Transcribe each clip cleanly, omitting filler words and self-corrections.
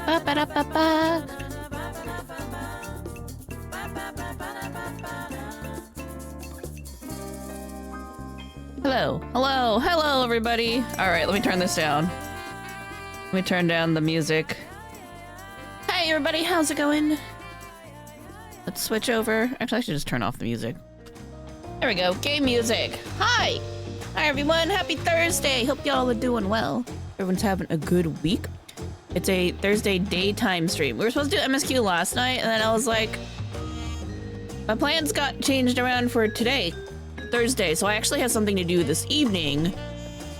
Ba-ba-da-ba-ba. Hello, hello, hello, everybody. All right, let me turn this down. Let me turn down the music. Hey, everybody, how's it going? Let's switch over. Actually, I should just turn off the music. There we go, game music. Hi. Hi, everyone. Happy Thursday. Hope y'all are doing well. Everyone's having a good week. It's a Thursday daytime stream. We were supposed to do MSQ last night, and then I was like, my plans got changed around for today, Thursday, so I actually have something to do this evening.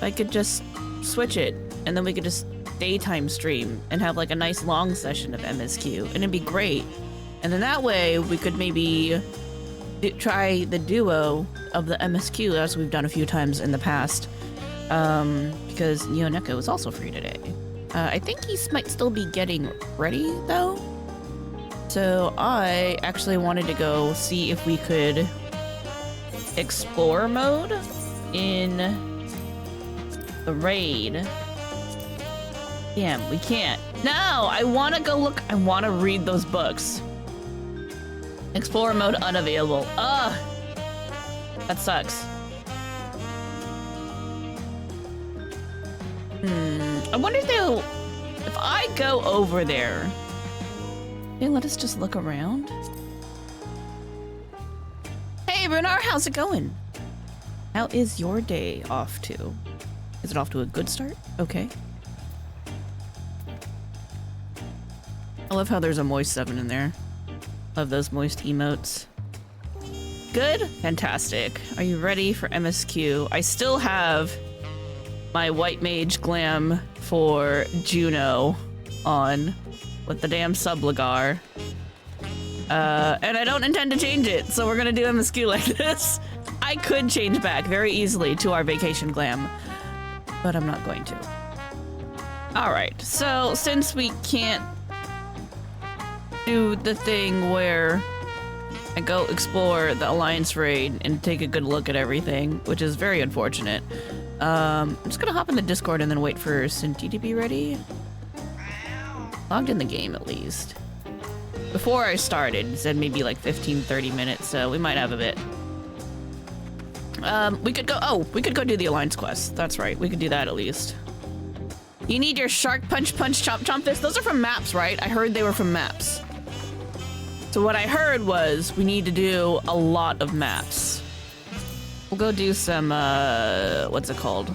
I could just switch it, and then we could just daytime stream and have like a nice long session of MSQ, and it'd be great. And then that way we could maybe try the duo of the MSQ as we've done a few times in the past, because Neko is also free today. I think he might still be getting ready though, so I actually wanted to go see if we could explore mode in the raid. Damn, we can't. No, I want to go look. I want to read those books. Explorer mode unavailable. Ugh, that sucks. I wonder though, if I go over there, they let us just look around. Hey, Runar, how's it going? How is your day off to? Is it off to a good start? Okay. I love how there's a moist 7 in there. Love those moist emotes. Good? Fantastic. Are you ready for MSQ? I still have my white mage glam for Juno on with the damn subligar. And I don't intend to change it, so we're gonna do MSQ like this. I could change back very easily to our vacation glam, but I'm not going to. Alright, so since we can't do the thing where I go explore the Alliance raid and take a good look at everything, which is very unfortunate, I'm just gonna hop in the Discord and then wait for Cinti to be ready. Logged in the game at least. Before I started, it said maybe like 15-30 minutes, so we might have a bit. We could go do the Alliance quest. That's right, we could do that at least. You need your shark punch, chomp, chomp fist. Those are from maps, right? I heard they were from maps. So what I heard was we need to do a lot of maps. We'll go do some, what's it called?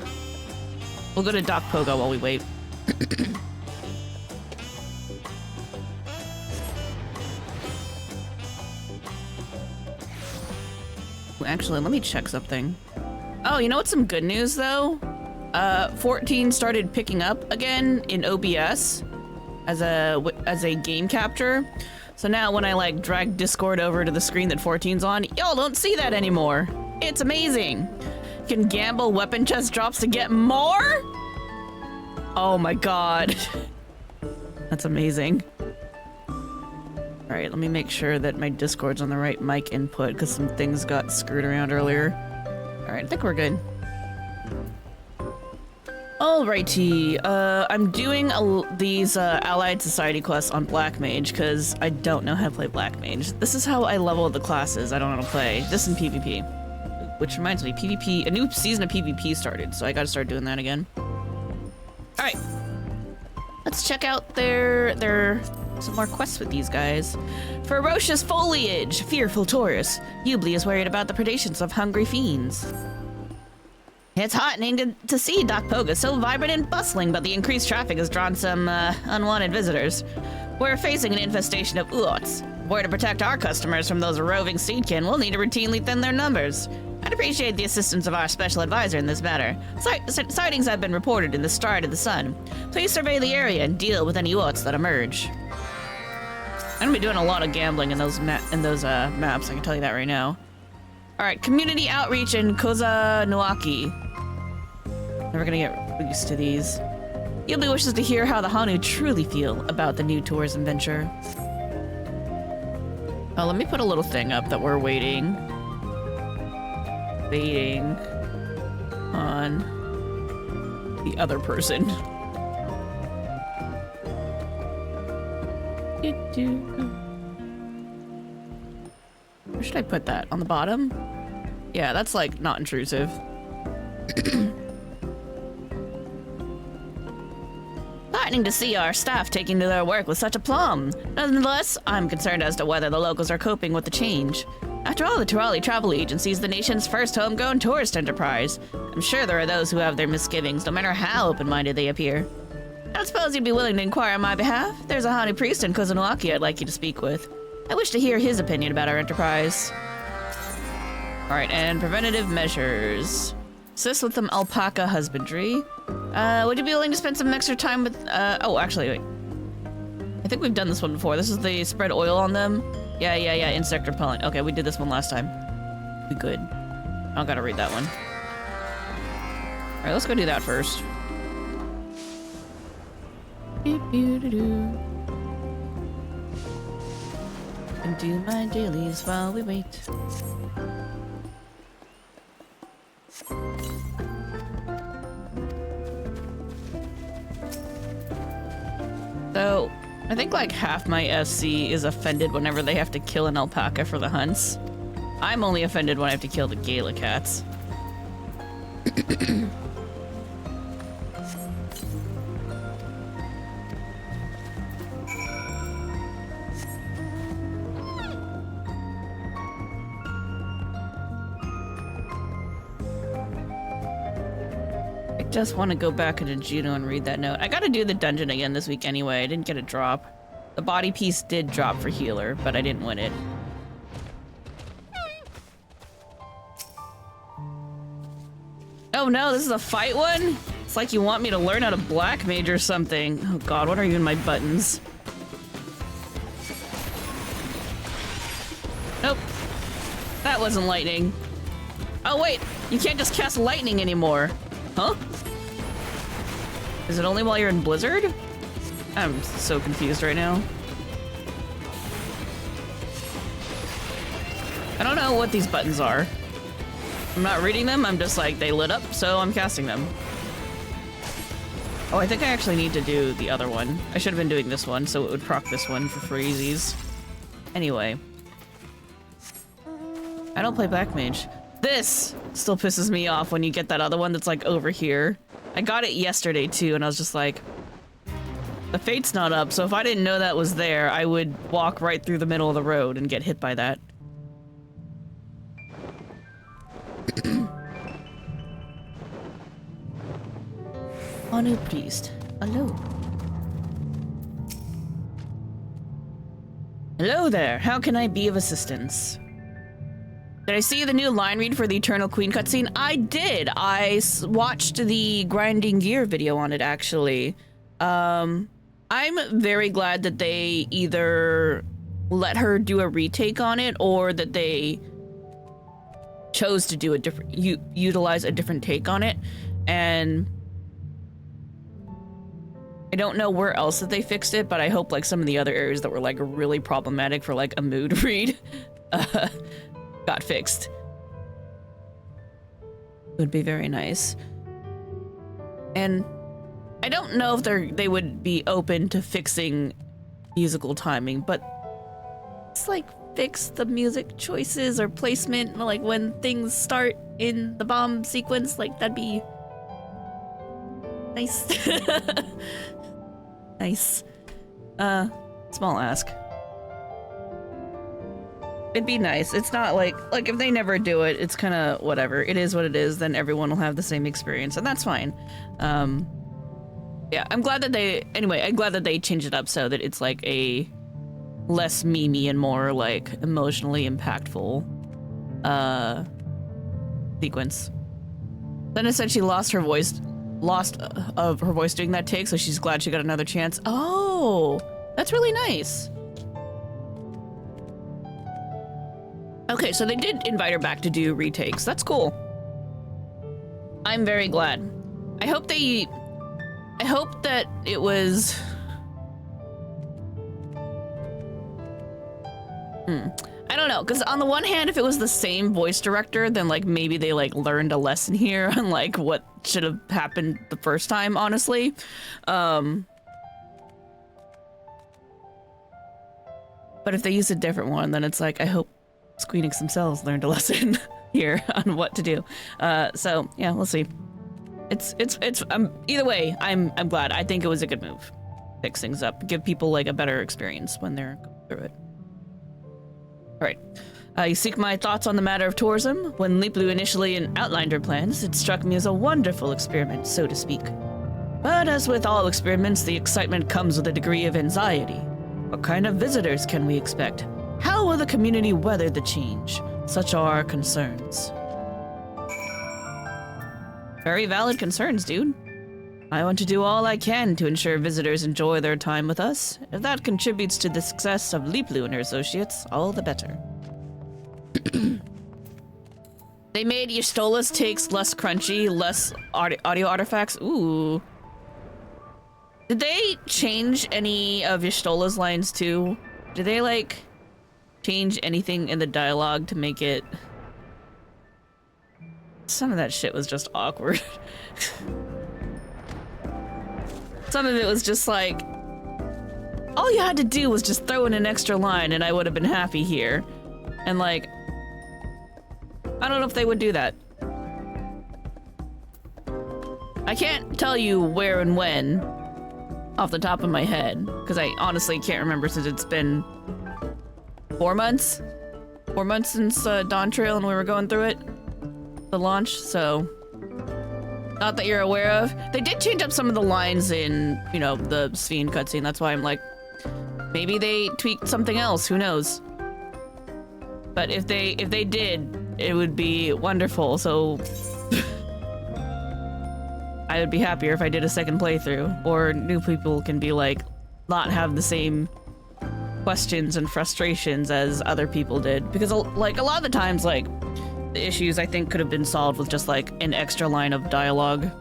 We'll go to Doc Pogo while we wait. Actually, let me check something. Oh, you know what's some good news though? 14 started picking up again in OBS as a game capture. So now when I like drag Discord over to the screen that 14's on, y'all don't see that anymore. It's amazing. You can gamble weapon chest drops to get more? Oh my god. That's amazing. All right, let me make sure that my Discord's on the right mic input because some things got screwed around earlier. All right, I think we're good. Alrighty, I'm doing these Allied Society quests on Black Mage because I don't know how to play Black Mage. This is how I level the classes I don't know how to play. This in PvP. Which reminds me, PvP, a new season of PvP started, so I gotta start doing that again. Alright. Let's check out some more quests with these guys. Ferocious foliage, fearful Taurus. Hubli is worried about the predations of hungry fiends. It's heartening to see Doc Poga so vibrant and bustling, but the increased traffic has drawn some unwanted visitors. We're facing an infestation of Uots. We're to protect our customers from those roving seedkin, we'll need to routinely thin their numbers. I'd appreciate the assistance of our special advisor in this matter. Sightings have been reported in the Stride of the Sun. Please survey the area and deal with any Uots that emerge. I'm gonna be doing a lot of gambling in those maps, I can tell you that right now. Alright, community outreach in Koza Nuaki. Never gonna get used to these. Yuli wishes to hear how the Hanu truly feel about the new tourism venture. Oh, let me put a little thing up that we're waiting on the other person. Where should I put that? On the bottom? Yeah, that's like not intrusive. Heartening to see our staff taking to their work with such aplomb. Nonetheless, I'm concerned as to whether the locals are coping with the change. After all, the Turali Travel Agency is the nation's first homegrown tourist enterprise. I'm sure there are those who have their misgivings, no matter how open-minded they appear. I don't suppose you'd be willing to inquire on my behalf? There's a Hani priest in Kozunoaki I'd like you to speak with. I wish to hear his opinion about our enterprise. Alright, and preventative measures. Assist with some alpaca husbandry. Would you be willing to spend some extra time with, oh, actually, wait. I think we've done this one before. This is the spread oil on them. Yeah, insect repellent. Okay, we did this one last time. We good. I don't gotta read that one. Alright, let's go do that first. And do my dailies while we wait. So, I think like half my SC is offended whenever they have to kill an alpaca for the hunts. I'm only offended when I have to kill the Gala cats. I just want to go back into Juno and read that note. I gotta do the dungeon again this week anyway. I didn't get a drop. The body piece did drop for healer, but I didn't win it. Oh no, this is a fight one? It's like you want me to learn how to black mage or something. Oh god, what are even my buttons? Nope. That wasn't lightning. Oh wait, you can't just cast lightning anymore. Huh? Is it only while you're in Blizzard? I'm so confused right now. I don't know what these buttons are. I'm not reading them, I'm just like, they lit up, so I'm casting them. Oh, I think I actually need to do the other one. I should have been doing this one, so it would proc this one for freezies. Anyway. I don't play Black Mage. This still pisses me off when you get that other one that's like over here. I got it yesterday too, and I was just like, the fate's not up, so if I didn't know that was there, I would walk right through the middle of the road and get hit by that. Anu Priest. Hello. Hello there. How can I be of assistance? Did I see the new line read for the Eternal Queen cutscene? I did. I watched the grinding gear video on it, actually. I'm very glad that they either let her do a retake on it or that they chose to do a different, utilize a different take on it. And I don't know where else that they fixed it, but I hope like some of the other areas that were like really problematic for like a mood read got fixed. Would be very nice. And I don't know if they would be open to fixing musical timing, but it's like fix the music choices or placement, like when things start in the bomb sequence, like that'd be nice. Nice. Small ask. It'd be nice. It's not like if they never do it, it's kind of whatever. It is what it is, then everyone will have the same experience, and that's fine. Yeah, I'm glad that I'm glad that they changed it up so that it's like a less memey and more like emotionally impactful sequence. Then it said she lost her voice doing that take, so she's glad she got another chance. Oh, that's really nice. Okay, so they did invite her back to do retakes. That's cool. I'm very glad. I hope that it was... I don't know, because on the one hand, if it was the same voice director, then like maybe they like learned a lesson here on like what should have happened the first time, honestly. But if they use a different one, then it's like, I hope Squeenix themselves learned a lesson here on what to do. So yeah, we'll see. It's either way, I'm glad. I think it was a good move. Fix things up, give people like a better experience when they're going through it. All right. You seek my thoughts on the matter of tourism. When Leaplu initially outlined her plans, it struck me as a wonderful experiment, so to speak. But as with all experiments, the excitement comes with a degree of anxiety. What kind of visitors can we expect? How will the community weather the change? Such are our concerns. Very valid concerns, dude. I want to do all I can to ensure visitors enjoy their time with us. If that contributes to the success of Leaplu and her associates, all the better. They made Y'shtola's takes less crunchy, less audio artifacts. Ooh. Did they change any of Y'shtola's lines too? Did they, like, change anything in the dialogue to make it... Some of that shit was just awkward. Some of it was just like... All you had to do was just throw in an extra line and I would have been happy here. And, like... I don't know if they would do that. I can't tell you where and when off the top of my head, because I honestly can't remember since it's been 4 months? 4 months since Dawn Trail and we were going through it. The launch, so... Not that you're aware of. They did change up some of the lines in, you know, the Sphene cutscene. That's why I'm like, maybe they tweaked something else, who knows? But if they did, it would be wonderful, so... I would be happier if I did a second playthrough, or new people can be like, not have the same questions and frustrations as other people did. Because, like, a lot of the times, like, the issues I think could have been solved with just, like, an extra line of dialogue.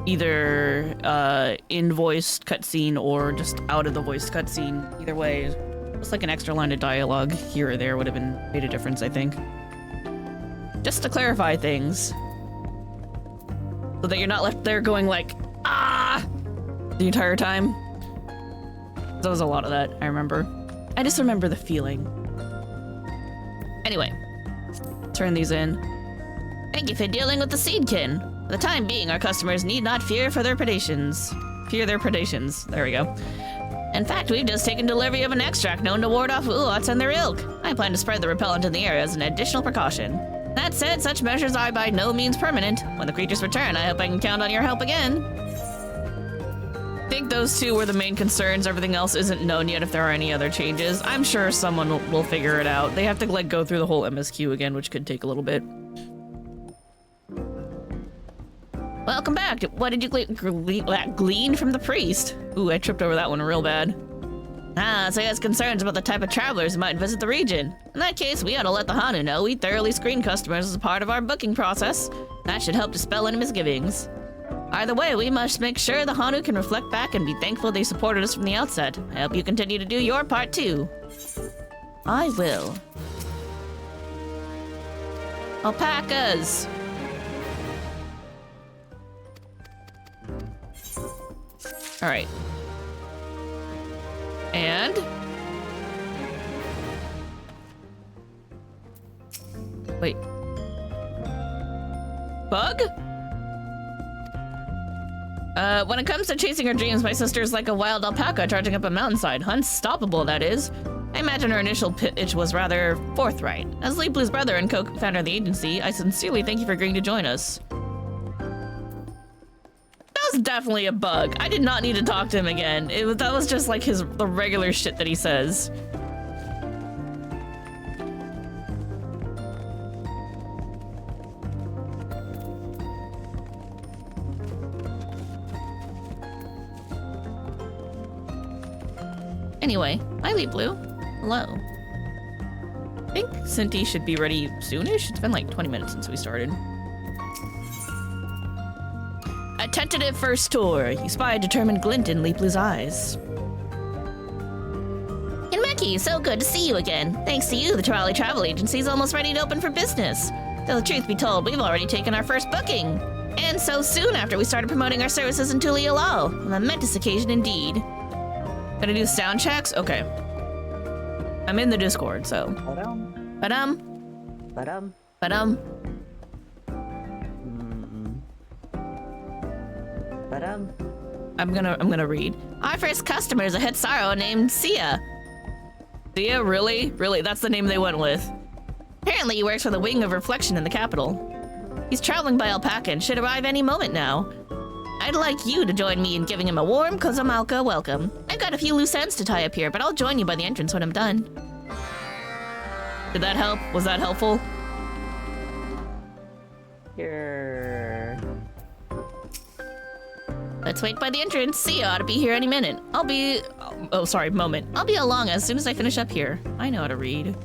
Either, in-voiced cutscene or just out of the voiced cutscene. Either way, just like an extra line of dialogue here or there would have made a difference, I think. Just to clarify things. So that you're not left there going like, ah! The entire time. There was a lot of that, I remember. I just remember the feeling. Anyway. Turn these in. Thank you for dealing with the Seedkin. For the time being, our customers need not fear their predations. There we go. In fact, we've just taken delivery of an extract known to ward off Ulots and their ilk. I plan to spread the repellent in the area as an additional precaution. That said, such measures are by no means permanent. When the creatures return, I hope I can count on your help again. I think those two were the main concerns. Everything else isn't known yet if there are any other changes. I'm sure someone will figure it out. They have to, like, go through the whole MSQ again, which could take a little bit. Welcome back. What did you glean from the priest? Ooh, I tripped over that one real bad. Ah, so he has concerns about the type of travelers who might visit the region. In that case, we ought to let the Hanu know we thoroughly screen customers as a part of our booking process. That should help dispel any misgivings. Either way, we must make sure the Hanu can reflect back and be thankful they supported us from the outset. I hope you continue to do your part too. I will. Alpacas! Alright. And... Wait. Bug? When it comes to chasing her dreams, my sister is like a wild alpaca charging up a mountainside. Unstoppable, that is. I imagine her initial pitch was rather forthright. As Leaplu's brother and co-founder of the agency, I sincerely thank you for agreeing to join us. That was definitely a bug. I did not need to talk to him again. That was just like the regular shit that he says. Anyway, hi Leaplu. Hello. I think Cinti should be ready soonish. It's been like 20 minutes since we started. A tentative first tour. You spy a determined glint in Leaplu's eyes. Hinmeki, so good to see you again. Thanks to you, the Trolley Travel Agency is almost ready to open for business. Though the truth be told, we've already taken our first booking. And so soon after we started promoting our services in Tulialal. A momentous occasion indeed. Gonna do sound checks? Okay. I'm in the Discord, so. Ba-dum. Ba-dum. Ba-dum. Ba-dum. Ba-dum. I'm gonna read. Our first customer is a Hitsaro named Sia. Sia, really? Really? That's the name they went with. Apparently he works for the Wing of Reflection in the capital. He's traveling by alpaca and should arrive any moment now. I'd like you to join me in giving him a warm Kozamalka welcome. I've got a few loose ends to tie up here, but I'll join you by the entrance when I'm done. Did that help? Was that helpful? Here. Let's wait by the entrance. Sia ought to be here any minute. Moment. I'll be along as soon as I finish up here. I know how to read.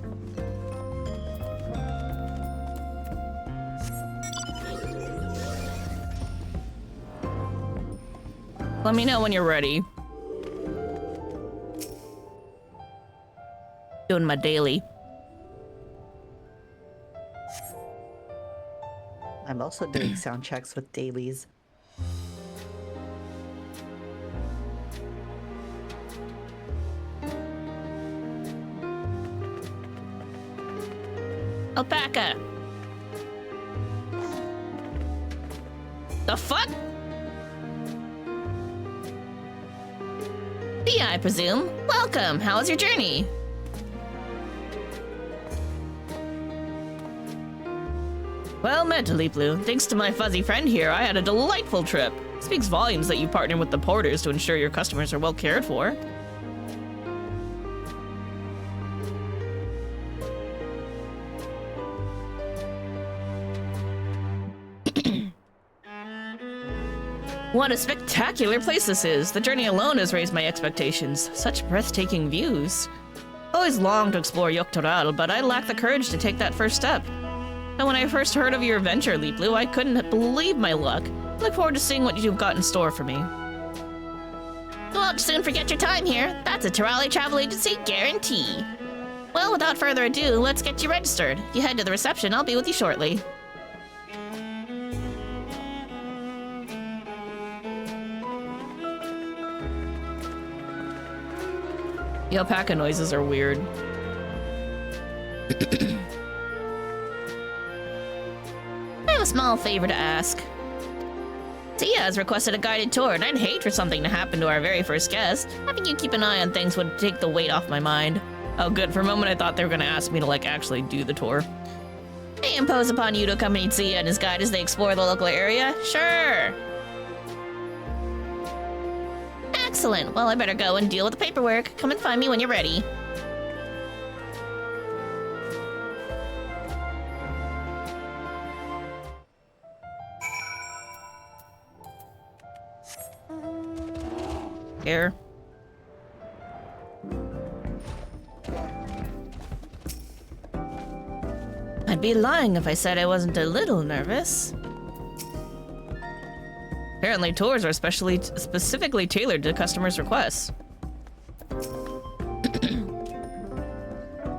Let me know when you're ready. Doing my daily. I'm also doing sound checks with dailies. Alpaca. The fuck? Sia, I presume. Welcome. How was your journey? Well met, Leaplu. Thanks to my fuzzy friend here, I had a delightful trip. It speaks volumes that you partner with the porters to ensure your customers are well cared for. What a spectacular place this is! The journey alone has raised my expectations. Such breathtaking views. Always longed to explore Yoktoral, but I lacked the courage to take that first step. And when I first heard of your adventure, Leaplu, I couldn't believe my luck. I look forward to seeing what you've got in store for me. You won't soon forget your time here. That's a Terali travel agency guarantee. Well, without further ado, let's get you registered. If you head to the reception, I'll be with you shortly. The alpaca noises are weird. I have a small favor to ask. Sia has requested a guided tour, and I'd hate for something to happen to our very first guest. Having you keep an eye on things would take the weight off my mind. Oh good, for a moment I thought they were gonna ask me to, like, actually do the tour. I impose upon you to accompany Sia and his guide as they explore the local area? Sure! Excellent. Well, I better go and deal with the paperwork. Come and find me when you're ready. Here. I'd be lying if I said I wasn't a little nervous. Apparently, tours are specifically tailored to customers' requests.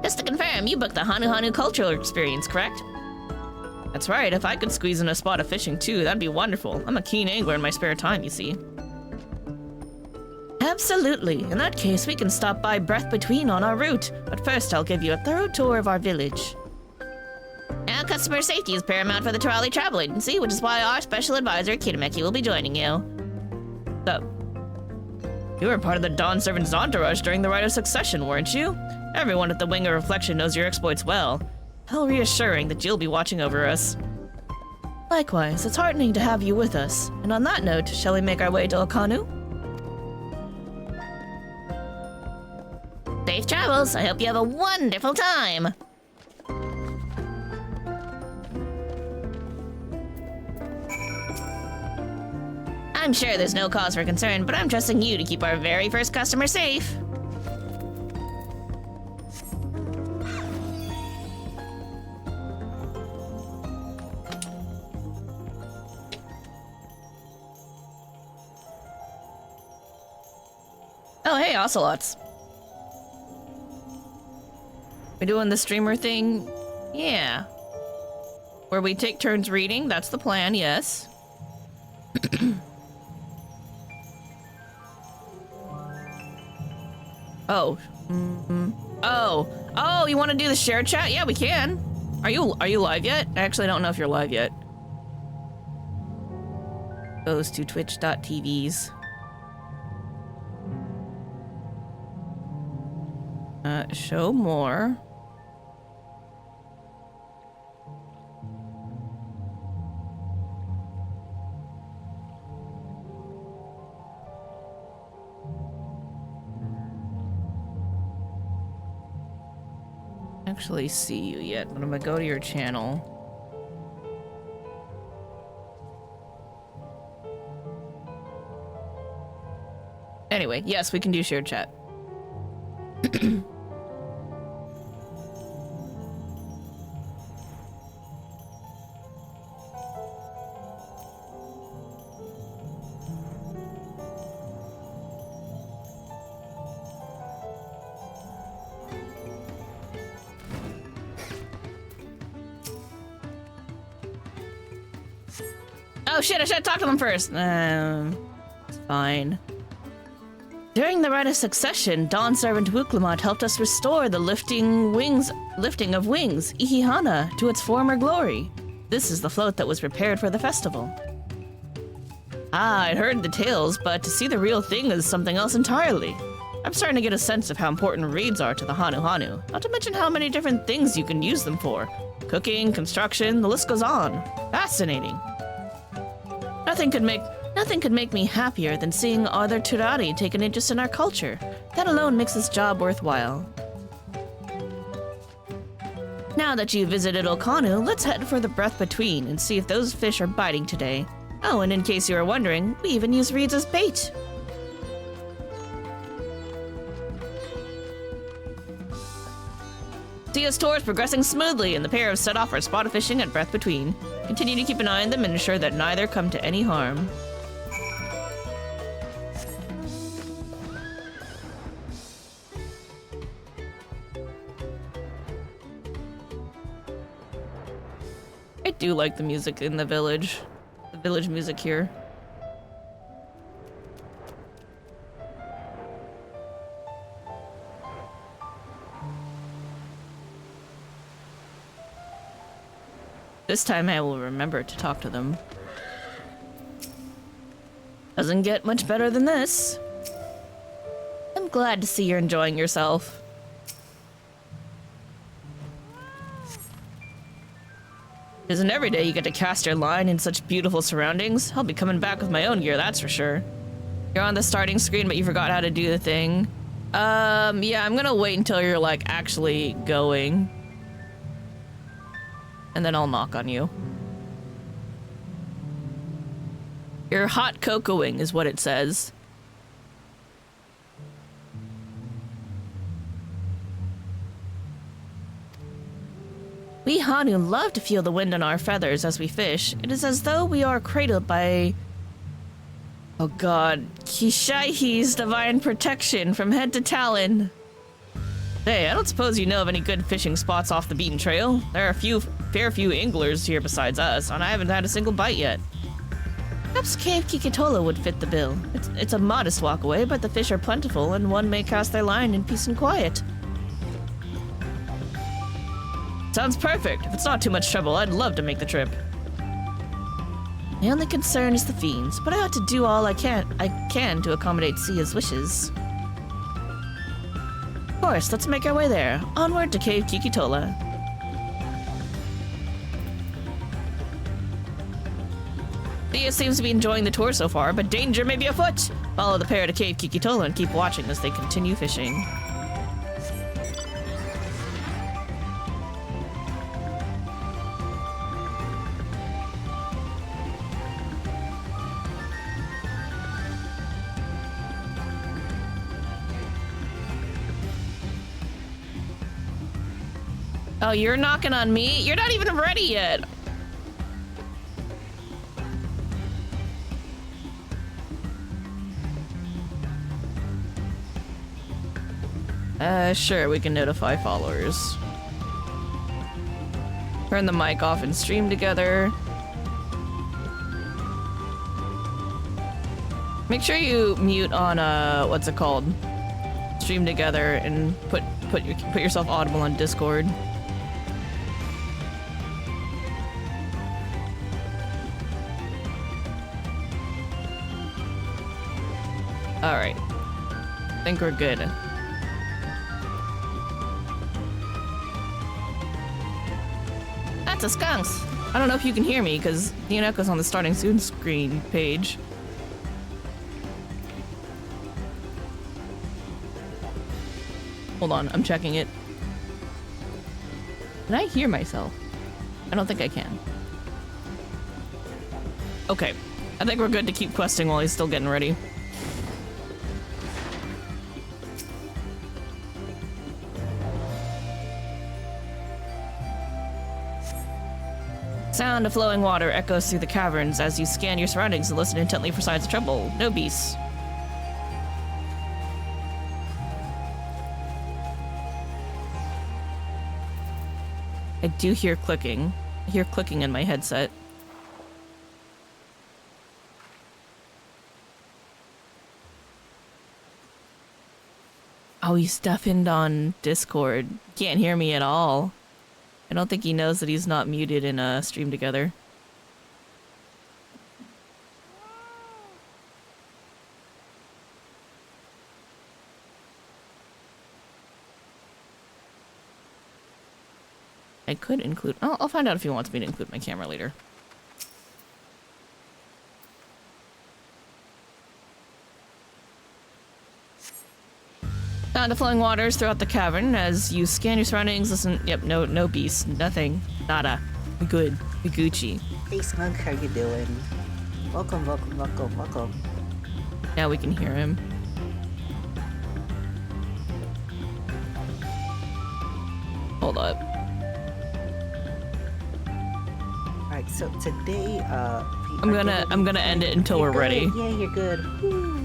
Just to confirm, you booked the Hanu Hanu cultural experience, correct? That's right. If I could squeeze in a spot of fishing too, that'd be wonderful. I'm a keen angler in my spare time, you see. Absolutely. In that case, we can stop by Breath Between on our route. But first, I'll give you a thorough tour of our village. Now, customer safety is paramount for the Terali Travel Agency, which is why our special advisor, Kitameki, will be joining you. So, you were part of the Dawn Servant's entourage during the Rite of Succession, weren't you? Everyone at the Wing of Reflection knows your exploits well. How reassuring that you'll be watching over us. Likewise, it's heartening to have you with us. And on that note, shall we make our way to Okanu? Safe travels. I hope you have a wonderful time. I'm sure there's no cause for concern, but I'm trusting you to keep our very first customer safe. Oh, hey, Ocelots. We're doing the streamer thing? Yeah. Where we take turns reading, that's the plan, yes. Oh. Oh, you want to do the share chat? Yeah, we can. Are you live yet? I actually don't know if you're live yet. Goes to twitch.tvs. Show more. Actually see you yet, but I'm gonna go to your channel. Anyway, yes, we can do shared chat. Oh shit, I should have talked to them first. It's fine. During the rite of succession, Dawn Servant Wuklamot helped us restore the lifting of wings, Ihihana, to its former glory. This is the float that was prepared for the festival. Ah, I'd heard the tales, but to see the real thing is something else entirely. I'm starting to get a sense of how important reeds are to the Hanu, not to mention how many different things you can use them for. Cooking, construction, the list goes on. Fascinating. Nothing could make me happier than seeing other Turari take an interest in our culture. That alone makes this job worthwhile. Now that you've visited Okanu, let's head for the Breath Between and see if those fish are biting today. Oh, and in case you were wondering, we even use reeds as bait. Sia's tour is progressing smoothly, and the pair have set off our spot of fishing at Breath Between. Continue to keep an eye on them and ensure that neither come to any harm. I do like the music in the village music here. This time I will remember to talk to them. Doesn't get much better than this. I'm glad to see you're enjoying yourself. Isn't every day you get to cast your line in such beautiful surroundings? I'll be coming back with my own gear, that's for sure. You're on the starting screen, but you forgot how to do the thing. Yeah, I'm gonna wait until you're, like, actually going. And then I'll knock on you. You're hot cocoaing is what it says. We Hanu love to feel the wind on our feathers as we fish. It is as though we are cradled by... oh god, Kishaihi's divine protection from head to talon. Hey, I don't suppose you know of any good fishing spots off the beaten trail? There are a fair few anglers here besides us, and I haven't had a single bite yet. Perhaps Cave Kikitola would fit the bill. It's a modest walk away, but the fish are plentiful, and one may cast their line in peace and quiet. Sounds perfect. If it's not too much trouble, I'd love to make the trip. My only concern is the fiends, but I ought to do all I can to accommodate Sia's wishes. Of course, let's make our way there. Onward to Cave Kikitola. Sia seems to be enjoying the tour so far, but danger may be afoot. Follow the pair to Cave Kikitola and keep watching as they continue fishing. Oh, you're knocking on me? You're not even ready yet. Sure, we can notify followers. Turn the mic off and stream together. Make sure you mute on, what's it called? Stream together and put put yourself audible on Discord. All right, I think we're good. That's a skunks. I don't know if you can hear me because the echo's on the starting soon screen page. Hold on, I'm checking it. Can I hear myself? I don't think I can. Okay, I think we're good to keep questing while he's still getting ready. Sound of flowing water echoes through the caverns as you scan your surroundings and listen intently for signs of trouble. No beasts. I do hear clicking. I hear clicking in my headset. Oh, he's deafened on Discord. Can't hear me at all. I don't think he knows that he's not muted in a stream together. I could include... I'll find out if he wants me to include my camera later. Sound of flowing waters throughout the cavern as you scan your surroundings. Listen, yep, no beasts, nothing, nada. We good, we Gucci. Hey Skunk, how you doing? Welcome. Now we can hear him. Hold up. Alright, so today, I'm gonna end it until we're ready. Yeah, you're good. Woo.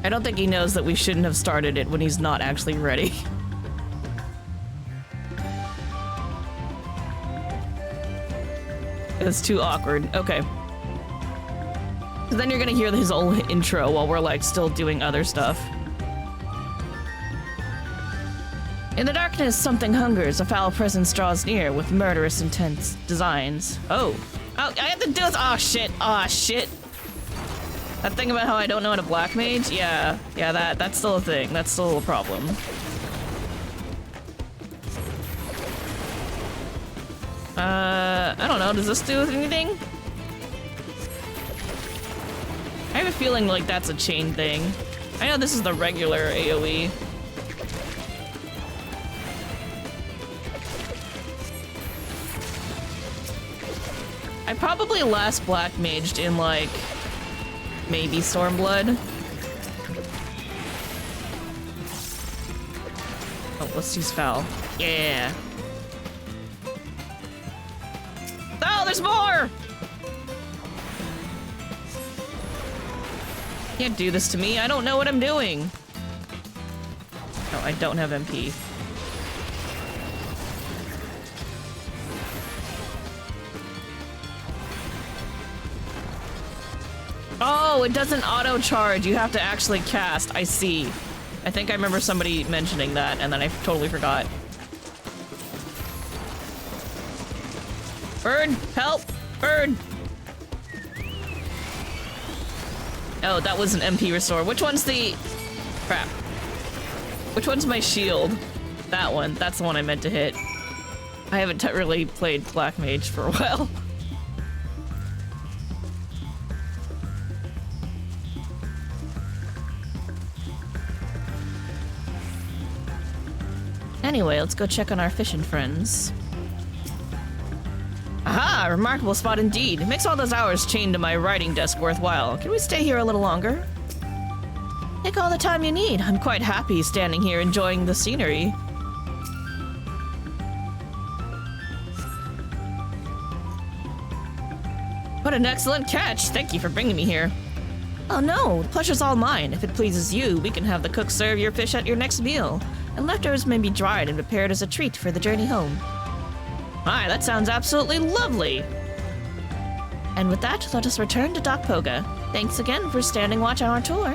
I don't think he knows that we shouldn't have started it when he's not actually ready. It's too awkward. Okay. So then you're gonna hear his old intro while we're like still doing other stuff. In the darkness, something hungers. A foul presence draws near with murderous intense designs. Oh, I have to do this. Oh shit. Oh shit. That thing about how I don't know how to black mage? Yeah, that's still a thing. That's still a problem. I don't know. Does this do anything? I have a feeling like that's a chain thing. I know this is the regular AoE. I probably last black maged in like maybe Stormblood. Oh, let's use foul. Yeah. Oh, there's more! Can't do this to me. I don't know what I'm doing. Oh, I don't have MP. Oh, it doesn't auto-charge. You have to actually cast. I see. I think I remember somebody mentioning that, and then I totally forgot. Bird, help! Bird! Oh, that was an MP restore. Which one's the... Crap. Which one's my shield? That one. That's the one I meant to hit. I haven't really played Black Mage for a while. Anyway, let's go check on our fishing friends. Aha! Remarkable spot indeed. It makes all those hours chained to my writing desk worthwhile. Can we stay here a little longer? Take all the time you need. I'm quite happy standing here enjoying the scenery. What an excellent catch! Thank you for bringing me here. Oh no, the pleasure's all mine. If it pleases you, we can have the cook serve your fish at your next meal. And leftovers may be dried and prepared as a treat for the journey home. Hi, that sounds absolutely lovely! And with that, let us return to Doc Poga. Thanks again for standing watch on our tour.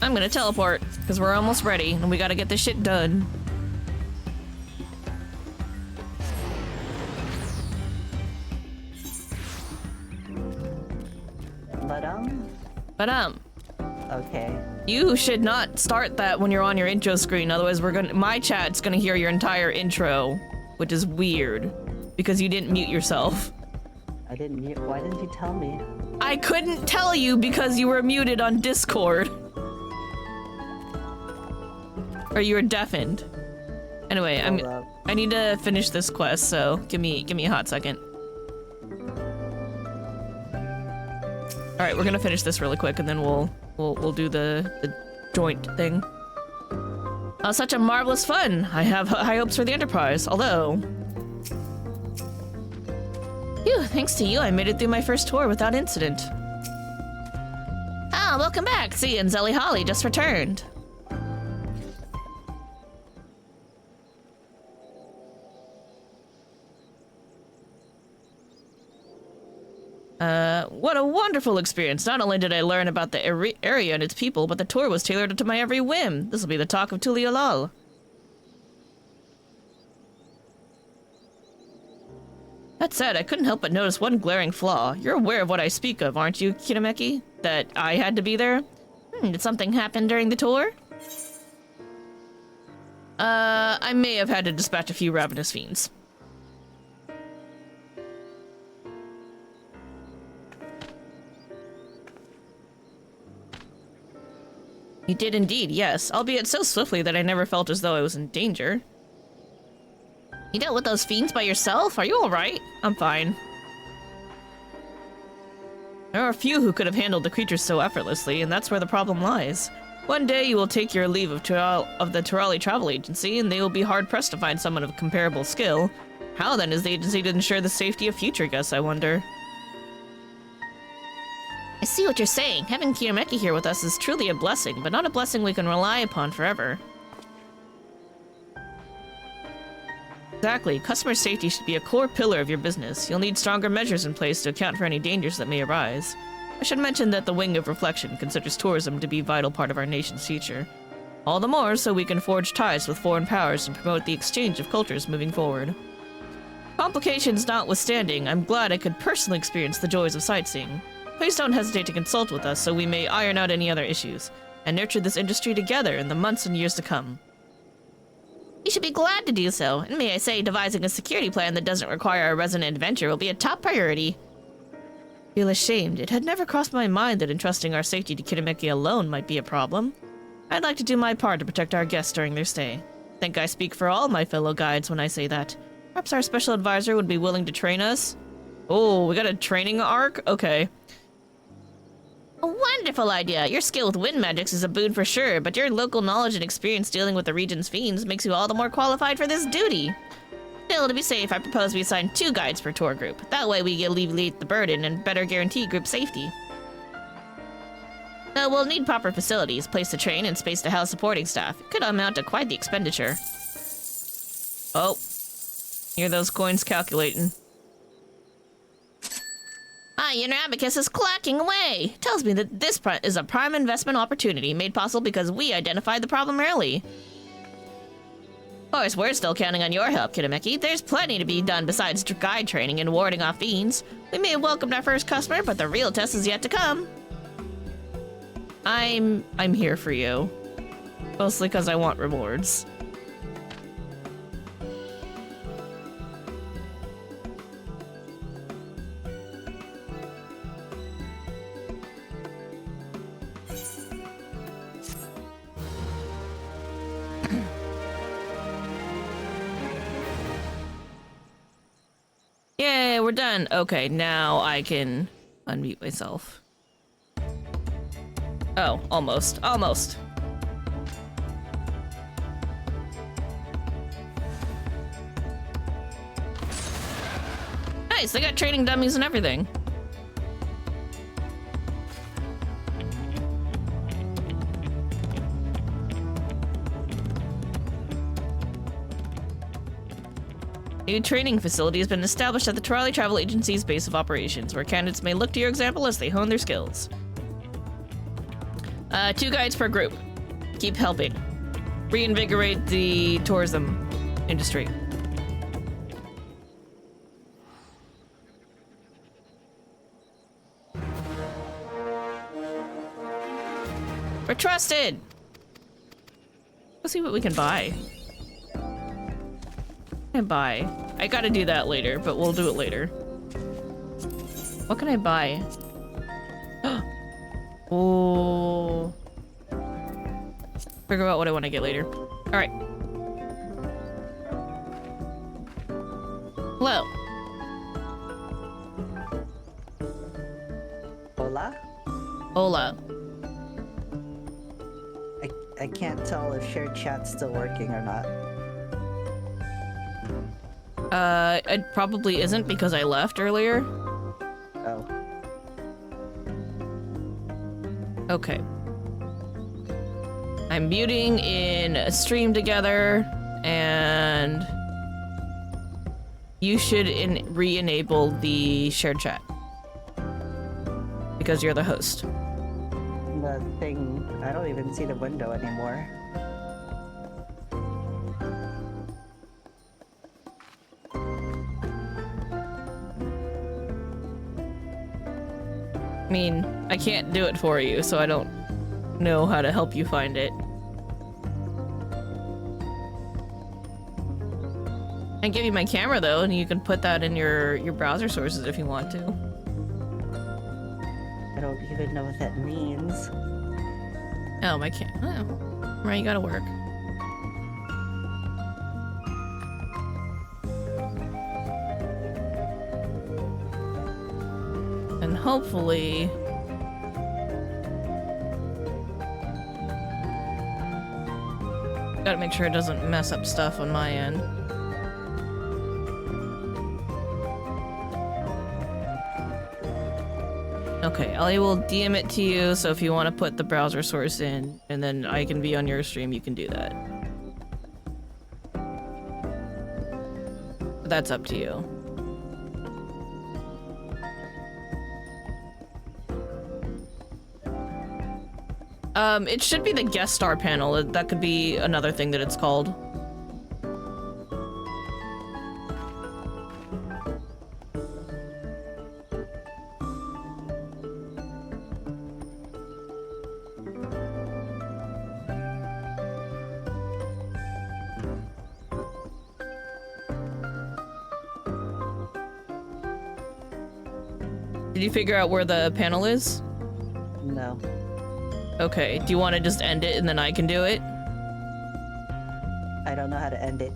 I'm gonna teleport, because we're almost ready, and we gotta get this shit done. But Okay. you should not start that when you're on your intro screen, otherwise my chat's gonna hear your entire intro, which is weird, because you didn't mute yourself. I didn't mute. Why didn't you tell me? I couldn't tell you because you were muted on Discord. Or you were deafened. Anyway, I need to finish this quest, so give me a hot second. All right, we're gonna finish this really quick, and then we'll do the joint thing. Such a marvelous fun! I have high hopes for the Enterprise. Although, phew, thanks to you, I made it through my first tour without incident. Ah, welcome back. See, and Zelly Holly just returned. What a wonderful experience. Not only did I learn about the area and its people, but the tour was tailored to my every whim. This will be the talk of Tuliolal. That said, I couldn't help but notice one glaring flaw. You're aware of what I speak of, aren't you, Kitameki? That I had to be there? Did something happen during the tour? I may have had to dispatch a few ravenous fiends. You did indeed, yes, albeit so swiftly that I never felt as though I was in danger. You dealt with those fiends by yourself? Are you alright? I'm fine. There are few who could have handled the creatures so effortlessly, and that's where the problem lies. One day you will take your leave of the Turali Travel Agency, and they will be hard-pressed to find someone of comparable skill. How then is the agency to ensure the safety of future guests, I wonder? I see what you're saying. Having Kitameki here with us is truly a blessing, but not a blessing we can rely upon forever. Exactly. Customer safety should be a core pillar of your business. You'll need stronger measures in place to account for any dangers that may arise. I should mention that the Wing of Reflection considers tourism to be a vital part of our nation's future. All the more so we can forge ties with foreign powers and promote the exchange of cultures moving forward. Complications notwithstanding, I'm glad I could personally experience the joys of sightseeing. Please don't hesitate to consult with us so we may iron out any other issues, and nurture this industry together in the months and years to come. You should be glad to do so, and may I say, devising a security plan that doesn't require a resident adventure will be a top priority. Feel ashamed. It had never crossed my mind that entrusting our safety to Kitameki alone might be a problem. I'd like to do my part to protect our guests during their stay. I think I speak for all my fellow guides when I say that. Perhaps our special advisor would be willing to train us? Oh, we got a training arc? Okay. A wonderful idea! Your skill with wind magics is a boon for sure, but your local knowledge and experience dealing with the region's fiends makes you all the more qualified for this duty. Still, to be safe, I propose we assign 2 guides per tour group. That way we alleviate the burden and better guarantee group safety. Though we'll need proper facilities, place to train, and space to house supporting staff. It could amount to quite the expenditure. Oh. Hear those coins calculating. Inner Abacus is clacking away. Tells me that this is a prime investment opportunity made possible because we identified the problem early. Of course, we're still counting on your help, Kitameki. There's plenty to be done besides guide training and warding off fiends. We may have welcomed our first customer, but the real test is yet to come. I'm here for you. Mostly because I want rewards. Yay, we're done. Okay, now I can unmute myself. Oh, almost. Almost. Nice, they got training dummies and everything. New training facility has been established at the Trolley Travel Agency's base of operations, where candidates may look to your example as they hone their skills. 2 guides per group. Keep helping. Reinvigorate the tourism industry. We're trusted! Let's see what we can buy. I gotta do that later, but we'll do it later. What can I buy? Oh. Figure out what I want to get later. Alright. Hello. Hola? Hola. I can't tell if shared chat's still working or not. It probably isn't because I left earlier. Oh. Okay. I'm muting in a stream together, and you should re-enable the shared chat because you're the host. The thing, I don't even see the window anymore. I mean, I can't do it for you, so I don't know how to help you find it. I can give you my camera though, and you can put that in your browser sources if you want to. I don't even know what that means. Oh, my camera. Oh, right, you gotta work. And hopefully... Gotta make sure it doesn't mess up stuff on my end. Okay, I will DM it to you, so if you want to put the browser source in, and then I can be on your stream, you can do that. But that's up to you. It should be the guest star panel. That could be another thing that it's called. Did you figure out where the panel is? No. Okay, do you want to just end it and then I can do it? I don't know how to end it.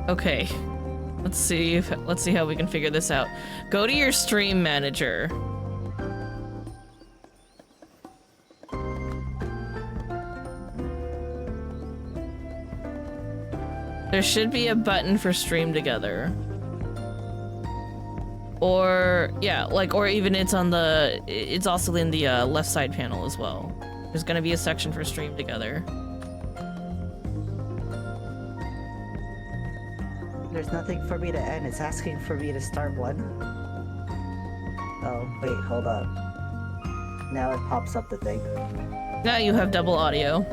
Okay. Let's see how we can figure this out. Go to your stream manager. There should be a button for stream together. Or, yeah, like, or even it's also in the left side panel as well. There's gonna be a section for stream together. There's nothing for me to end. It's asking for me to start one. Oh, wait, hold up. Now it pops up the thing. Now you have double audio.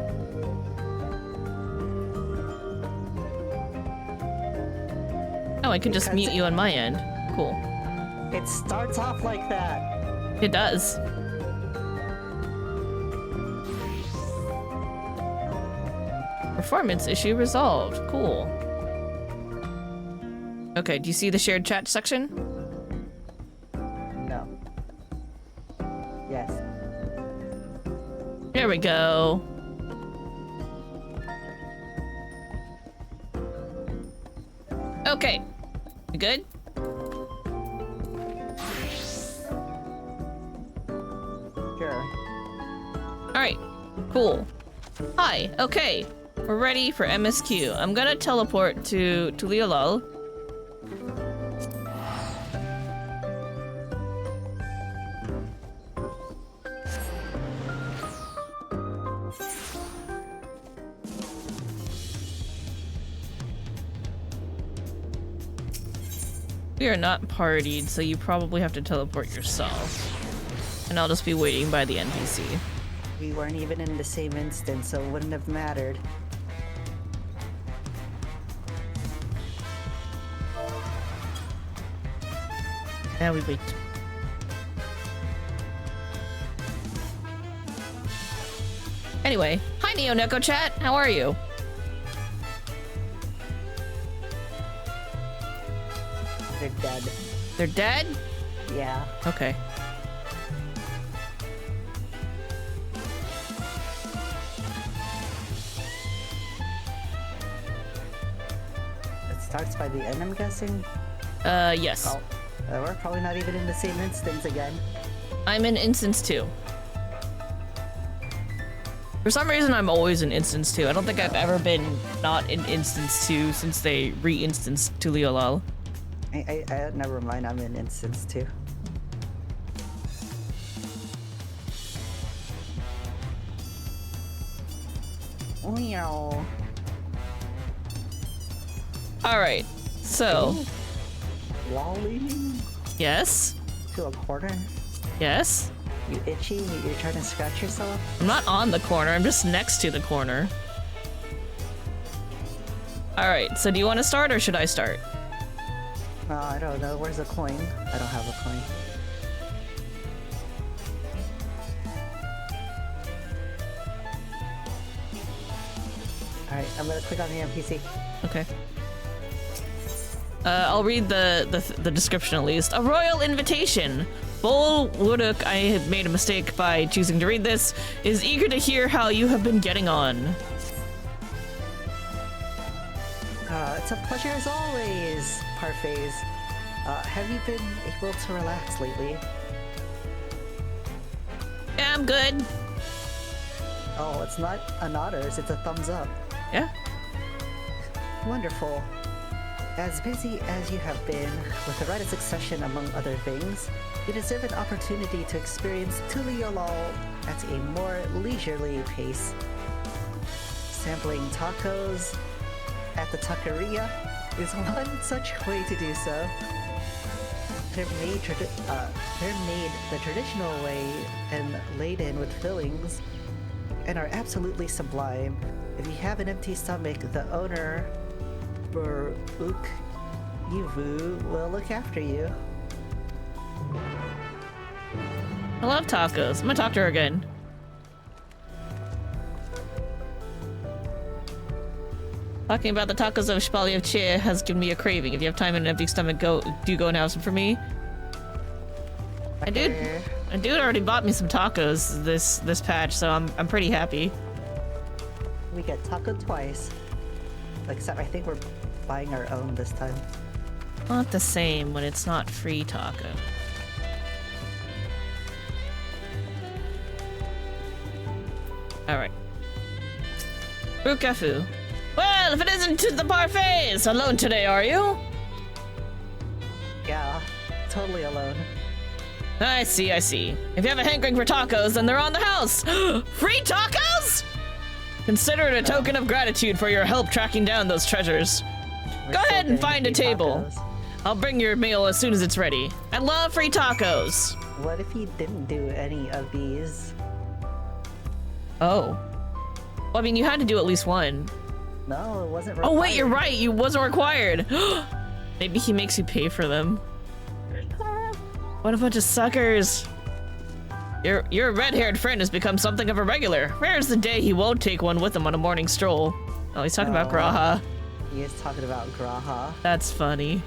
Oh, I can just mute you on my end. Cool. It starts off like that. It does. Performance issue resolved. Cool. Okay, do you see the shared chat section? No. Yes. There we go. Okay. You good? Sure. Alright. Cool. Hi. Okay. We're ready for MSQ. I'm gonna teleport to Liolol. We are not partied, so you probably have to teleport yourself. And I'll just be waiting by the NPC. We weren't even in the same instance, so it wouldn't have mattered. Now we wait. Anyway, hi Neo Neko Chat, how are you? They're dead. They're dead? Yeah. Okay. It starts by the end, I'm guessing? Yes. Oh, we're probably not even in the same instance again. I'm in Instance 2. For some reason, I'm always in Instance 2. I don't think I've ever been not in Instance 2 since they re-instanced Tuliolal. Never mind, I'm in instance 2. Meow. Alright, so... Lolling Yes? to a corner? Yes? You itchy? You're trying to scratch yourself? I'm not on the corner, I'm just next to the corner. Alright, so do you want to start or should I start? I don't know. Where's the coin? I don't have a coin. Alright, I'm gonna click on the NPC. Okay. I'll read the description at least. A royal invitation. Bol Wuduk, I had made a mistake by choosing to read this, is eager to hear how you have been getting on. It's a pleasure as always, Parfaits. Have you been able to relax lately? Yeah, I'm good. Oh, it's not a nodders, it's a thumbs up. Yeah? Wonderful. As busy as you have been, with the rite of succession among other things, you deserve an opportunity to experience Tuliolal at a more leisurely pace. Sampling tacos at the taqueria is one such way to do so. They're made the traditional way and laden with fillings, and are absolutely sublime. If you have an empty stomach, the owner, Baruk Yuvu, will look after you. I love tacos. I'm gonna talk to her again. Talking about the tacos of Shpalyev has given me a craving. If you have time and an empty stomach, do go and have some for me. A dude already bought me some tacos this patch, so I'm pretty happy. We get taco twice. Except I think we're buying our own this time. Not the same when it's not free taco. Alright. Rukafu. Well, if it isn't to the parfaits! Alone today, are you? Yeah, totally alone. I see, I see. If you have a hankering for tacos, then they're on the house! Free tacos?! Consider it a token of gratitude for your help tracking down those treasures. Go ahead and find a table. Tacos. I'll bring your meal as soon as it's ready. I love free tacos! What if he didn't do any of these? Oh. Well, I mean, you had to do at least one. No, it wasn't required. Oh wait, you're right, you wasn't required. Maybe he makes you pay for them. What a bunch of suckers. Your red-haired friend has become something of a regular. Rare is the day he won't take one with him on a morning stroll. Oh, he's talking about Graha. He is talking about Graha. That's funny.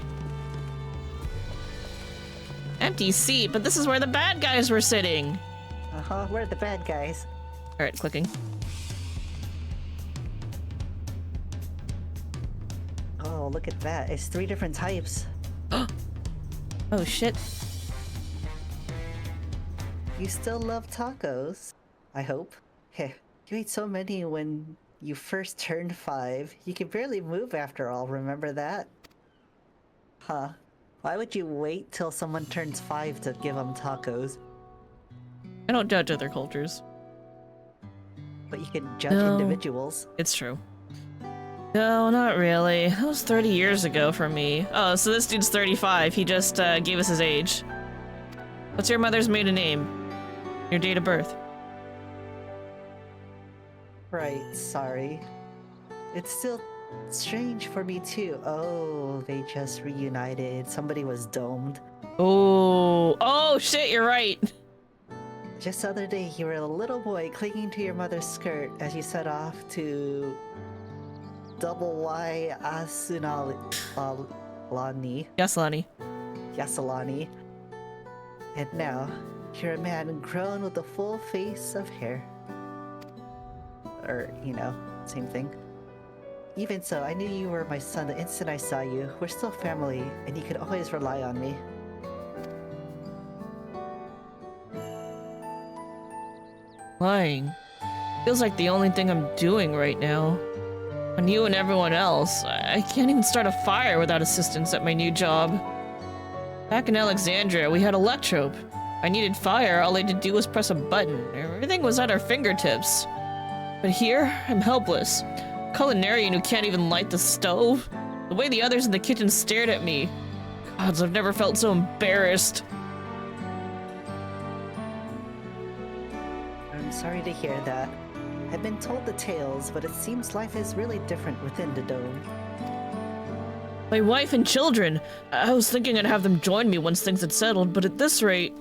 Empty seat, but this is where the bad guys were sitting. Uh-huh, where are the bad guys? Alright, clicking. Oh, look at that. It's 3 different types. Oh shit. You still love tacos? I hope. Heh, you ate so many when you first turned 5. You can barely move after all, remember that? Huh. Why would you wait till someone turns 5 to give them tacos? I don't judge other cultures. But you can judge No. individuals. It's true. No, not really. That was 30 years ago for me. Oh, so this dude's 35. He just gave us his age. What's your mother's maiden name? Your date of birth? Right, sorry. It's still strange for me too. Oh, they just reunited. Somebody was domed. Oh shit, you're right. Just the other day, you were a little boy clinging to your mother's skirt as you set off to Double Y Asunalani. Yasalani. And now, you're a man grown with a full face of hair. Or, you know, same thing. Even so, I knew you were my son the instant I saw you. We're still family, and you could always rely on me. Lying. Feels like the only thing I'm doing right now. On you and everyone else, I can't even start a fire without assistance at my new job. Back in Alexandria, we had electrope. I needed fire, all I had to do was press a button. Everything was at our fingertips. But here, I'm helpless. Culinarian who can't even light the stove. The way the others in the kitchen stared at me. Gods, I've never felt so embarrassed. I'm sorry to hear that. I've been told the tales, but it seems life is really different within the dome. My wife and children. I was thinking I'd have them join me once things had settled, but at this rate...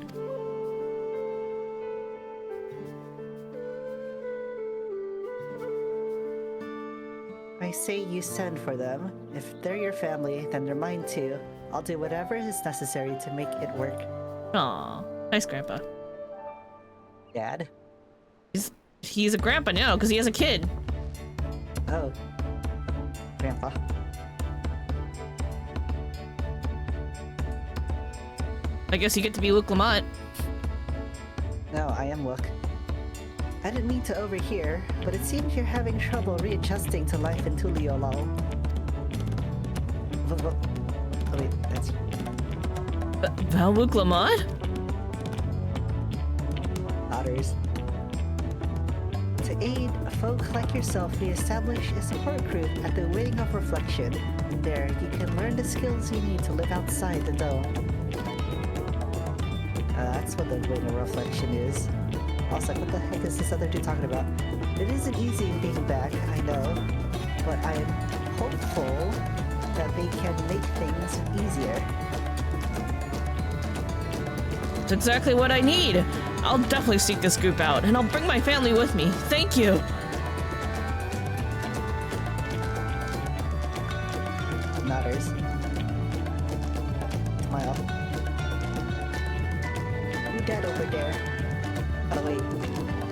I say you send for them. If they're your family, then they're mine too. I'll do whatever is necessary to make it work. Aw, nice grandpa. Dad? He's a grandpa now, because he has a kid. Oh. Grandpa. I guess you get to be Luke Lamont. No, I am Look. I didn't mean to overhear, but it seems you're having trouble readjusting to life in Tuliolal. Oh wait, that's... Val Luke Lamont? Otters. To aid folk like yourself, we establish a support group at the Wing of Reflection. There, you can learn the skills you need to live outside the dome. That's what the Wing of Reflection is. I was like, what the heck is this other dude talking about? It isn't easy being back, I know, but I am hopeful that they can make things easier. That's exactly what I need. I'll definitely seek this group out, and I'll bring my family with me. Thank you. Nodders. Smile. You dead over there. Oh wait.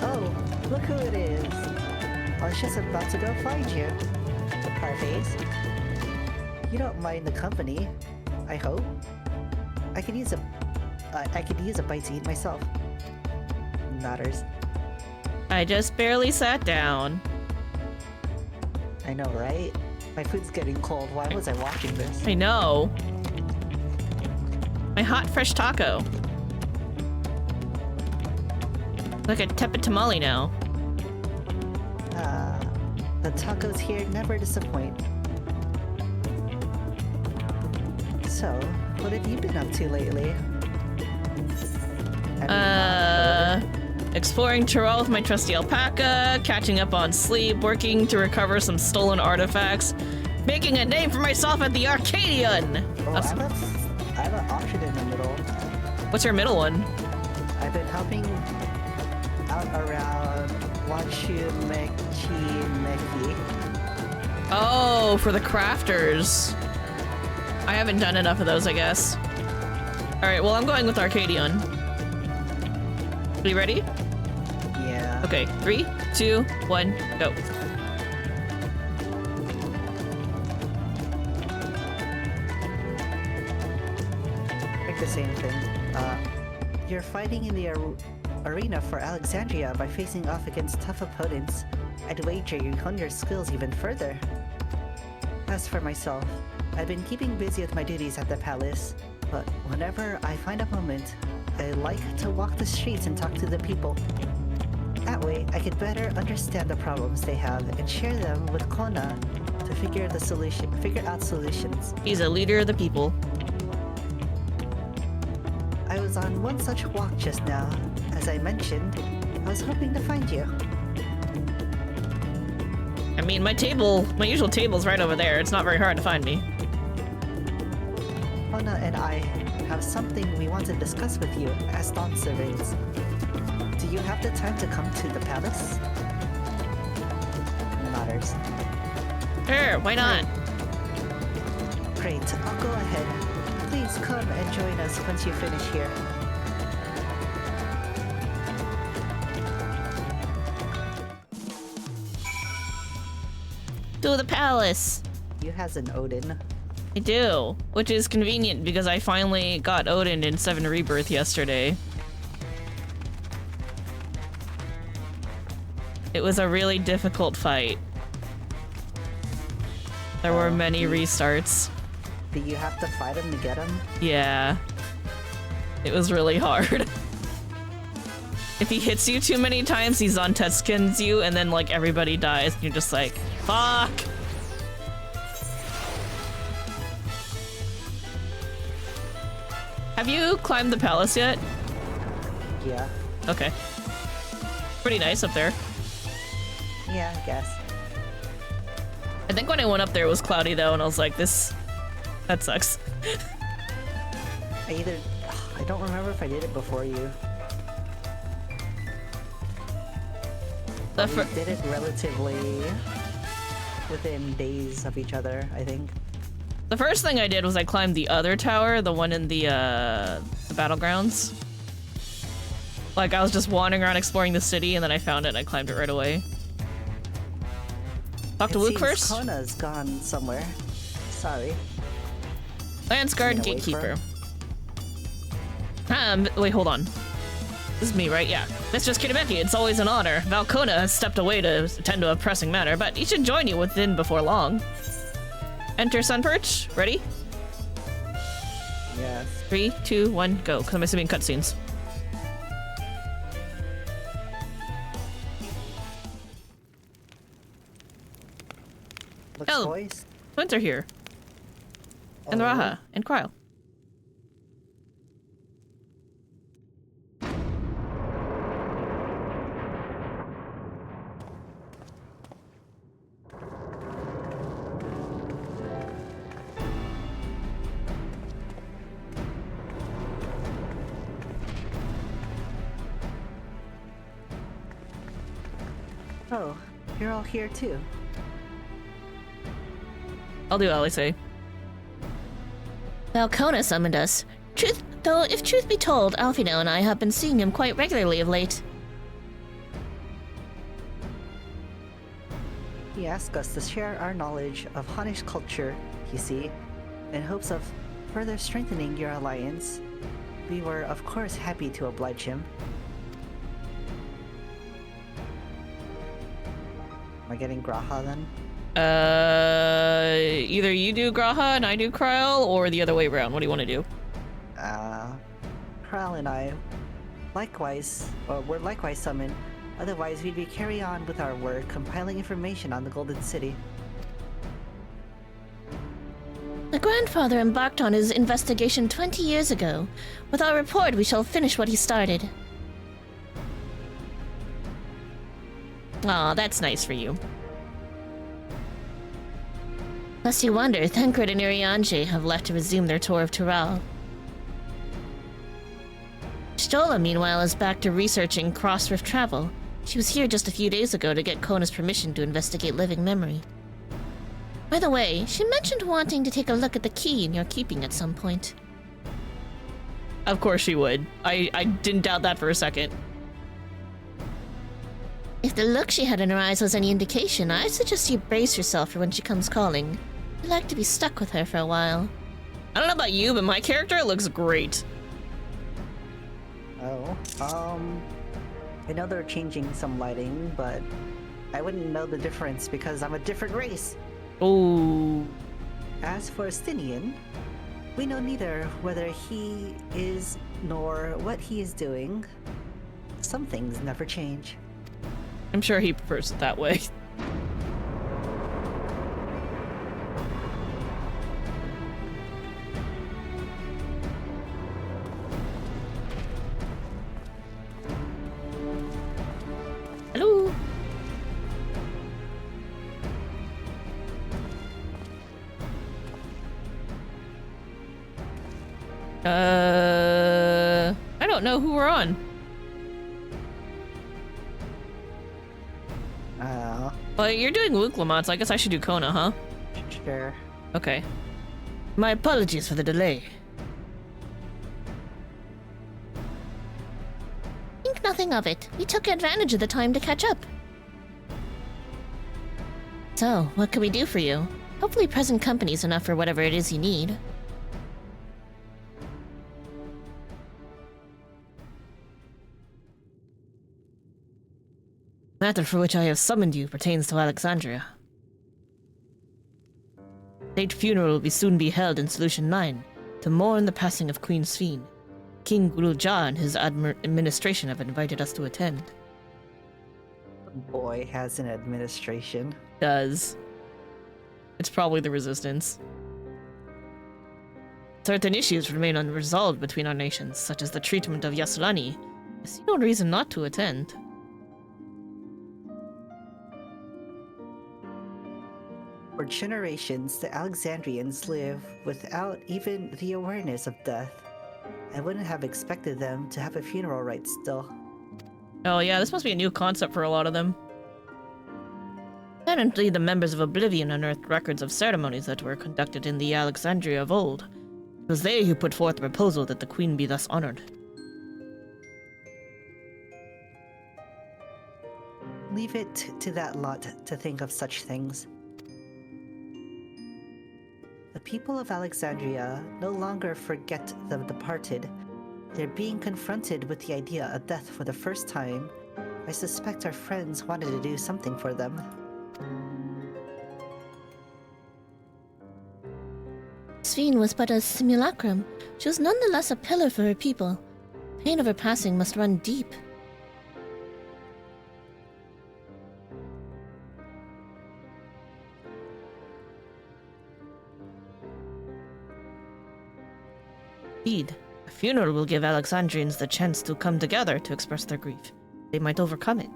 Oh, look who it is. I was just about to go find you. The Parface. You don't mind the company, I hope. I could use a bite to eat myself. Nodders. I just barely sat down. I know, right? My food's getting cold. Why was I watching this? I know. My hot, fresh taco. Like a tepid tamale now. The tacos here never disappoint. So, what have you been up to lately? Exploring Tyrol with my trusty alpaca, catching up on sleep, working to recover some stolen artifacts, making a name for myself at the Arcadian! Oh, I have an option in the middle. What's your middle one? I've been helping out around Wachu Meki. Oh, for the crafters. I haven't done enough of those, I guess. Alright, well, I'm going with Arcadian. Are you ready? Yeah. Okay, 3, 2, 1, go. Pick the same thing. You're fighting in the arena for Alexandria by facing off against tough opponents. I'd wager you hone your skills even further. As for myself, I've been keeping busy with my duties at the palace, but whenever I find a moment, I like to walk the streets and talk to the people. That way, I could better understand the problems they have and share them with Kona to figure out solutions. He's a leader of the people. I was on one such walk just now. As I mentioned, I was hoping to find you. I mean, my usual table's right over there. It's not very hard to find me. Hona and I have something we want to discuss with you as dawn surveys. Do you have the time to come to the palace? Matters. Sure, why not? Great, I'll go ahead. Please come and join us once you finish here. To the palace. You has an Odin. I do, which is convenient because I finally got Odin in 7 Rebirth yesterday. It was a really difficult fight. There were many restarts. Do you have to fight him to get him? Yeah. It was really hard. If he hits you too many times, he Zonteskins you, and then like everybody dies, and you're just like, fuck! Have you climbed the palace yet? Yeah. Okay. Pretty nice up there. Yeah, I guess. I think when I went up there it was cloudy though, and I was like, that sucks. I don't remember if I did it before you. We did it relatively within days of each other, I think. The first thing I did was I climbed the other tower, the one in the battlegrounds. Like, I was just wandering around exploring the city, and then I found it and I climbed it right away. Talk to Luke first? Kona's gone somewhere. Sorry. Lance Guard Gatekeeper. Wait, hold on. This is me, right? Yeah. Mistress Kitameki, it's always an honor. Valkona has stepped away to attend to a pressing matter, but he should join you within before long. Enter Sunperch. Ready? Yes. 3, 2, 1, go. Because I'm assuming cutscenes. Looks poised. Twins are here. And Raha. And Cryo. Oh, you're all here too. I'll do all I say. Valkona summoned us. If truth be told, Alfino and I have been seeing him quite regularly of late. He asked us to share our knowledge of Hunnish culture, you see, in hopes of further strengthening your alliance. We were, of course, happy to oblige him. Am I getting Graha then? Either you do Graha and I do Kryl, or the other way around. What do you want to do? Kral and I, we're likewise summoned. Otherwise, we'd be carry on with our work, compiling information on the Golden City. My grandfather embarked on his investigation 20 years ago. With our report, we shall finish what he started. Aw, that's nice for you. Lest you wonder, Thancred and Irianji have left to resume their tour of Tural. Stola, meanwhile, is back to researching cross-rift travel. She was here just a few days ago to get Kona's permission to investigate living memory. By the way, she mentioned wanting to take a look at the key in your keeping at some point. Of course she would. I didn't doubt that for a second. If the look she had in her eyes was any indication, I suggest you brace yourself for when she comes calling. I'd like to be stuck with her for a while. I don't know about you, but my character looks great. I know they're changing some lighting, but I wouldn't know the difference because I'm a different race. Ooh. As for Stinian, we know neither whether he is nor what he is doing. Some things never change. I'm sure he prefers it that way. I don't know who we're on. Well, you're doing Luke Lamont, so I guess I should do Kona, huh? Sure. Okay. My apologies for the delay. Think nothing of it. We took advantage of the time to catch up. So, what can we do for you? Hopefully present company's enough for whatever it is you need. The matter for which I have summoned you pertains to Alexandria. State funeral will soon be held in Solution 9 to mourn the passing of Queen Sphene. King Gulja and his administration have invited us to attend. Boy has an administration. Does. It's probably the Resistance. Certain issues remain unresolved between our nations, such as the treatment of Yaslani. I see no reason not to attend. For generations, the Alexandrians live without even the awareness of death. I wouldn't have expected them to have a funeral rite still. Oh yeah, this must be a new concept for a lot of them. Apparently the members of Oblivion unearthed records of ceremonies that were conducted in the Alexandria of old. It was they who put forth the proposal that the queen be thus honored. Leave it to that lot to think of such things. The people of Alexandria no longer forget the departed. They're being confronted with the idea of death for the first time. I suspect our friends wanted to do something for them. Sphene was but a simulacrum. She was nonetheless a pillar for her people. Pain of her passing must run deep. Indeed, a funeral will give Alexandrians the chance to come together to express their grief. They might overcome it.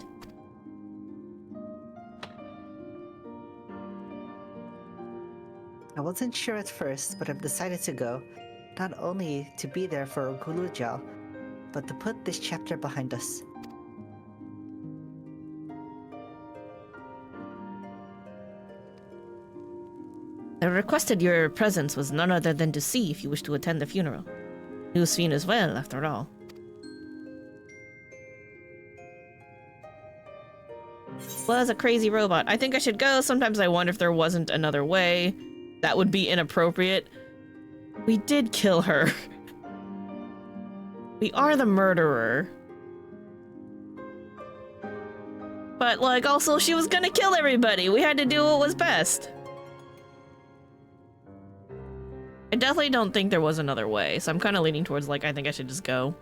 I wasn't sure at first, but I've decided to go. Not only to be there for Gulujal, but to put this chapter behind us. I requested your presence was none other than to see if you wish to attend the funeral. Knew Sphene as well, after all. Was a crazy robot. I think I should go. Sometimes I wonder if there wasn't another way. That would be inappropriate. We did kill her. We are the murderer. But, like, also, she was gonna kill everybody. We had to do what was best. I definitely don't think there was another way, so I'm kind of leaning towards, like, I think I should just go.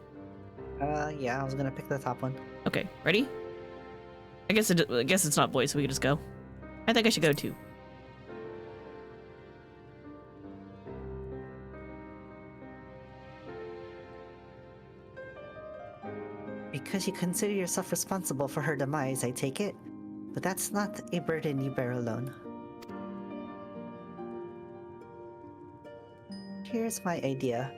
Yeah, I was gonna pick the top one. Okay, ready? I guess it's not voice, so we can just go. I think I should go too. Because you consider yourself responsible for her demise, I take it? But that's not a burden you bear alone. Here's my idea.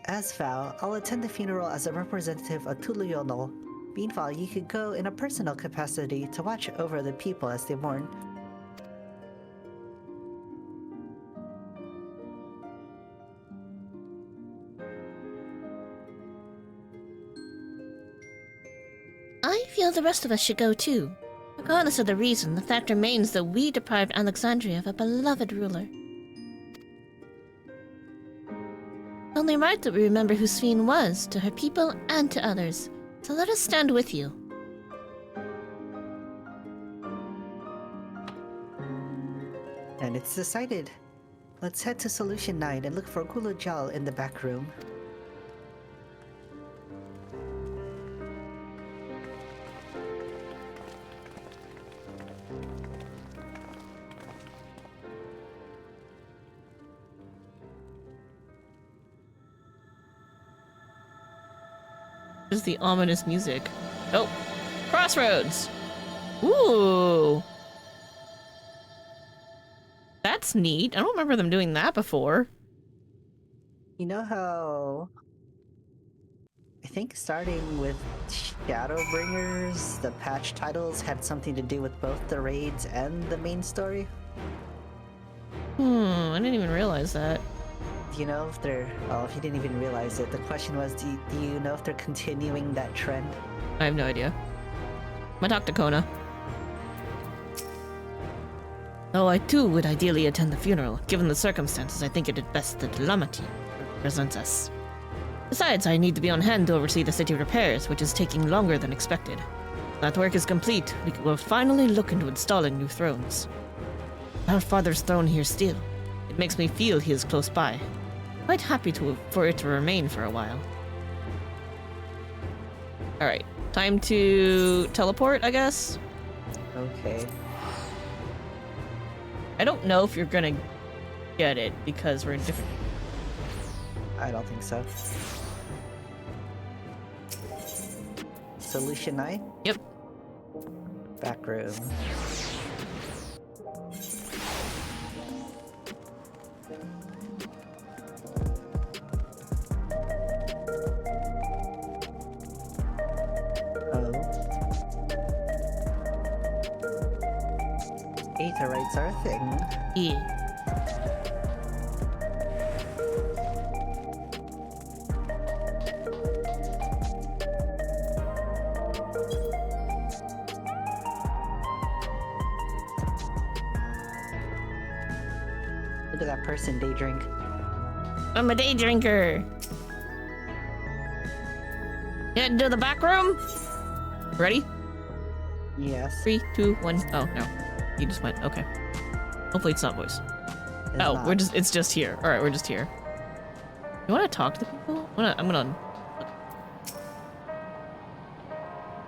As Val, I'll attend the funeral as a representative of Tuluyonol. Meanwhile, you could go in a personal capacity to watch over the people as they mourn. I feel the rest of us should go too. Regardless of the reason, the fact remains that we deprived Alexandria of a beloved ruler. Only right that we remember who Sphene was, to her people and to others. So let us stand with you. And it's decided. Let's head to Solution 9 and look for Gulujal in the back room. This is the ominous music. Oh, crossroads. Ooh. That's neat. I don't remember them doing that before. You know how I think starting with Shadowbringers, the patch titles had something to do with both the raids and the main story? I didn't even realize that. Do you know if they're... Oh, if you didn't even realize it, the question was, do you know if they're continuing that trend? I have no idea. I'm gonna talk to Kona. Though I too would ideally attend the funeral. Given the circumstances, I think it is best that the Lama team represents us. Besides, I need to be on hand to oversee the city repairs, which is taking longer than expected. When that work is complete, we will finally look into installing new thrones. Our father's throne here still. It makes me feel he is close by. Quite happy for it to remain for a while. Alright, time to teleport, I guess? Okay. I don't know if you're gonna get it, because we're in different... I don't think so. Solution 9? Yep. Back room. Aetherites are a thing. Yeah. Look at that person day drink. I'm a day drinker. Head to the back room. Ready? Yes. 3, 2, 1. Oh no, you just went. Okay. Hopefully it's not voice. It's Oh, not. it's just here. All right, we're just here. You want to talk to the people? I'm gonna.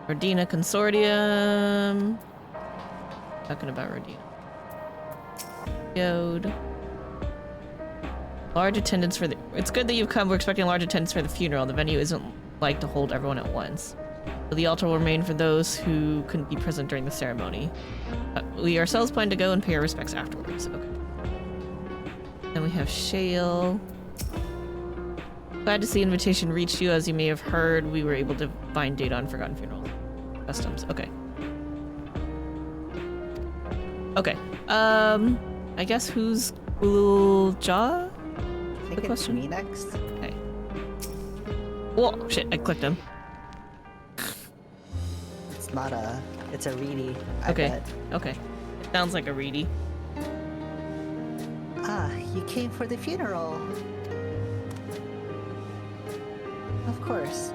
Rodina Consortium. Talking about Rodina. VoD. Large attendance for the... It's good that you've come. We're expecting a large attendance for the funeral. The venue isn't like to hold everyone at once. So the altar will remain for those who couldn't be present during the ceremony. We ourselves plan to go and pay our respects afterwards. Okay. Then we have Shale. Glad to see invitation reached you. As you may have heard, we were able to find data on Forgotten Funeral Customs. Okay. Okay. I guess who's Ulja? I think the it's question? me next. Okay. Whoa, shit, I clicked him. It's not a... It's a reedy. I Okay. bet. Okay. It sounds like a reedy. Ah, you came for the funeral. Of course.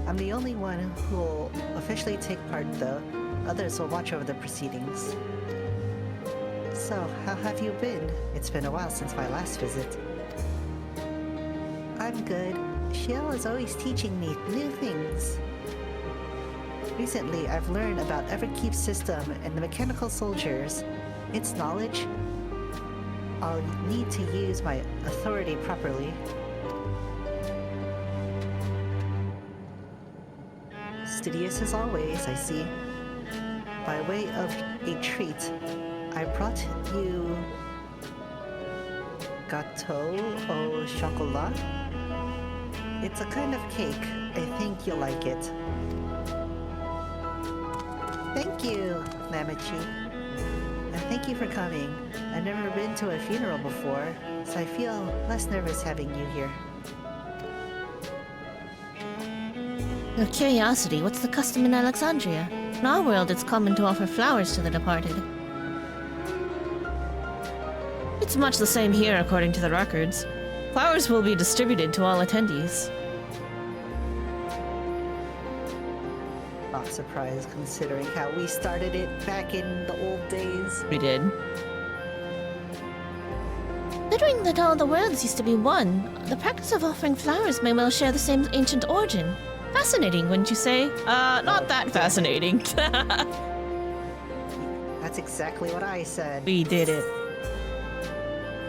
I'm the only one who will officially take part, though. Others will watch over the proceedings. So, how have you been? It's been a while since my last visit. I'm good. Shiel is always teaching me new things. Recently, I've learned about Everkeep's system and the mechanical soldiers. Its knowledge, I'll need to use my authority properly. Studious as always, I see. By way of a treat, I brought you gâteau au chocolat. It's a kind of cake. I think you'll like it. Thank you, Namachi. And thank you for coming. I've never been to a funeral before, so I feel less nervous having you here. Out of curiosity, what's the custom in Alexandria? In our world, it's common to offer flowers to the departed. It's much the same here, according to the records. Flowers will be distributed to all attendees. Not surprised considering how we started it back in the old days. We did. Considering that all the worlds used to be one, the practice of offering flowers may well share the same ancient origin. Fascinating, wouldn't you say? Not that fascinating. That's exactly what I said. We did it.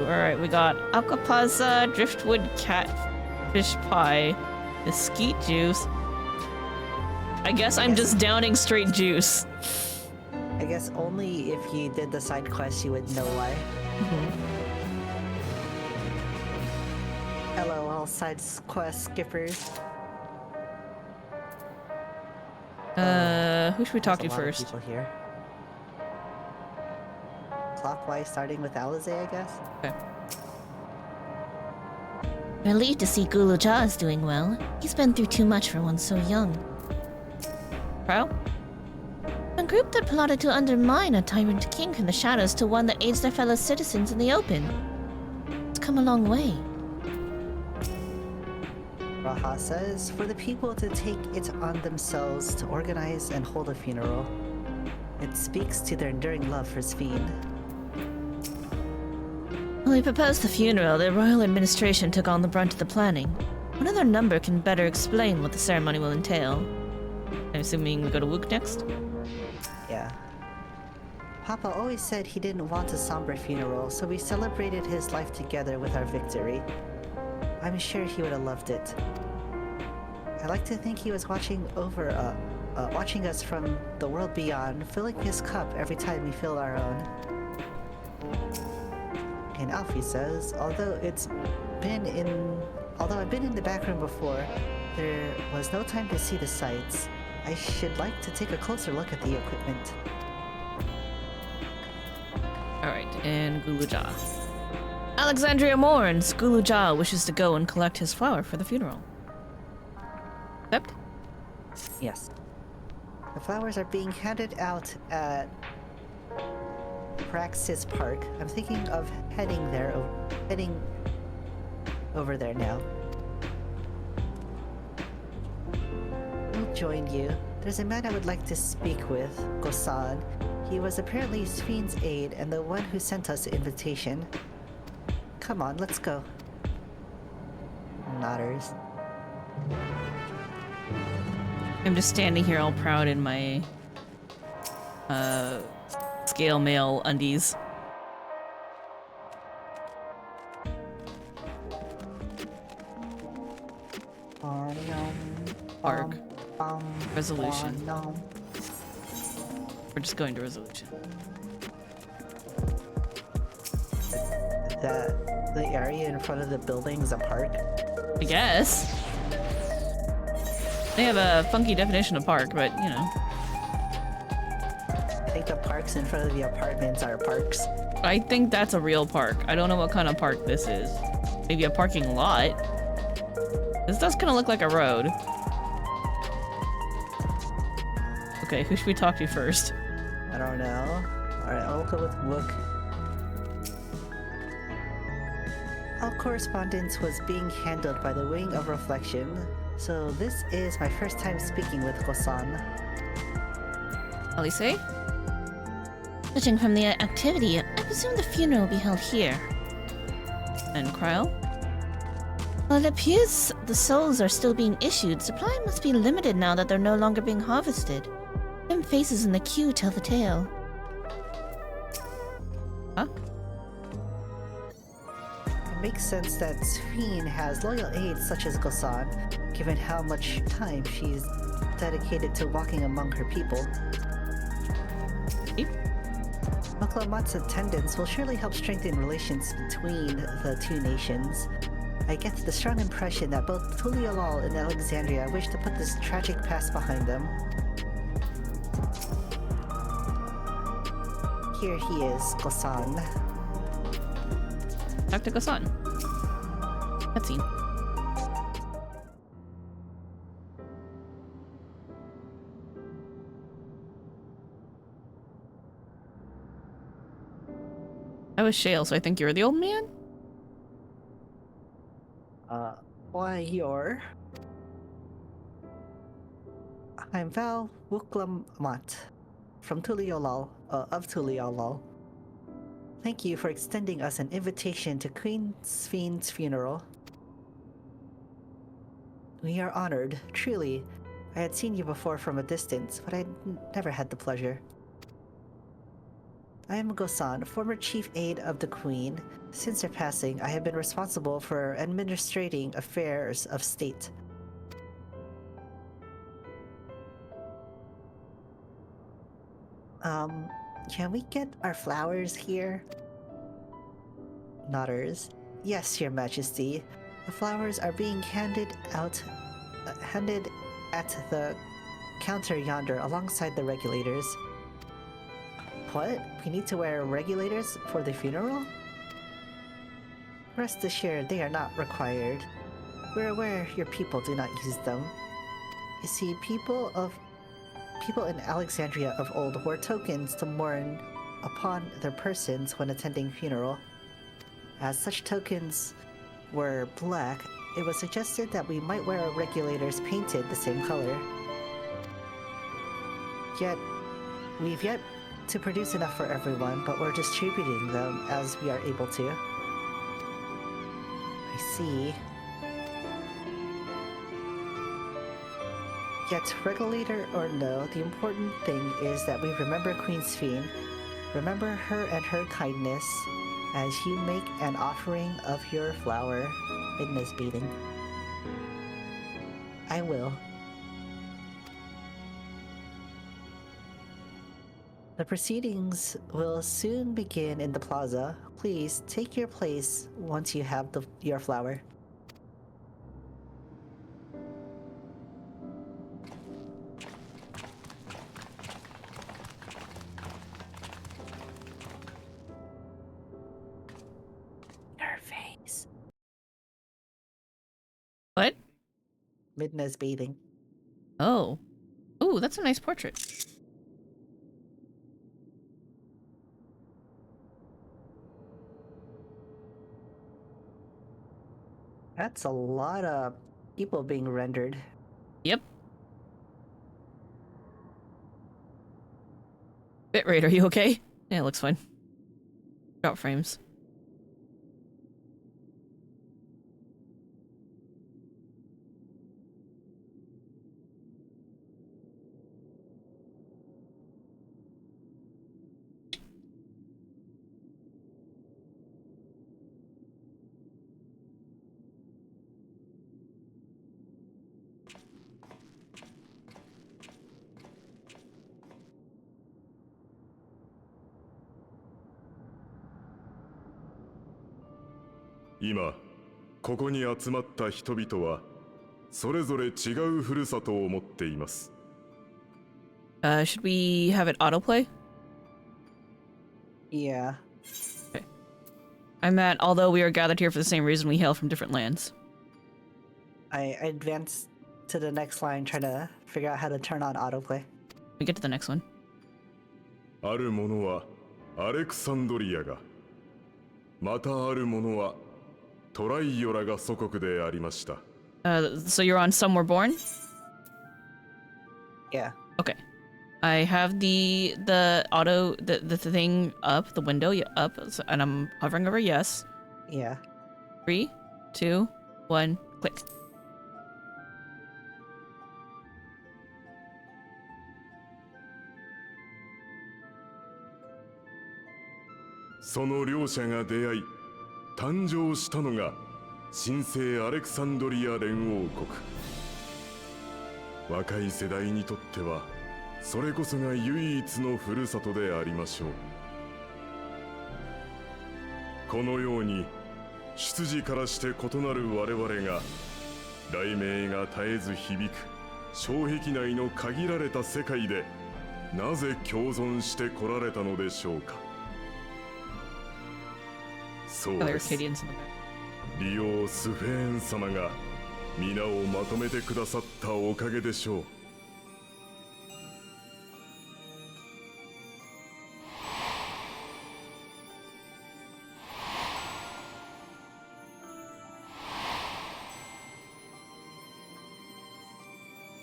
Alright, we got Aquaplaza, Driftwood Catfish Pie, Mesquite Juice. I guess I'm just downing straight juice. I guess only if you did the side quest you would know why. Hello, all side quest skippers. Who should we talk to There's a lot of first? people here. Clockwise, starting with Alize, I guess. Okay. Relieved to see Guluja is doing well. He's been through too much for one so young. Kyle? A group that plotted to undermine a tyrant king from the shadows to one that aids their fellow citizens in the open. It's come a long way. Raha says, for the people to take it on themselves to organize and hold a funeral. It speaks to their enduring love for Sphene. When we proposed the funeral, the royal administration took on the brunt of the planning. One of their number can better explain what the ceremony will entail. I'm assuming we go to Wook next? Yeah. Papa always said he didn't want a somber funeral, so we celebrated his life together with our victory. I'm sure he would have loved it. I like to think he was watching us from the world beyond, filling his cup every time we fill our own. And Alfie says, although I've been in the back room before, there was no time to see the sights. I should like to take a closer look at the equipment. Alright, and Guluja. Alexandria mourns. Guluja wishes to go and collect his flower for the funeral. Accept? Yes. The flowers are being handed out at Praxis Park. I'm thinking of heading over there now. I'll join you. There's a man I would like to speak with, Gosan. He was apparently Sphene's aide and the one who sent us the invitation. Come on, let's go. Nodders. I'm just standing here all proud in my scale mail undies. Arc. Resolution. We're just going to resolution. The area in front of the building is a park? I guess. They have a funky definition of park, but you know. I think the parks in front of the apartments are parks. I think that's a real park. I don't know what kind of park this is. Maybe a parking lot. This does kind of look like a road. Okay, who should we talk to first? I don't know. Alright, I'll go with Wook. All correspondence was being handled by the Wing of Reflection, so this is my first time speaking with Gosan. Alice? Judging from the activity, I presume the funeral will be held here. And Kryl? Well, it appears the souls are still being issued. Supply must be limited now that they're no longer being harvested. Dim faces in the queue tell the tale. Huh? It makes sense that Sphene has loyal aides such as Gosan, given how much time she's dedicated to walking among her people. Maklamat's attendance will surely help strengthen relations between the two nations. I get the strong impression that both Tuliolal and Alexandria wish to put this tragic past behind them. Here he is, Gosan. Dr. Gosan. Cutscene. I was Shale, so I think you're the old man? Why you're... I'm Val Wuklamat from Tuliolal, of Tuliolal. Thank you for extending us an invitation to Queen Sphene's funeral. We are honored, truly. I had seen you before from a distance, but I never had the pleasure. I am Gosan, former chief aide of the Queen. Since her passing, I have been responsible for administrating affairs of state. Can we get our flowers here? Nodders. Yes, Your Majesty. The flowers are being handed at the counter yonder alongside the regulators. What? We need to wear regulators for the funeral? Rest assured, they are not required. We're aware your people do not use them. You see, people in Alexandria of old wore tokens to mourn upon their persons when attending funeral. As such tokens were black, it was suggested that we might wear our regulators painted the same color. Yet, we've yet to produce enough for everyone, but we're distributing them as we are able to. I see. Yet, regulator or no, the important thing is that we remember Queen Sphene, remember her and her kindness, as you make an offering of your flower. Midna's beating. I will. The proceedings will soon begin in the plaza. Please take your place once you have your flower. What? Midna's bathing. Oh. Ooh, that's a nice portrait. That's a lot of people being rendered. Yep. Bitrate, are you okay? Yeah, it looks fine. Drop frames.今ここに集まった人々はそれぞれ違うふるさとを持っています。Should we have it autoplay? Yeah. Okay. I meant, although we are gathered here for the same reason, we hail from different lands. I advanced to the next line trying to figure out how to turn on autoplay. We get to the next one. ある者はアレクサンドリアが、またある者はトライオラが祖国でありました。So you're on Some Were Born? Yeah. Okay. I have the thing up, the window up, and I'm hovering over yes. Yeah. 3, 2, 1, click.「その両者が出会い、誕生したのが神聖アレクサンドリア連王国。若い世代にとっては、それこそが唯一のふるさとでありましょう。このように出自からして異なる我々が雷鳴が絶えず響く障壁内の限られた世界でなぜ共存してこられたのでしょうか。そうです。リオ・スフェーン様が皆をまとめてくださったおかげでしょう。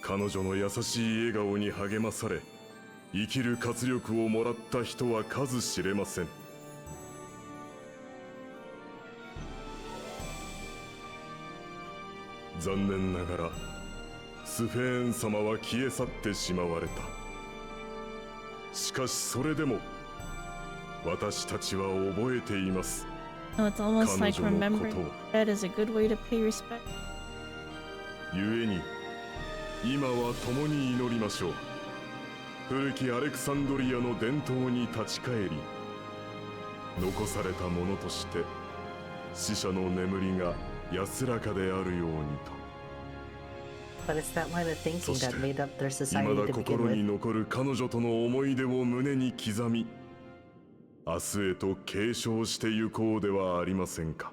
彼女の優しい笑顔に励まされ、生きる活力をもらった人は数知れません。残念ながらスフェーン様は消え去ってしまわれた。しかしそれでも私たちは覚えています。Oh, it's almost like remembering that is a good way to pay respect. 故に今は共に祈りましょう。古きアレクサンドリアの伝統に立ち返り、残されたものとして死者の眠りが安らかであるようにと。 But it's that line of thinking that made up their 未 society だ to begin 心に with. 残る彼女との思い出を胸に刻み、明日へと継承してゆこうではありませんか。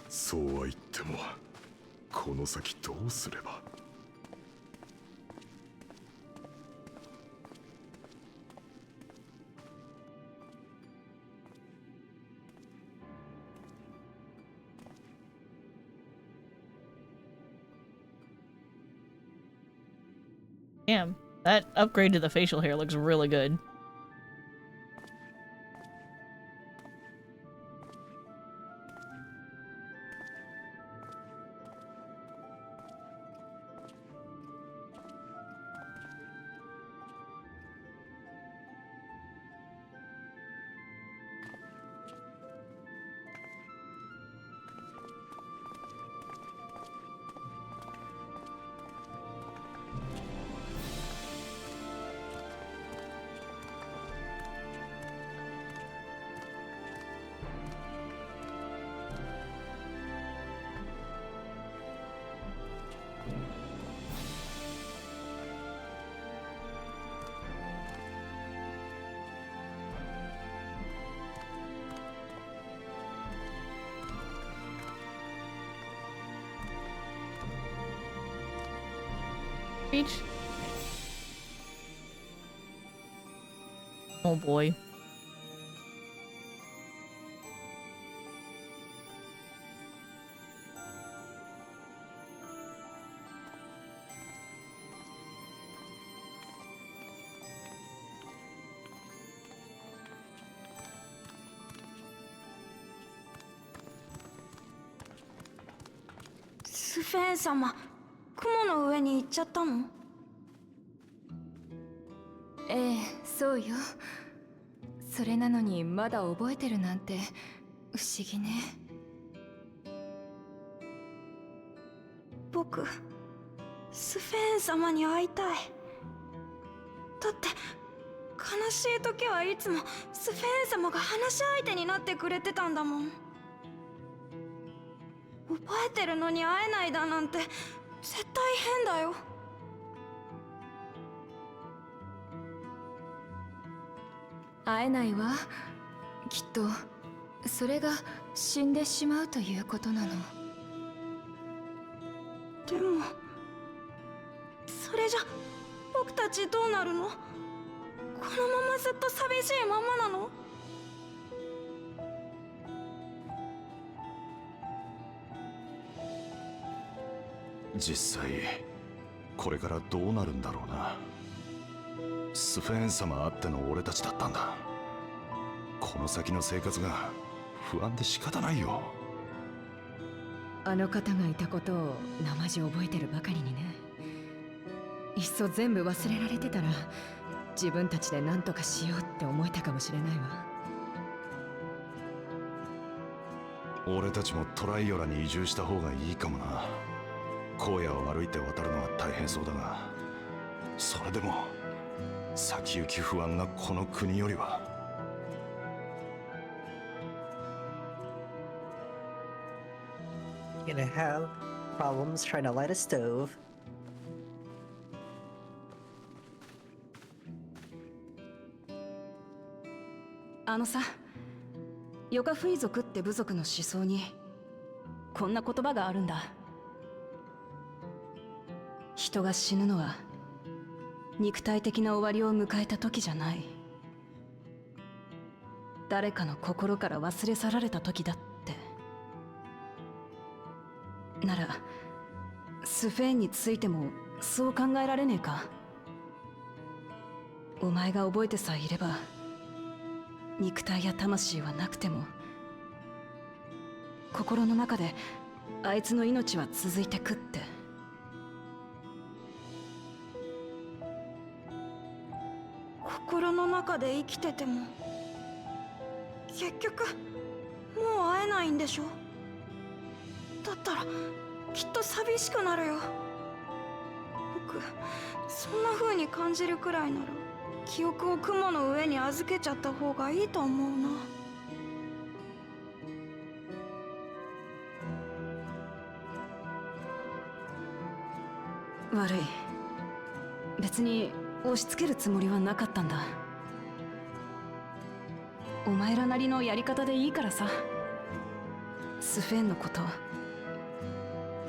そうは言っても、この先どうすれば。Damn, that upgrade to the facial hair looks really good. Reach. Oh boy. Sven 様、雲の上に行っちゃったの？ええ、そうよ。それなのにまだ覚えてるなんて不思議ね。僕、スフェーン様に会いたい。だって悲しい時はいつもスフェーン様が話し相手になってくれてたんだもん。覚えてるのに会えないだなんて絶対変だよ。会えないわ。きっとそれが死んでしまうということなの。でもそれじゃ僕たちどうなるの？このままずっと寂しいままなの？実際これからどうなるんだろうな。スフェーン様あっての俺たちだったんだ。この先の生活が不安で仕方ないよ。あの方がいたことを生地覚えてるばかりにね。いっそ全部忘れられてたら自分たちで何とかしようって思えたかもしれないわ。俺たちもトライオラに移住した方がいいかもな。荒野を歩いて渡るのは大変そうだが、それでも先行き不安なこの国よりは。Gonna have problems trying to light a stove. あのさ、ヨガフイ族って部族の思想にこんな言葉があるんだ。人が死ぬのは肉体的な終わりを迎えた時じゃない。誰かの心から忘れ去られた時だって。ならスフェーンについてもそう考えられねえか？お前が覚えてさえいれば肉体や魂はなくても心の中であいつの命は続いてくって。心の中で生きてても結局もう会えないんでしょ？だったらきっと寂しくなるよ。僕そんな風に感じるくらいなら記憶を雲の上に預けちゃった方がいいと思うな。悪い。別に押し付けるつもりはなかったんだ。お前らなりのやり方でいいからさ。スフェンのこと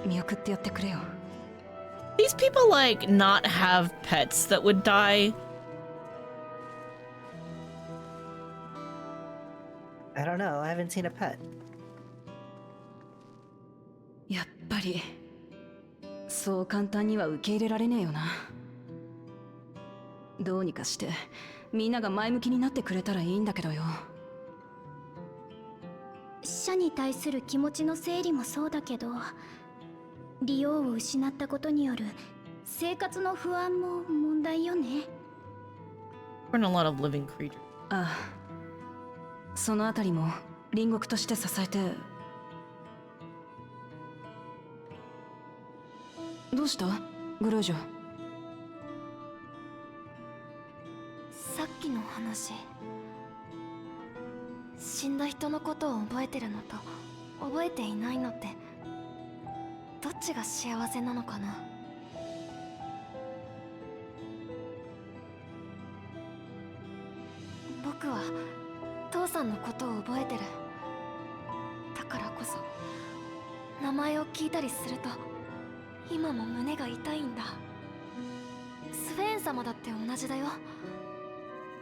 見送ってやってくれよ。 These people like not have pets that would die. I don't know. I haven't seen a pet. やっぱりそう簡単には受け入れられねえよな。どうにかしてみんなが前向きになってくれたらいいんだけどよ。死者に対する気持ちの整理もそうだけど、利用を失ったことによる生活の不安も問題よね。We're in a lot of living creatures. ああ、そのあたりも隣国として支えて。どうしたグルージョ。さっきの話、死んだ人のことを覚えてるのと覚えていないのってどっちが幸せなのかな。僕は父さんのことを覚えてる。だからこそ名前を聞いたりすると今も胸が痛いんだ。スフェーン様だって同じだよ。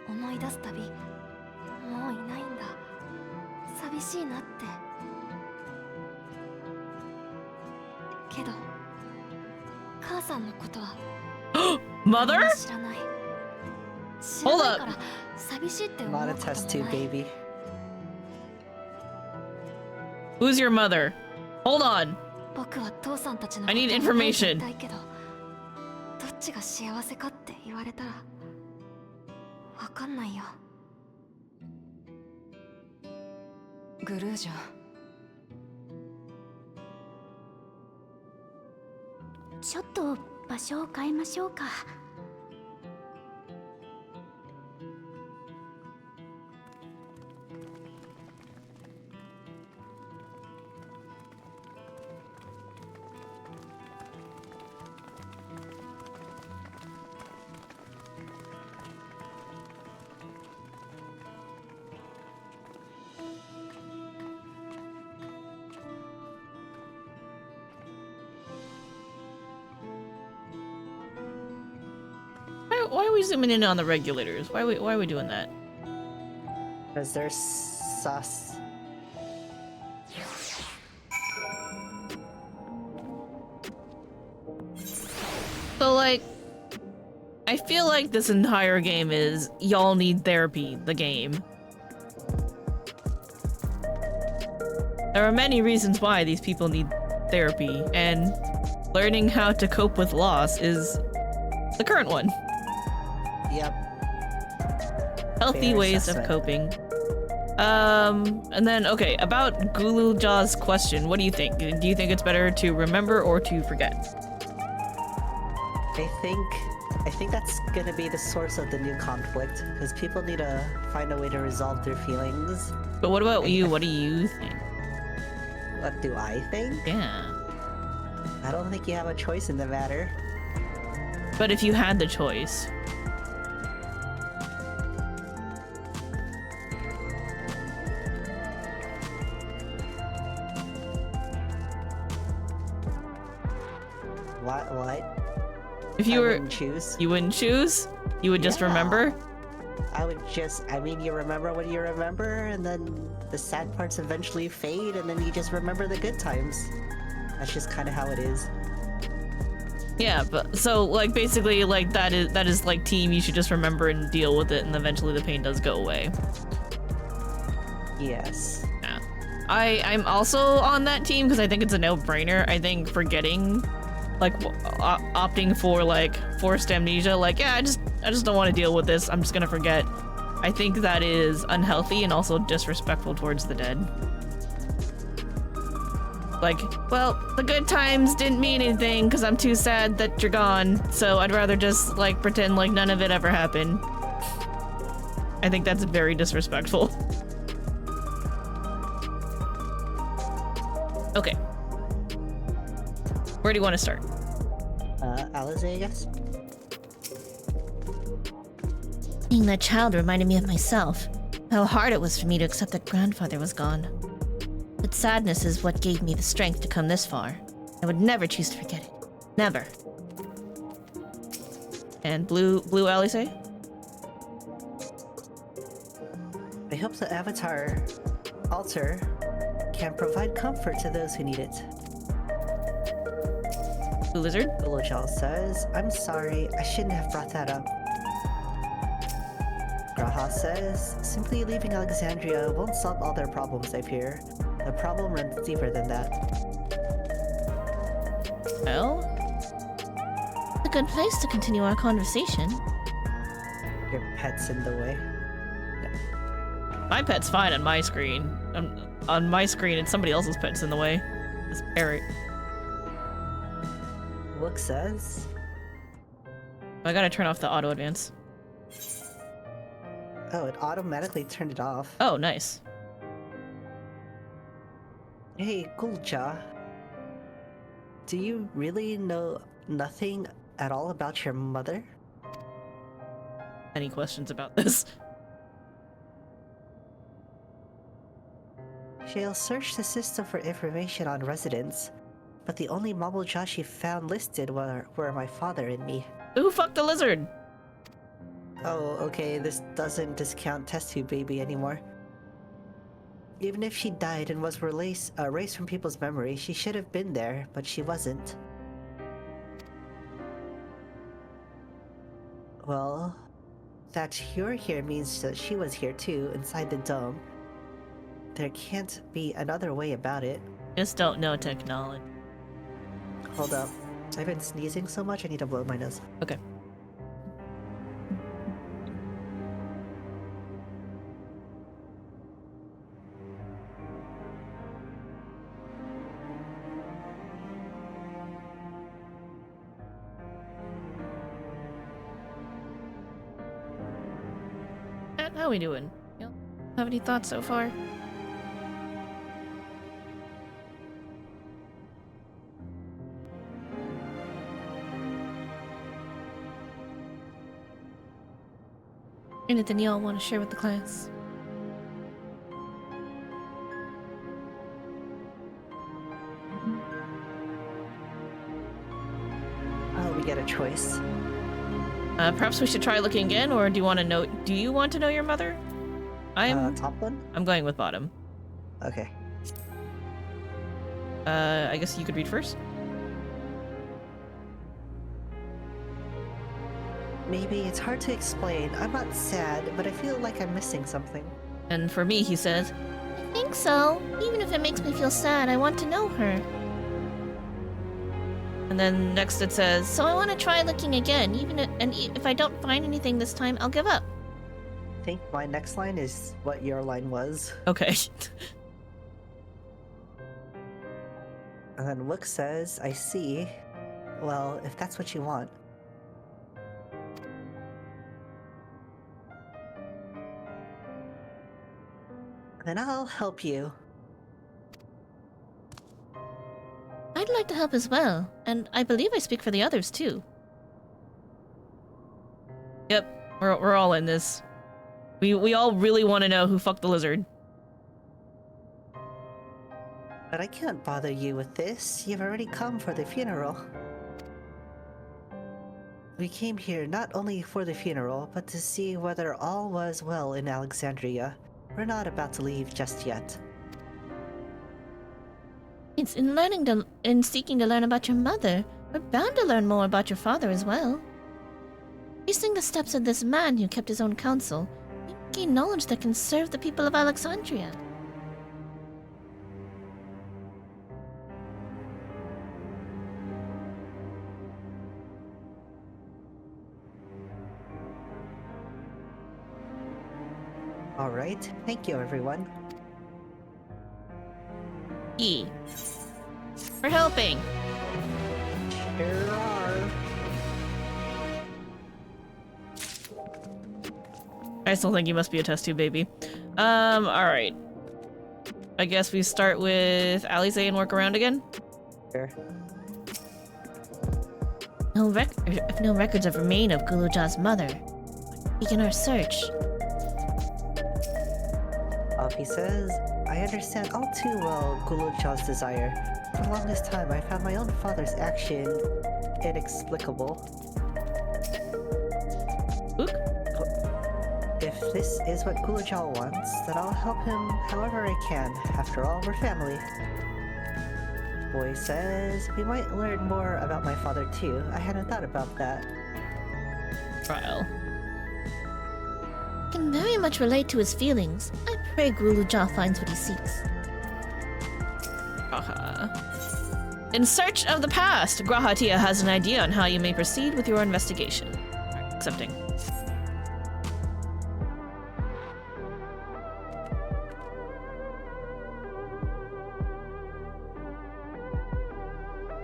思い出すたびもういないんだ。寂しいなって。けど母さんのことはMother? 知らない。知らないから寂しいって思う Not こ a と test も tube, ない。 baby. Who's your mother? Hold on. 僕は父さんたちの I need ことを覚えて information. いたいけど、どっちが幸せかって言われたらわかんないよ。グルージョ。ちょっと場所を変えましょうか。Why are we zooming in on the regulators? Why are we doing that? Because they're sus. So like, I feel like this entire game is y'all need therapy, the game. There are many reasons why these people need therapy, and learning how to cope with loss is the current one. Yep. Healthy Fair ways of assessment. coping. And then, okay, about Gulu Jaw's question, what do you think? Do you think it's better to remember or to forget? I think that's gonna be the source of the new conflict, because people need to find a way to resolve their feelings. But what about you? What do you think? What do I think? Yeah. I don't think you have a choice in the matter. But if you had the choice. What? If you I were, wouldn't choose. you wouldn't choose? You would just Yeah. remember? I would just, I mean, you remember what you remember, and then the sad parts eventually fade, and then you just remember the good times. That's just kind of how it is. Yeah, but so like basically like that is like team, you should just remember and deal with it, and eventually the pain does go away. Yes. Yeah. I'm also on that team because I think it's a no-brainer. I think forgetting, like opting for like forced amnesia, like yeah, I just don't want to deal with this. I'm just gonna forget. I think that is unhealthy and also disrespectful towards the dead. like, well, the good times didn't mean anything because I'm too sad that you're gone, so I'd rather just, like, pretend like none of it ever happened. I think that's very disrespectful. Okay. Where do you want to start? Alize, I guess? Being that child reminded me of myself. How hard it was for me to accept that grandfather was gone. But sadness is what gave me the strength to come this far. I would never choose to forget it. Never. And Blue Alice? I hope the Avatar altar can provide comfort to those who need it. Blue Lizard? Golochal says, I'm sorry, I shouldn't have brought that up. Graha says, simply leaving Alexandria won't solve all their problems, I fear. The problem runs deeper than that. Well? A good place to continue our conversation. Your pet's in the way. My pet's fine on my screen. On my screen, it's somebody else's pet's in the way. This parrot. Wook says, I gotta turn off the auto advance. oh, it automatically turned it off. Oh, nice. Hey, Gulcha. Do you really know nothing at all about your mother? Any questions about this? She'll search the system for information on residents, but the only Mamoja she found listed were my father and me. Who fucked the lizard? Oh, okay, this doesn't discount test tube baby anymore. Even if she died and was erased from people's memory, she should have been there, but she wasn't. Well, that you're here means that she was here too, inside the dome. There can't be another way about it. Just don't know technology. Hold up. I've been sneezing so much I need to blow my nose. Okay. How we doing? You have any thoughts so far? Anything y'all want to share with the class? Oh, we get a choice. Perhaps we should try looking again, or do you want to know? Do you want to know your mother? Top one? I'm going with bottom. Okay. I guess you could read first. Maybe it's hard to explain. I'm not sad, but I feel like I'm missing something. And for me, he says, I think so. Even if it makes me feel sad, I want to know her. and then next it says, So I want to try looking again, if I don't find anything this time, I'll give up. I think my next line is what your line was. okay. And then Wook says, I see. Well, if that's what you want. Then I'll help you. I'd like to help as well, and I believe I speak for the others too. Yep, we're all in this. We all really want to know who fucked the lizard. But I can't bother you with this. You've already come for the funeral. We came here not only for the funeral, but to see whether all was well in Alexandria. We're not about to leave just yet. It's in seeking to learn about your mother. We're bound to learn more about your father as well. Tracing the steps of this man who kept his own counsel, we can gain knowledge that can serve the people of Alexandria. Alright, thank you everyone. E. for helping. Sure are. I still think you must be a test tube baby. Alright. I guess we start with Alize and work around again? Sure. If no records have remained of Guluja's mother, begin our search. Alfie says, I understand all too well Guluja's desire. For the longest time, I found my own father's action inexplicable. Ook. If this is what Guluja wants, then I'll help him however I can. After all, we're family. Boy says, we might learn more about my father too. I hadn't thought about that. Trial. Can very much relate to his feelings. I pray Guluja finds what he seeks. Graha. In search of the past, Grahatia has an idea on how you may proceed with your investigation. Alright, accepting.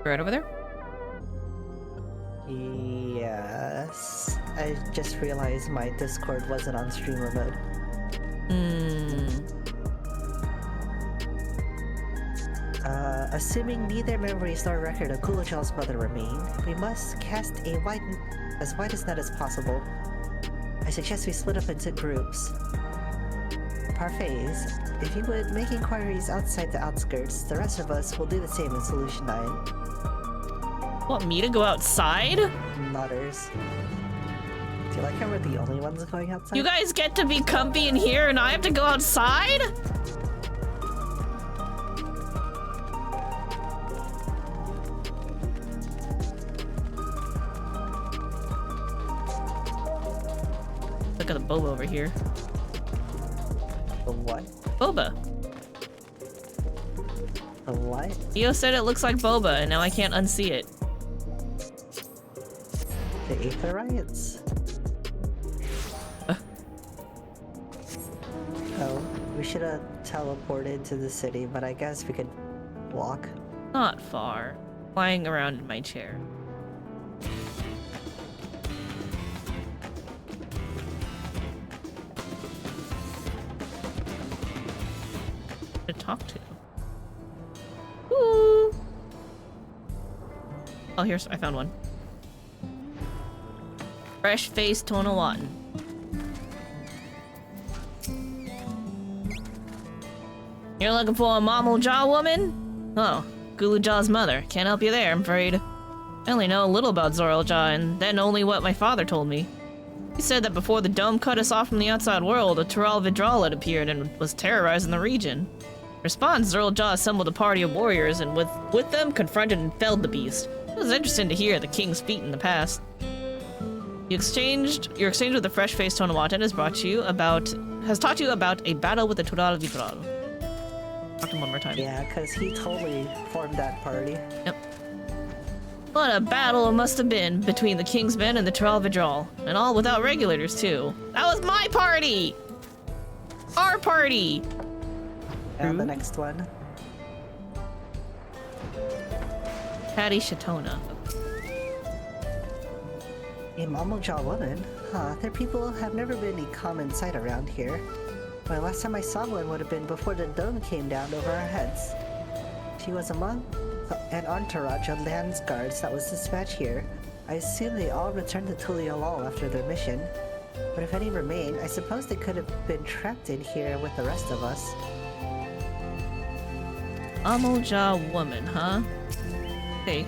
Right over there? Yes. I just realized my Discord wasn't on streamer mode. Assuming neither memories nor record of Guluja's mother remain, we must cast as wide as net as possible. I suggest we split up into groups. Parfaits, if you would make inquiries outside the outskirts, the rest of us will do the same in Solution 9. Want me to go outside? Nutters. Do you like how we're the only ones going outside? You guys get to be comfy in here and I have to go outside? Look at the boba over here. The what? Boba. The what? Io said it looks like boba and now I can't unsee it. The Aether Riots? Oh, we should have teleported to the city, but I guess we could walk. Not far. Flying around in my chair. To talk to. Ooh. Oh, I found one. Fresh-faced Tonawatan. You're looking for a Mamal Jaw woman? Oh, Guluja's mother. Can't help you there, I'm afraid. I only know a little about Zoral Jaw, and then only what my father told me. He said that before the dome cut us off from the outside world, a Tural Vidral had appeared and was terrorizing the region. In response, Zoral Jaw assembled a party of warriors and with them confronted and felled the beast. It was interesting to hear the king's feat in the past. Your exchange with the fresh-faced Tonawatan has taught you about a battle with the Tural Vidral. Talk to him one more time. Yeah, because he totally formed that party. Yep. What a battle it must have been between the King's Men and the Tural Vidral. And all without regulators, too. That was my party! Our party! And the next one. Patty Shatona. A Mamalja woman? Huh, their people have never been a common sight around here. My last time I saw one would have been before the dome came down over our heads. She was among an entourage of lands guards that was dispatched here. I assume they all returned to Tuliolol after their mission. But if any remain, I suppose they could have been trapped in here with the rest of us. Mamalja woman, huh? Hey.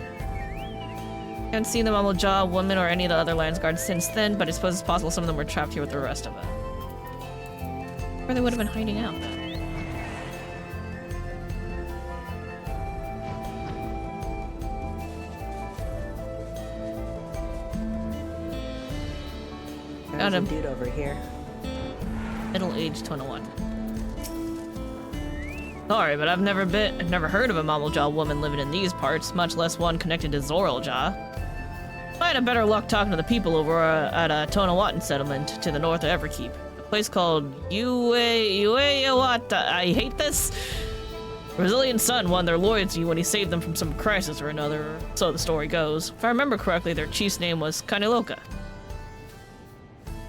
Haven't seen the Mamalja woman or any of the other lands guards since then, but I suppose it's possible some of them were trapped here with the rest of us. Where they would have been hiding out, then. There's a dude over here. Middle-aged Tonawatan. Sorry, but I've never heard of a Mamalja woman living in these parts, much less one connected to Zoral Jaw. I had better luck talking to the people over at a Tonawatan settlement to the north of Everkeep. A place called Uewata. I hate this. Resilient son won their loyalty when he saved them from some crisis or another, so the story goes. If I remember correctly, their chief's name was Kaniloka.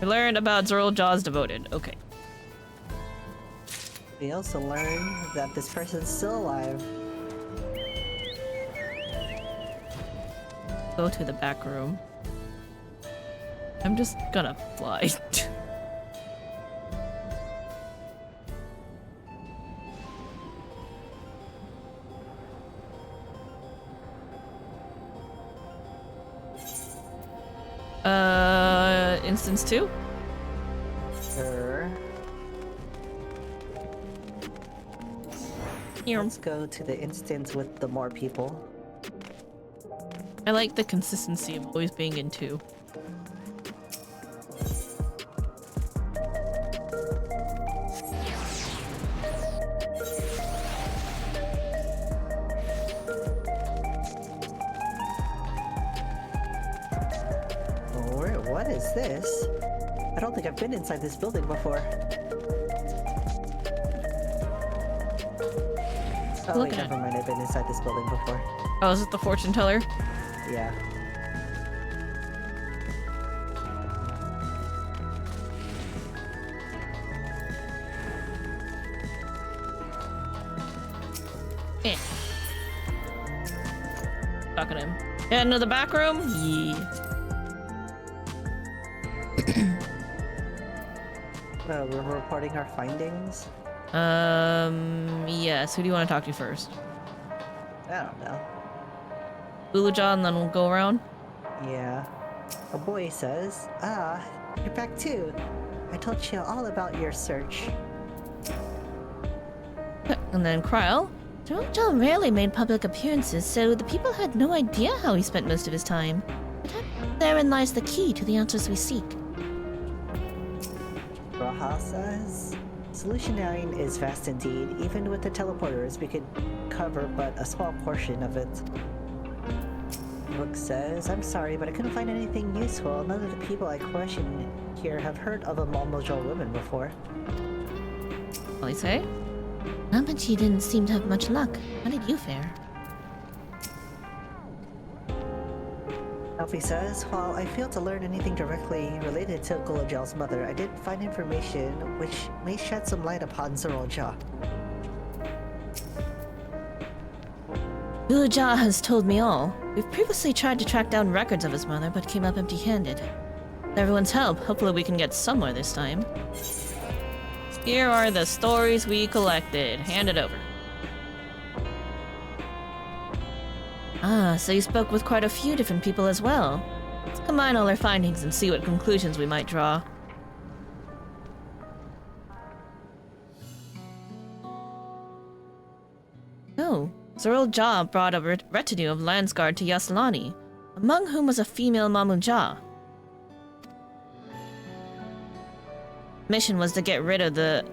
We learned about Zorljaw's devoted. Okay. We also learned that this person's still alive. Go to the back room. I'm just gonna fly. Instance 2? Sure. Here. Let's go to the instance with the more people. I like the consistency of always being in 2. What is this? I don't think I've been inside this building before. Oh wait, never mind, I've been inside this building before. Oh, is it the fortune teller? Yeah. Eh. Talking to him. Head into the back room? Yeah. We're reporting our findings? Yes. Who do you want to talk to first? I don't know. Uluja, and then we'll go around? Yeah. A boy says, "Ah, you're back too. I told you all about your search." And then Kryl. Zorljal rarely made public appearances, so the people had no idea how he spent most of his time. But therein lies the key to the answers we seek. Raha says, "Solution 9 is vast indeed. Even with the teleporters, we could cover but a small portion of it." Book says, "I'm sorry, but I couldn't find anything useful. None of the people I question here have heard of a Malmojol woman before." What do say? Namaji didn't seem to have much luck. How did you fare? Alfie says, "While I failed to learn anything directly related to Gulajal's mother, I did find information which may shed some light upon Zorljal." Uluja has told me all. We've previously tried to track down records of his mother, but came up empty-handed. With everyone's help, hopefully we can get somewhere this time. Here are the stories we collected. Hand it over. Ah, so you spoke with quite a few different people as well. Let's combine all our findings and see what conclusions we might draw. Oh, Zorljal brought a retinue of Landsguard to Yaslani, among whom was a female Mamuja. Mission was to rid the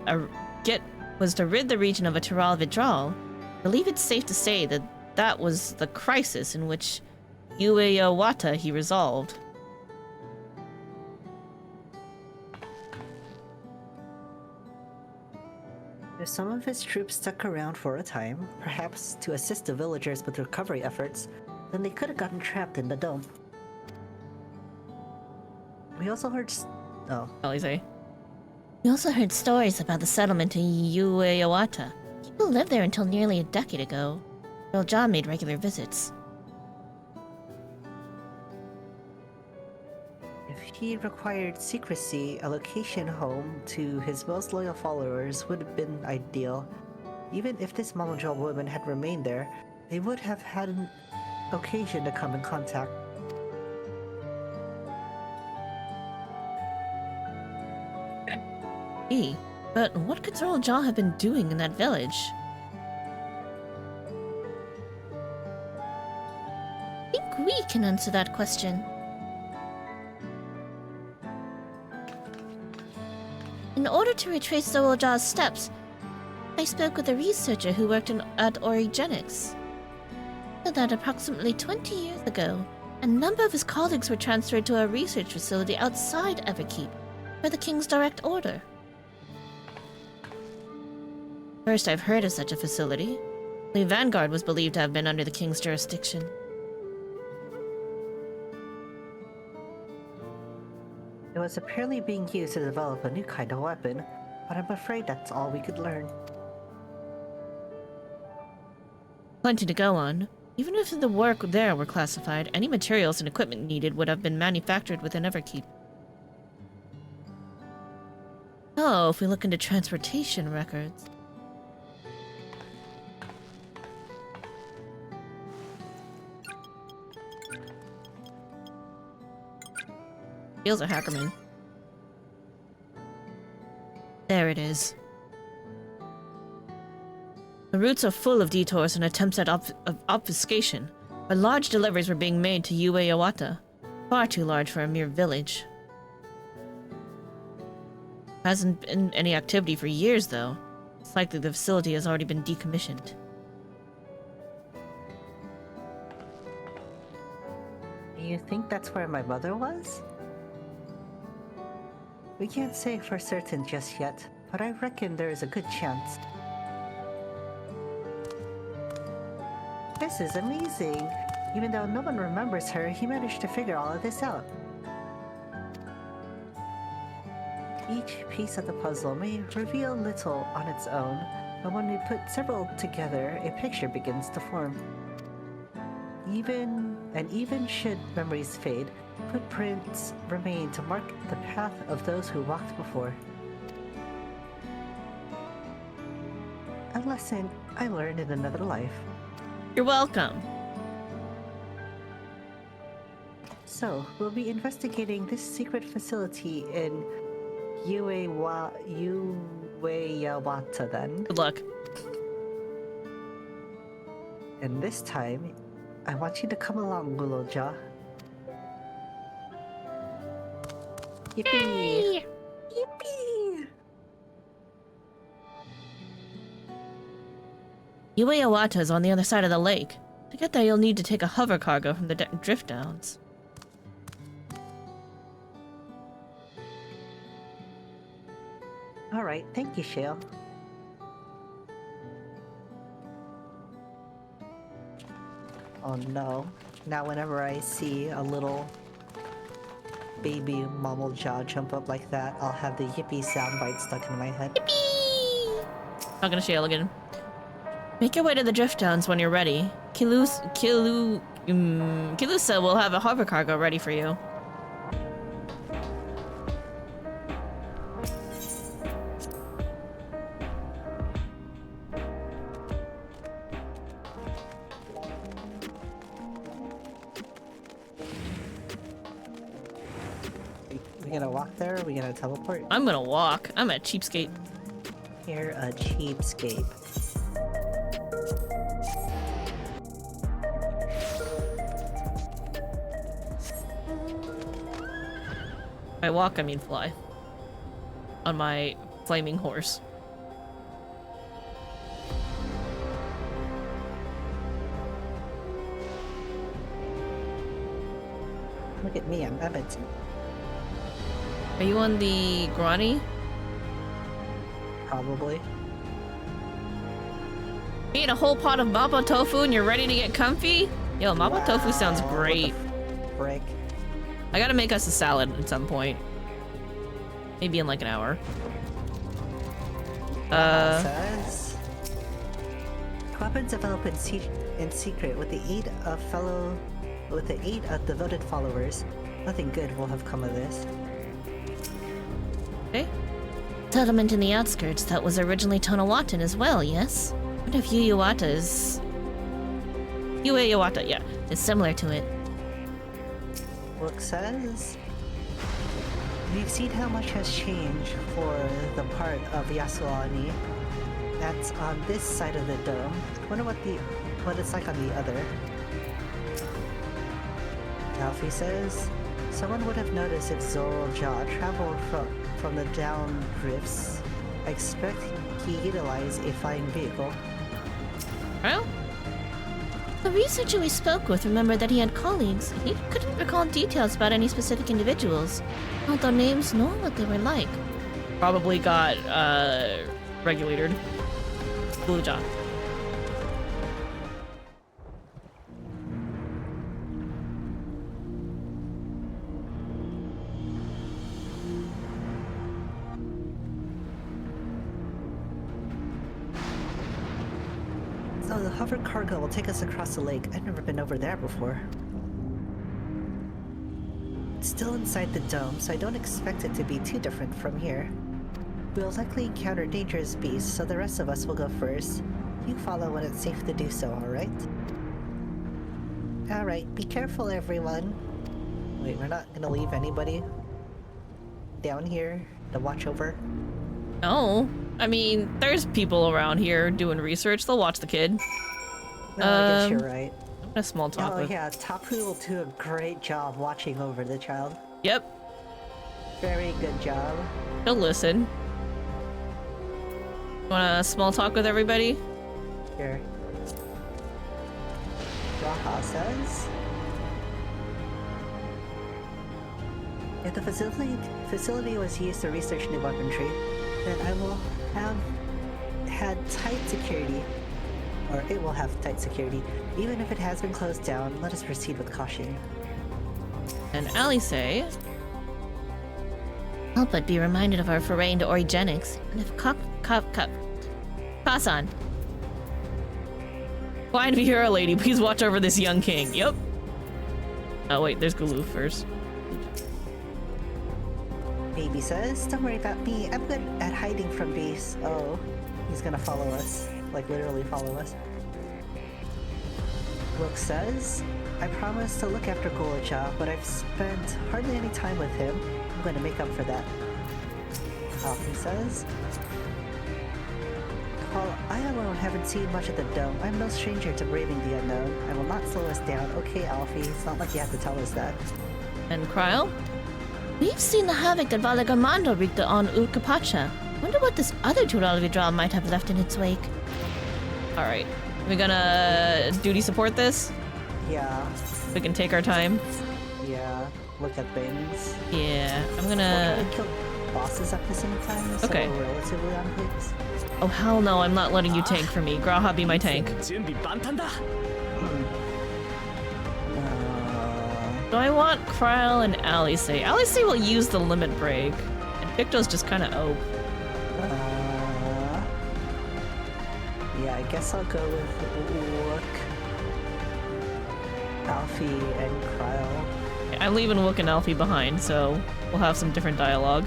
region of a Tiral withdrawal. I believe it's safe to say that that was the crisis in which Ueyawata he resolved. If some of his troops stuck around for a time, perhaps to assist the villagers with recovery efforts, then they could have gotten trapped in the dome. We also heard Alize. We also heard stories about the settlement in Ueyawata. People lived there until nearly a decade ago. Zorljal made regular visits. If he required secrecy, a location home to his most loyal followers would have been ideal. Even if this Malmojol woman had remained there, they would have had an occasion to come in contact. But what could Zorljal have been doing in that village? I think we can answer that question. In order to retrace Zorljal's steps, I spoke with a researcher who worked at Origenics. So that approximately 20 years ago, a number of his colleagues were transferred to a research facility outside Everkeep, per the King's direct order. First I've heard of such a facility. The Vanguard was believed to have been under the king's jurisdiction. It was apparently being used to develop a new kind of weapon, but I'm afraid that's all we could learn. Plenty to go on. Even if the work there were classified, any materials and equipment needed would have been manufactured within Everkeep. Oh, if we look into transportation records. Feels a Hackerman. There it is. The routes are full of detours and attempts at obfuscation, but large deliveries were being made to Yue Yawata. Far too large for a mere village. Hasn't been any activity for years, though. It's likely the facility has already been decommissioned. Do you think that's where my mother was? We can't say for certain just yet, but I reckon there is a good chance. This is amazing! Even though no one remembers her, he managed to figure all of this out. Each piece of the puzzle may reveal little on its own, but when we put several together, a picture begins to form. Even should memories fade, footprints remain to mark the path of those who walked before. A lesson I learned in another life. You're welcome. So, we'll be investigating this secret facility in Yawata then. Good luck. And this time, I want you to come along, Guloja. Yippee! Yippee! Yue Yawata is on the other side of the lake. To get there, you'll need to take a hover cargo from the drift downs. Alright, thank you, Shale. Oh no. Now whenever I see a little baby mammal jaw jump up like that, I'll have the yippee soundbite stuck in my head. Yippee! Not gonna shale again. Make your way to the drift downs when you're ready. Kilusa will have a hover cargo ready for you. We gonna walk there, or are we gonna teleport? I'm gonna walk. I'm a cheapskate. You're a cheapskate. By walk, I mean fly. On my flaming horse. Look at me, I'm Emmett. Are you on the Grani? Probably. You eat a whole pot of mapo tofu and you're ready to get comfy? Yo, mapo tofu sounds great. Frick. I gotta make us a salad at some point. Maybe in like an hour. Says weapons developed in secret with the aid of devoted followers. Nothing good will have come of this. Okay. Settlement in the outskirts that was originally Tonawatan as well, yes? What if Yue Yawata, yeah, is similar to it. Book says we've seen how much has changed for the part of Yasuani that's on this side of the dome. Wonder what it's like on the other. Alfie says someone would have noticed if Zoroja traveled from the down drifts. I expect he utilized a flying vehicle. Well, the researcher we spoke with remembered that he had colleagues. He couldn't recall details about any specific individuals, not their names nor what they were like. Probably got regulated. Blue job. So the hover cargo will take us across the lake. I've never been over there before. It's still inside the dome, so I don't expect it to be too different from here. We'll likely encounter dangerous beasts, so the rest of us will go first. You follow when it's safe to do so, alright? Alright, be careful everyone. Wait, we're not gonna leave anybody down here to watch over? Oh, I mean, there's people around here doing research. They'll watch the kid. No, I guess you're right. A small talk Oh with... yeah, Tapu will do a great job watching over the child. Yep, Very good job. he'll listen. Want a small talk with everybody? Here. Raha says... If the facility was used to research new weaponry, then I will have had tight security. Or it will have tight security. Even if it has been closed down, let us proceed with caution. And Alice, I'll but be reminded of our foray into orogenics, and if Kasan. Fine Vieira lady, please watch over this young king. Yep. Oh wait, there's Gulu first. Baby says, don't worry about me. I'm good at hiding from beasts. Oh, he's gonna follow us. Like, literally follow us. Wilk says, I promised to look after Gulacha, but I've spent hardly any time with him. I'm going to make up for that. Alfie says, While I alone haven't seen much of the dome, I'm no stranger to braving the unknown. I will not slow us down. Okay, Alfie, it's not like you have to tell us that. And Kryle? We've seen the havoc that Valagamando wreaked on Urkapacha. Wonder what this other Turalvi draw might have left in its wake. Alright. We gonna duty support this? Yeah, We can take our time? yeah, look at things. Yeah, I'm We'll gonna... try to kill bosses at the same time, so Okay. we're relatively on pace. Oh hell no, I'm not letting you tank for me. Graha, be my tank. Do I want Kryle and Alice? Alice will use the limit break. And Picto's just kinda ope. Yeah, I guess I'll go with Wook, Alfie, and Kryle. I'm leaving Wook and Alfie behind, so we'll have some different dialogue.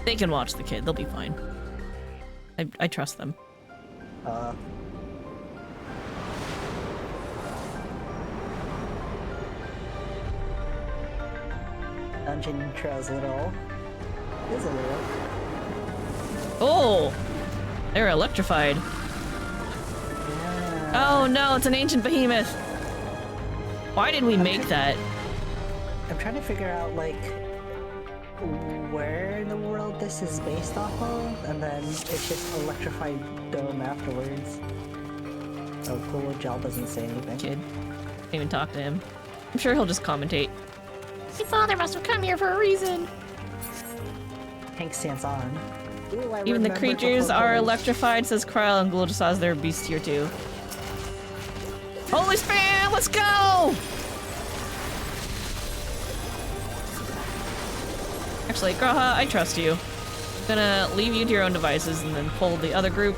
They can watch the kid, they'll be fine. I trust them. Dungeon Trail's little. Is a little. Oh! They're electrified. Yeah. Oh no, it's an ancient behemoth! Why did we make that? I'm trying to figure out, like, where in the world this is based off of, and then it's just electrified dome afterwards. Oh, cool. Jal doesn't say anything. Kid. Can't even talk to him. I'm sure he'll just commentate. My father must have come here for a reason. Hank stands on. Ooh, I Even the remember creatures are Coco's. electrified, says Kryle, and Ghoul just has their beast tier 2. Holy spam, let's go! Actually, Graha, I trust you. I'm gonna leave you to your own devices and then pull the other group.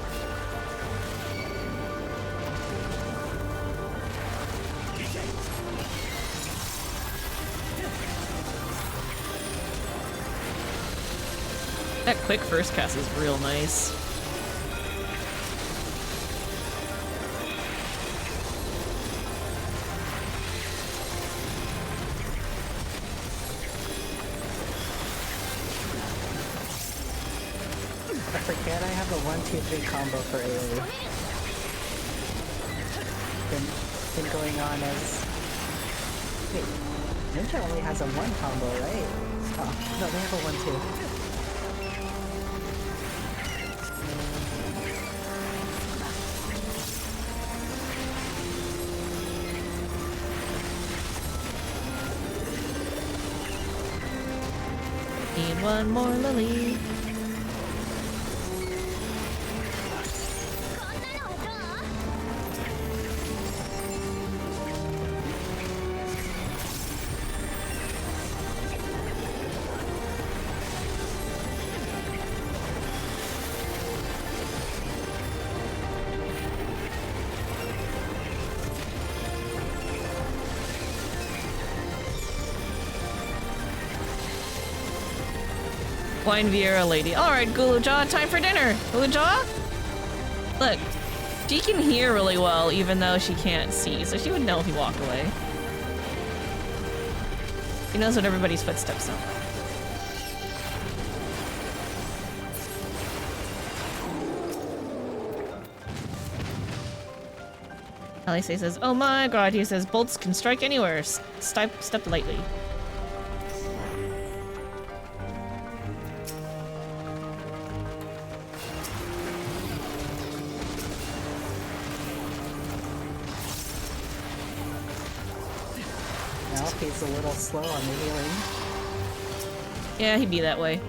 That quick first cast is real nice. I forget I have a 1-2-3 combo for AoE. Been going on as... Wait, Ninja only has a 1 combo, right? Oh, no, they have a 1-2. Need one more lily. Wine Vieira lady. Alright, Guluja, time for dinner! Guluja? Look, she can hear really well even though she can't see, so she would know if he walked away. She knows what everybody's footsteps sound like. Alice says, oh my god, he says, bolts can strike anywhere. Step lightly. Now he's a little slow on the healing. Yeah, he'd be that way.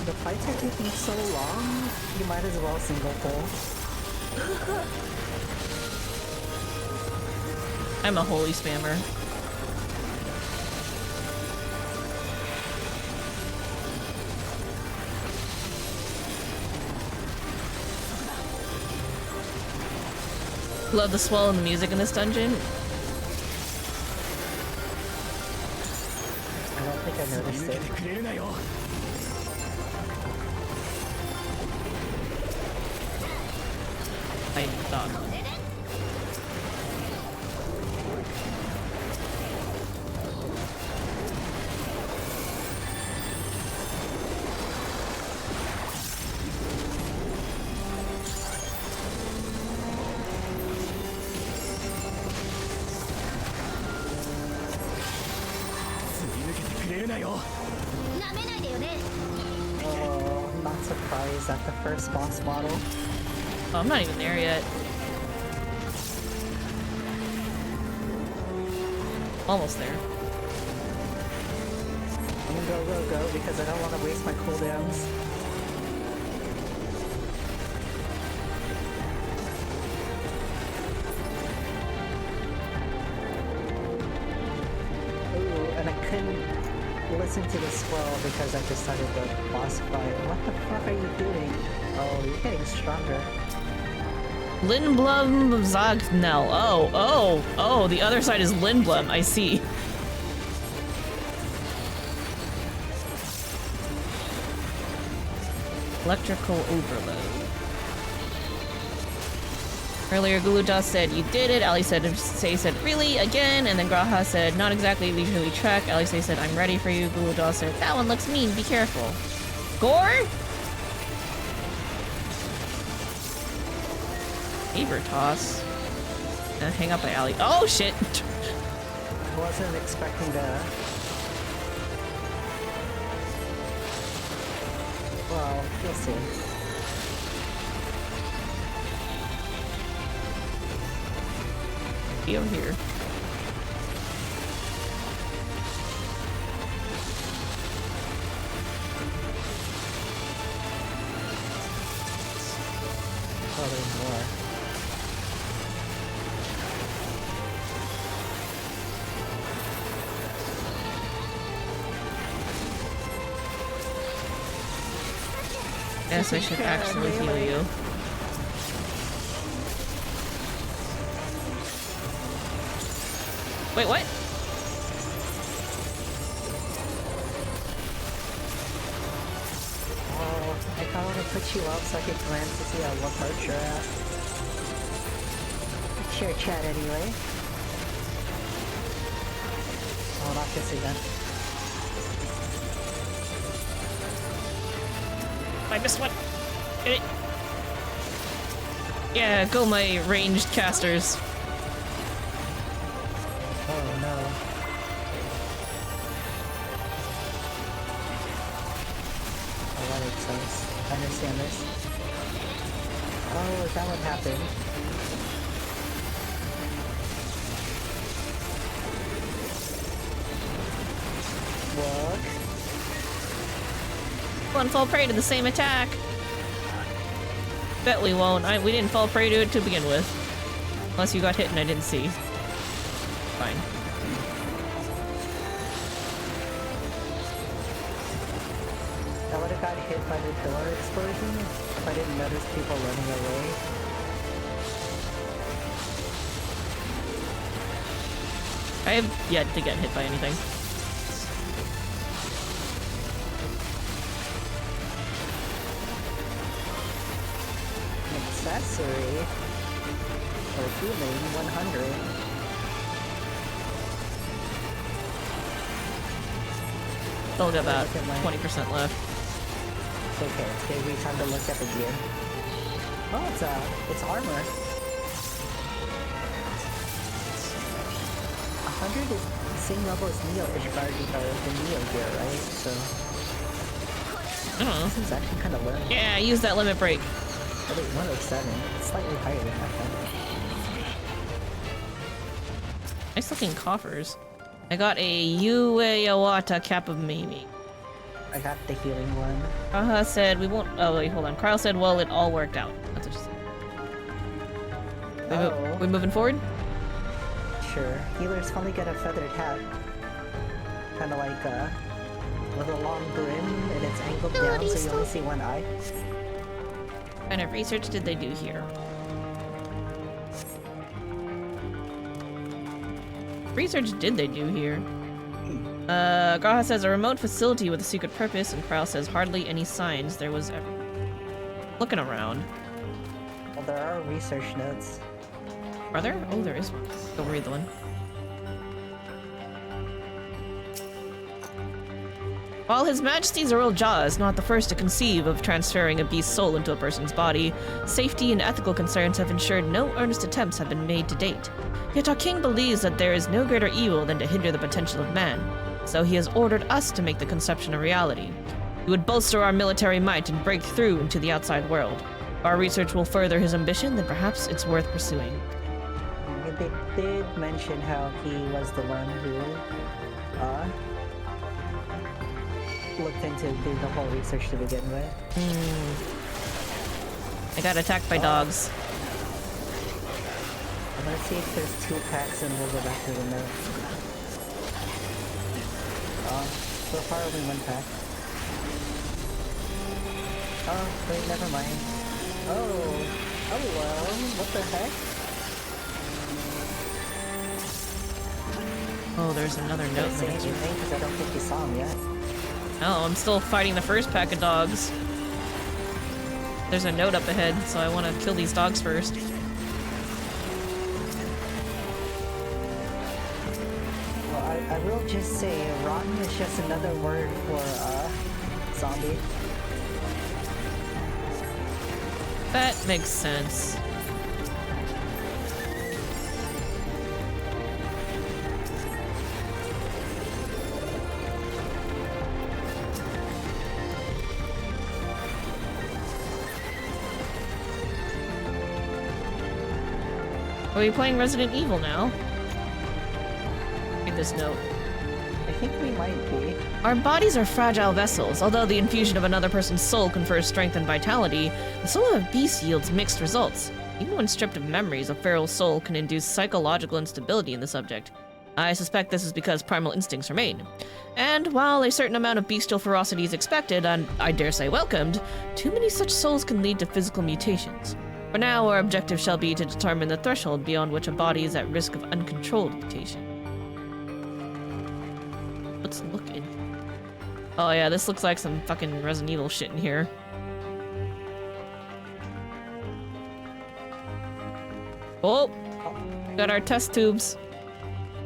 The fights are taking so long, you might as well single pull. I'm a holy spammer. Love the swell in the music in this dungeon. I don't think I noticed it. I thought. Oh, I'm not surprised at the first boss model. Oh, I'm not even there yet. Almost there. I'm gonna go because I don't want to waste my cooldowns. Ooh, and I couldn't listen to the swell because I just started the boss fight. What the fuck are you doing? Oh, you're getting stronger. Lindblom Zagnel. Oh, the other side is Lindblom, I see. Electrical overload. Earlier, Guluja said, you did it. Alice said, really? Again? And then Graha said, not exactly leisurely trek. Alice said, I'm ready for you. Guluja said, that one looks mean. Be careful. Gore? Saber toss. Hang up by Ali. Oh, shit! I wasn't expecting that. Well, you'll see. Be over here. Oh, there's more. Guess I should actually heal you. Wait, what? Oh, I kind of want to put you up so I can glance to see at what part you're at. Share chat anyway. Oh, not this again. I missed one. Get it. Yeah, go my ranged casters. Oh no. Oh, that makes sense. I understand this. Oh, is that what happened? Look. Won't fall prey to the same attack. Bet we won't. We didn't fall prey to it to begin with. Unless you got hit and I didn't see. Fine. I would have got hit by the pillar explosion if I didn't notice people running away. I have yet to get hit by anything. Accessory for healing 100. Still got about 20% left. It's okay, it's gonna be time to look at the gear. Oh, it's armor. 100 is the same level as Neo Ishgard, the Neo gear, right? So I don't know. this is actually kind of low. Yeah, use that limit break. Oh wait, 107. It's slightly higher than that then. Nice looking coffers. I got a Yue Yawata Cap of Mimi. I got the healing one. Raha said we won't. Oh wait, hold on. Carl said, well, it all worked out. That's what she said. We moving forward? Sure. Healers finally get a feathered hat. Kinda like, with a long brim and it's angled down so you only see one eye. What kind of research did they do here? Research did they do here? Graha says a remote facility with a secret purpose, and Krau says hardly any signs there was ever. Looking around. Well, there are research notes. Are there? Oh, there is one. Go read the one. While His Majesty Zerul Jah is not the first to conceive of transferring a beast's soul into a person's body, safety and ethical concerns have ensured no earnest attempts have been made to date. Yet our king believes that there is no greater evil than to hinder the potential of man, so he has ordered us to make the conception a reality. We would bolster our military might and break through into the outside world. If our research will further his ambition, then perhaps it's worth pursuing. They did mention how he was the one who, looked into doing the whole research to begin with. I got attacked by dogs. I'm gonna see if there's 2 packs and we'll go back to the note. So far only 1 pack. Oh, wait, never mind. Oh, hello, what the heck? Oh, there's another Did I note. say anything? Because I don't think you saw him yet. Oh, I'm still fighting the first pack of dogs. There's a note up ahead, so I want to kill these dogs first. Well, I will just say, rotten is just another word for, zombie. That makes sense. Are we playing Resident Evil now? Read this note. I think we might be. Our bodies are fragile vessels. Although the infusion of another person's soul confers strength and vitality, the soul of a beast yields mixed results. Even when stripped of memories, a feral soul can induce psychological instability in the subject. I suspect this is because primal instincts remain. And while a certain amount of bestial ferocity is expected, and I dare say welcomed, too many such souls can lead to physical mutations. For now, our objective shall be to determine the threshold beyond which a body is at risk of uncontrolled mutation. Let's look in. Oh yeah, this looks like some fucking Resident Evil shit in here. Oh! Got our test tubes.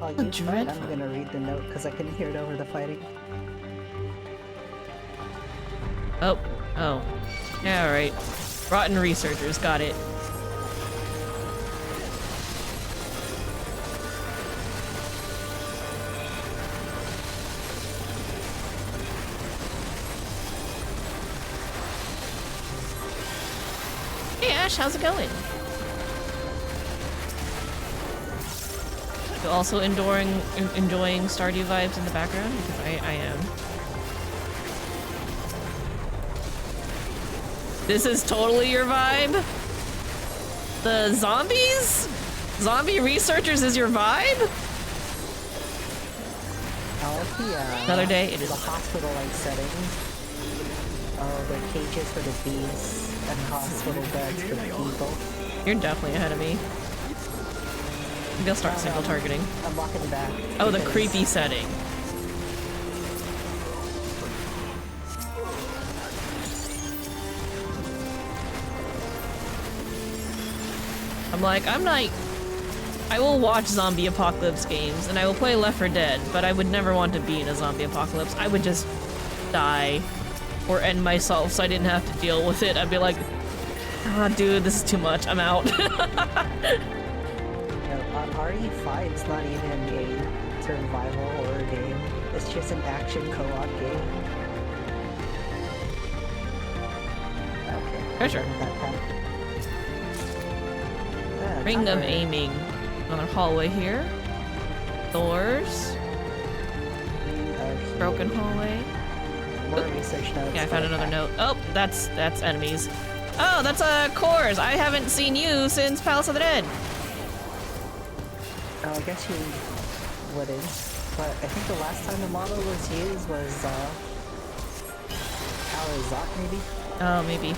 Oh, you tried? I'm gonna read the note because I can hear it over the fighting. Oh. Oh. Yeah, alright. Rotten researchers, got it. Hey Ash, how's it going? You also enjoying Stardew vibes in the background? Because I am. This is totally your vibe? The zombies? Zombie researchers is your vibe? Oh, yeah. Another day, it is. The hospital-like setting. Oh, the cages for the beasts and hospital beds for the people. You're definitely ahead of me. Maybe I'll start single targeting. I'm walking back. Oh, the because- creepy setting. I will watch zombie apocalypse games, and I will play Left 4 Dead, but I would never want to be in a zombie apocalypse. I would just die or end myself so I didn't have to deal with it. I'd be like, ah, dude, this is too much. I'm out. RE5 is not even a survival horror game. It's just an action co-op game. Okay. For sure. Ring of aiming. Another hallway here. Doors. Broken hallway. More research notes. Yeah, I found another note. Oh, that's enemies. Oh, that's Cores. I haven't seen you since Palace of the Dead. Oh, I guess you wouldn't. But I think the last time the model was used was Alizot, maybe? Oh, maybe.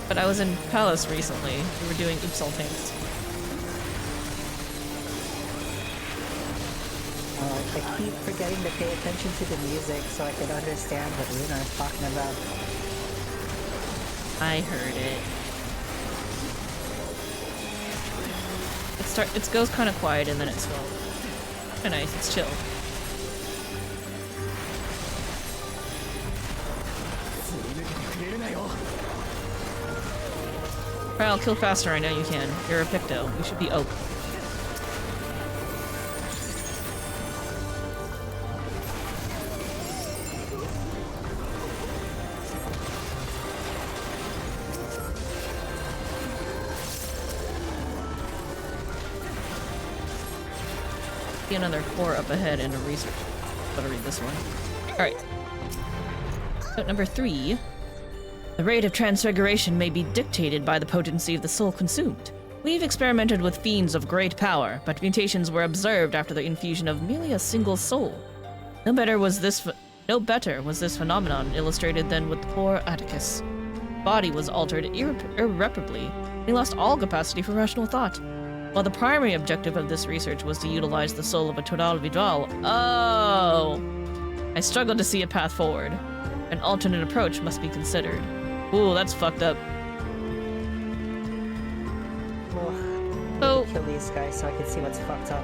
But I was in Palace recently. We were doing Oops All Tanks. I keep forgetting to pay attention to the music so I can understand what Luna is talking about. I heard it. It goes kind of quiet and then it swells. Kinda nice, it's chill. Alright, I'll kill faster, I know you can. You're a Picto. You should be oak. See another core up ahead and a research. Better read this one. Alright. Note number 3. The rate of transfiguration may be dictated by the potency of the soul consumed. We've experimented with fiends of great power, but mutations were observed after the infusion of merely a single soul. No better was this phenomenon illustrated than with poor Atticus. Body was altered irreparably, and he lost all capacity for rational thought. While the primary objective of this research was to utilize the soul of a Total Vidal. Oh! I struggle to see a path forward. An alternate approach must be considered. Ooh, that's fucked up. Well, kill these guys so I can see what's fucked up.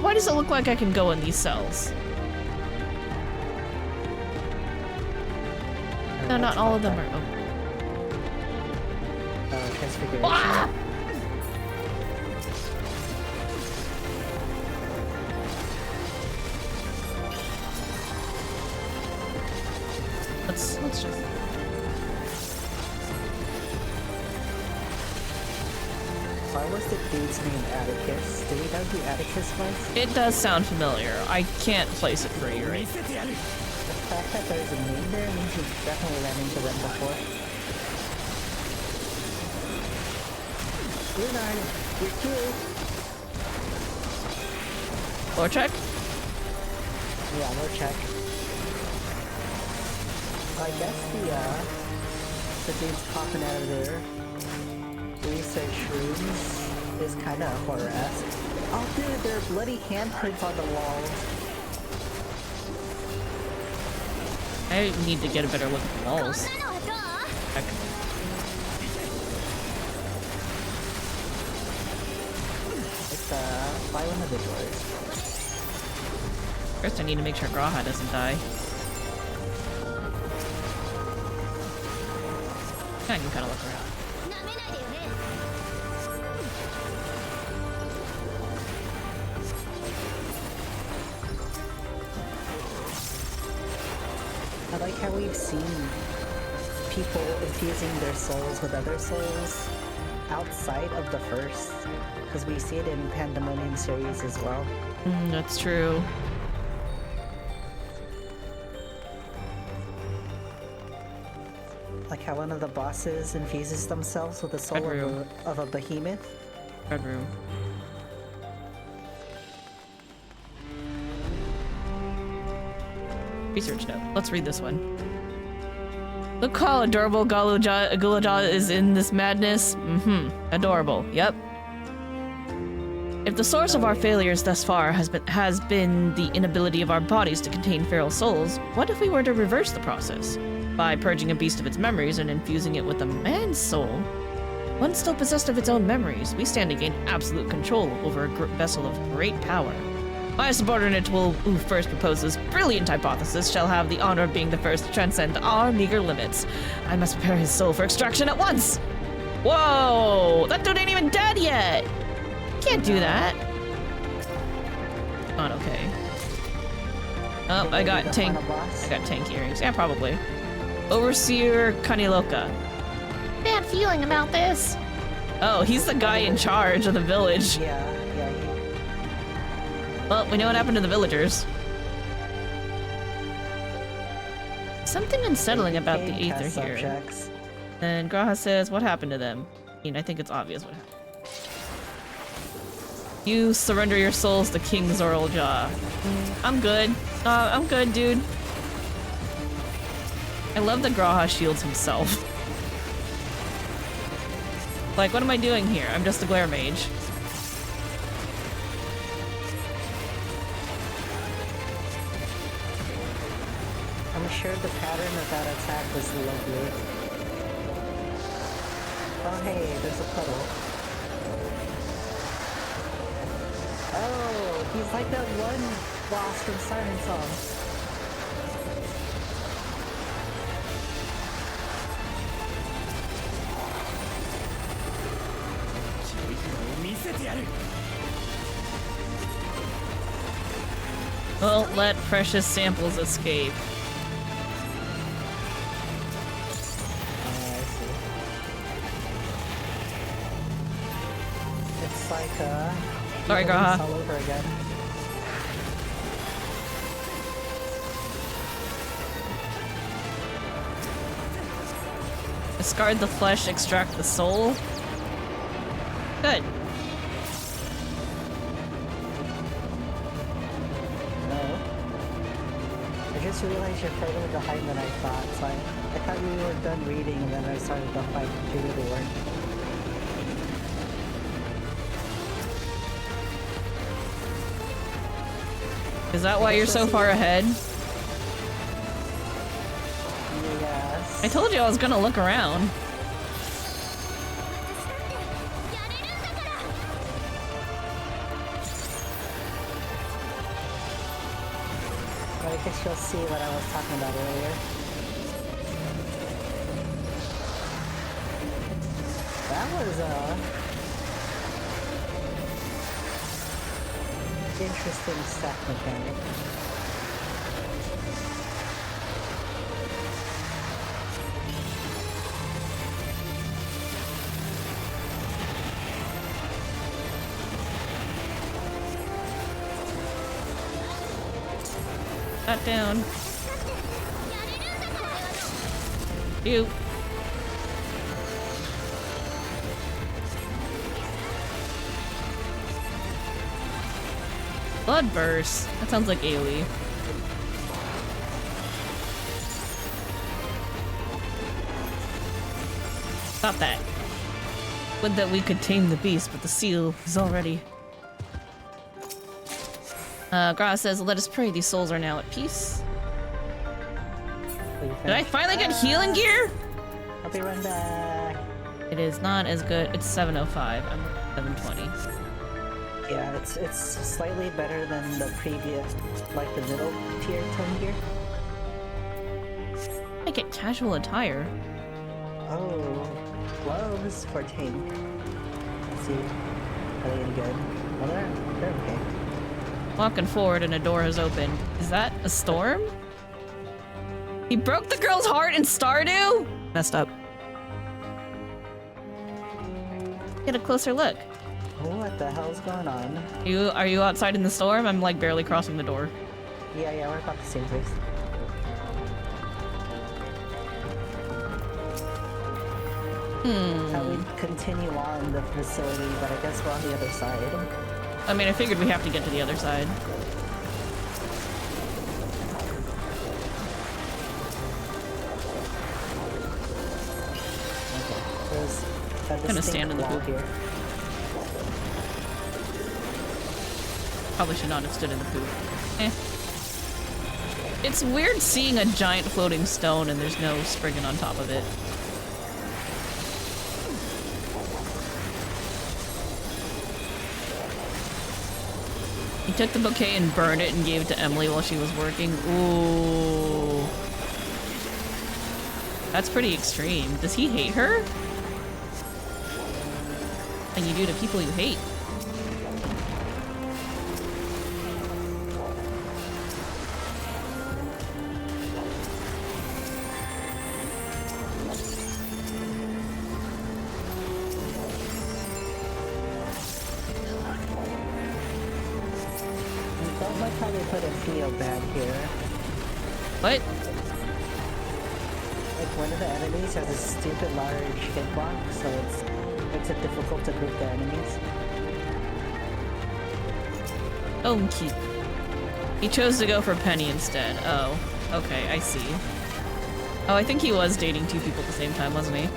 Why does it look like I can go in these cells? No, not all of them are open. Transfiguration. Ah! Let's just... Why was the dude's name Atticus? Do we know who Atticus was? It does sound familiar. I can't place it for you, right? The fact that there's a name there means we definitely ran into them before. Leonard, you're cute. Lore check? Yeah, lore check. I guess the dudes popping out of their research rooms is kind of horror-esque. Oh dude, there are bloody handprints on the walls. I need to get a better look at the walls. Heck. By one of the doors. First I need to make sure Graha doesn't die. I can kind of look around. I like how we've seen people infusing their souls with other souls outside of the first, because we see it in Pandemonium series as well. That's true. Like how one of the bosses infuses themselves with the soul of a behemoth. Red room. Research note. Let's read this one. Look how adorable Gulaja is in this madness. Adorable. Yep. If the source of our failures thus far has been the inability of our bodies to contain feral souls, what if we were to reverse the process? By purging a beast of its memories and infusing it with a man's soul, one still possessed of its own memories, we stand to gain absolute control over a vessel of great power. My subordinate who first proposed this brilliant hypothesis shall have the honor of being the first to transcend our meager limits. I must prepare his soul for extraction at once! Whoa! That dude ain't even dead yet! Can't do that. Not okay. Oh, I got tank earrings. Yeah, probably. Overseer Kaniloka. Bad feeling about this. Oh, he's the guy in charge of the village. Yeah. Well, we know what happened to the villagers. Something unsettling about the Aether here. Subjects. And Graha says, what happened to them? I mean, I think it's obvious what happened. You surrender your souls to King Zoralja. I'm good. I'm good, dude. I love that Graha shields himself. Like, what am I doing here? I'm just a glare mage. I'm sure the pattern of that attack was lovely. Oh hey, there's a puddle. Oh, he's like that one boss from Siren Song. Won't let precious samples escape. I see. It's like Sorry, Graha. all over again. Discard the flesh, extract the soul. Good. No. I just realized you're further behind than I thought, so I thought you were done reading and then I started the fight to do the work. Is that why you're so far ahead? Yes. I told you I was gonna look around. But I guess you'll see what I was talking about earlier. That was interesting stack mechanic. That down. You. Bloodburst. That sounds like AoE. Stop that. Would that we could tame the beast, but the seal is already... Graha says, let us pray these souls are now at peace. Did I finally get healing gear? I'll be right back. It is not as good. It's 705. I'm 720. Yeah, it's slightly better than the previous, like the middle tier tone gear. I get casual attire. Oh, gloves for tank. Let's see. Are they any good? Well, they're okay. Walking forward and a door has opened. Is that a storm? He broke the girl's heart in Stardew? Messed up. Get a closer look. What the hell's going on? Are you outside in the storm? I'm like barely crossing the door. Yeah, we're about the same place. Thought we'd continue on the facility, but I guess we're on the other side. I mean, I figured we have to get to the other side. Gonna stand in the poop. here. Probably should not have stood in the poop. Eh. It's weird seeing a giant floating stone and there's no Spriggan on top of it. He took the bouquet and burned it and gave it to Emily while she was working. Ooh. That's pretty extreme. Does he hate her? And you do to people you hate. Don't like how they put a feel bad here. What? Like one of the enemies has a stupid large hitbox, so it makes it difficult to group the enemies. Oh, cute. He chose to go for Penny instead. Oh, okay, I see. Oh, I think he was dating two people at the same time, wasn't he?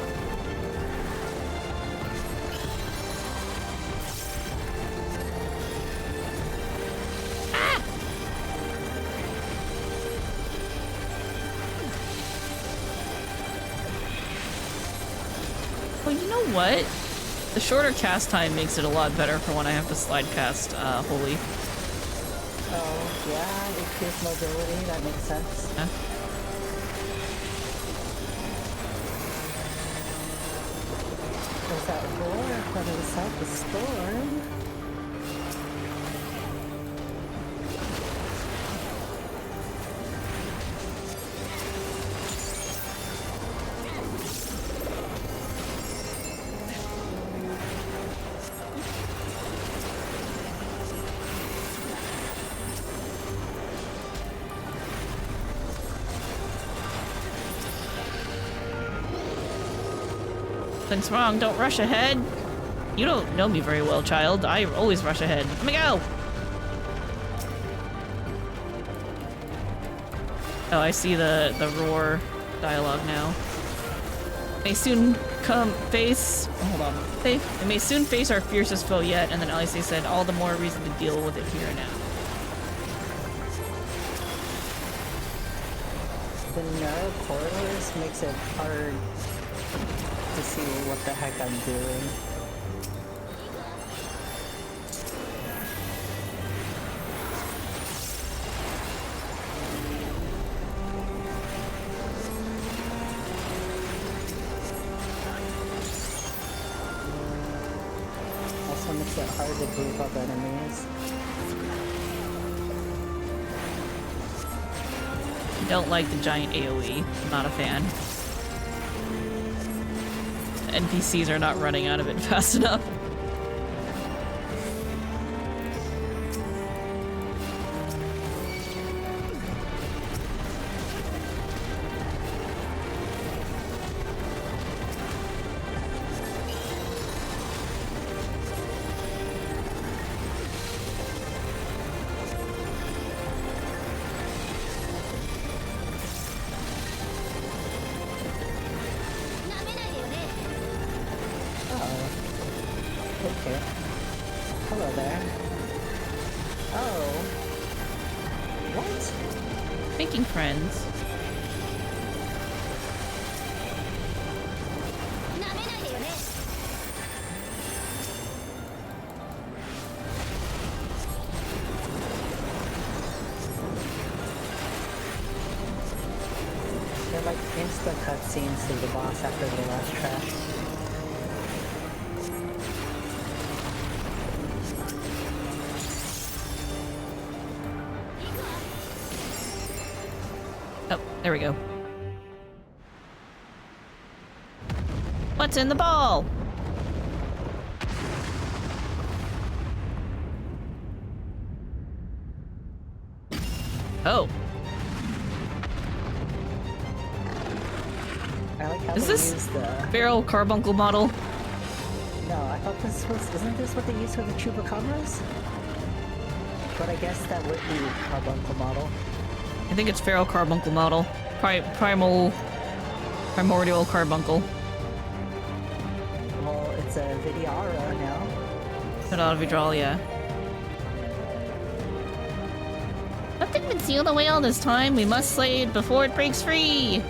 What? The shorter cast time makes it a lot better for when I have to slide cast Holy. Oh, yeah, increased mobility, that makes sense. Yeah. There's that roar from inside the storm. Something's wrong, don't rush ahead. You don't know me very well, child. I always rush ahead. Let me go! Oh, I see the roar dialogue now. May soon hold on. They may soon face our fiercest foe yet, and then Alice said, all the more reason to deal with it here and now. The narrow corridors makes it hard to see what the heck I'm doing. Also makes it hard to group up enemies. I don't like the giant AoE. I'm not a fan. NPCs are not running out of it fast enough. Okay. Hello there. Oh. What? Making friends. They're like instant cutscenes to the boss after the last track. Oh, there we go. What's in the ball? Oh. I like how Is they this use the... Feral Carbuncle model? No, I thought this was... Isn't this what they use for the Chupacabras? But I guess that would be Carbuncle model. I think it's Feral Carbuncle model. Primordial Carbuncle. Well, Put out of withdrawal, yeah. Nothing been sealed away all this time. We must slay it before it breaks free. Yeah,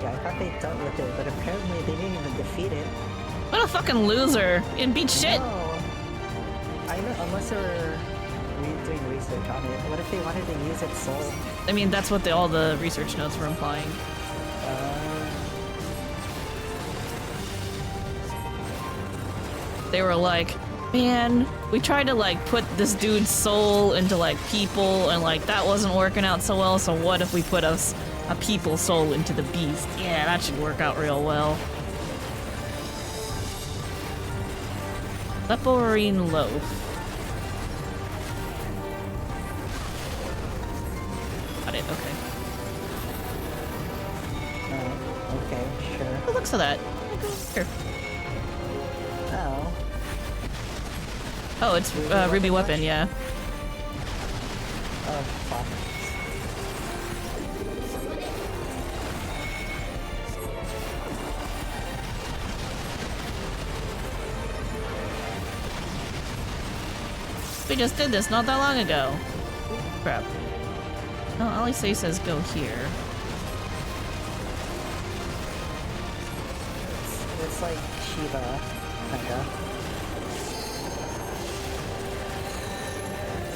I thought they dealt with it, but apparently they didn't even defeat it. What a fucking loser! You didn't beat shit. No. I know, unless they were doing research on it. What if they wanted to use its soul? I mean, that's what all the research notes were implying. They were like, man, we tried to like put this dude's soul into like people and like that wasn't working out so well, so what if we put a people's soul into the beast? Yeah, that should work out real well. Leporine loaf. Got it, okay. Okay, sure. What looks of that? Here. Oh. Oh, it's Ruby Weapon, yeah. Oh, fuck. We just did this not that long ago. Crap. Oh, Alice says go here. It's like Shiva, kinda.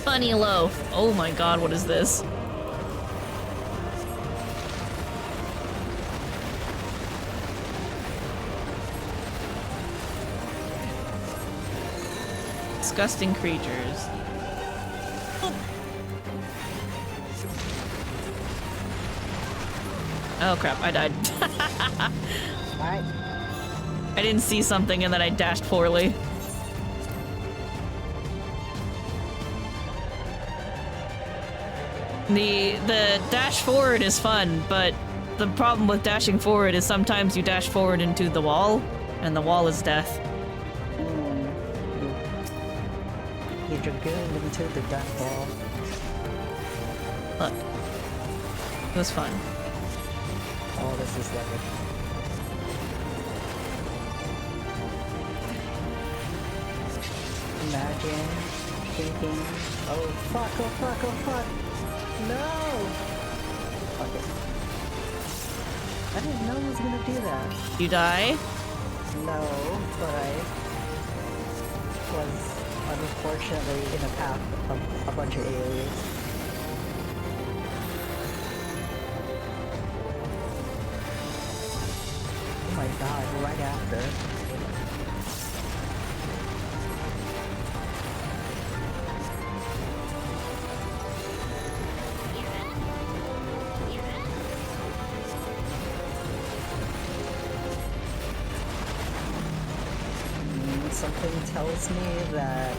Bunny loaf. Oh my god, what is this? Disgusting creatures. Oh crap, I died. Alright. I didn't see something and then I dashed poorly. The dash forward is fun, but the problem with dashing forward is sometimes you dash forward into the wall, and the wall is death. You dragooned into the death wall. Look. It was fun. Oh, this is lovely. Imagine thinking, oh fuck, oh fuck, oh fuck. No! Okay. I didn't know I was gonna do that. You die? No, but I was unfortunately in a path of a bunch of aliens. Oh my god, right after. Something tells me that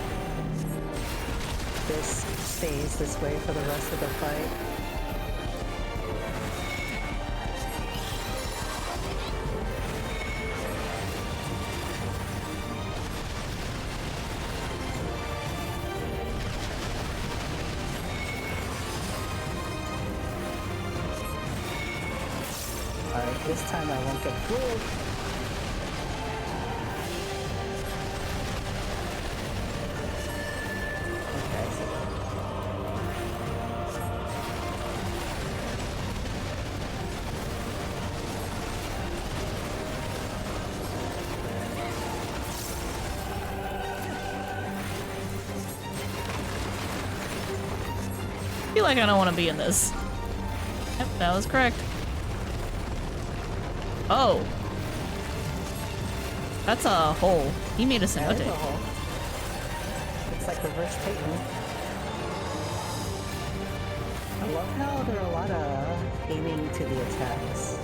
this stays this way for the rest of the fight. Alright, this time I won't get fooled. I feel like I don't want to be in this. Yep, that was correct. Oh. That's a hole. He made a That is cenote. a hole. It's like reverse Titan. I love how there are a lot of aiming to the attacks.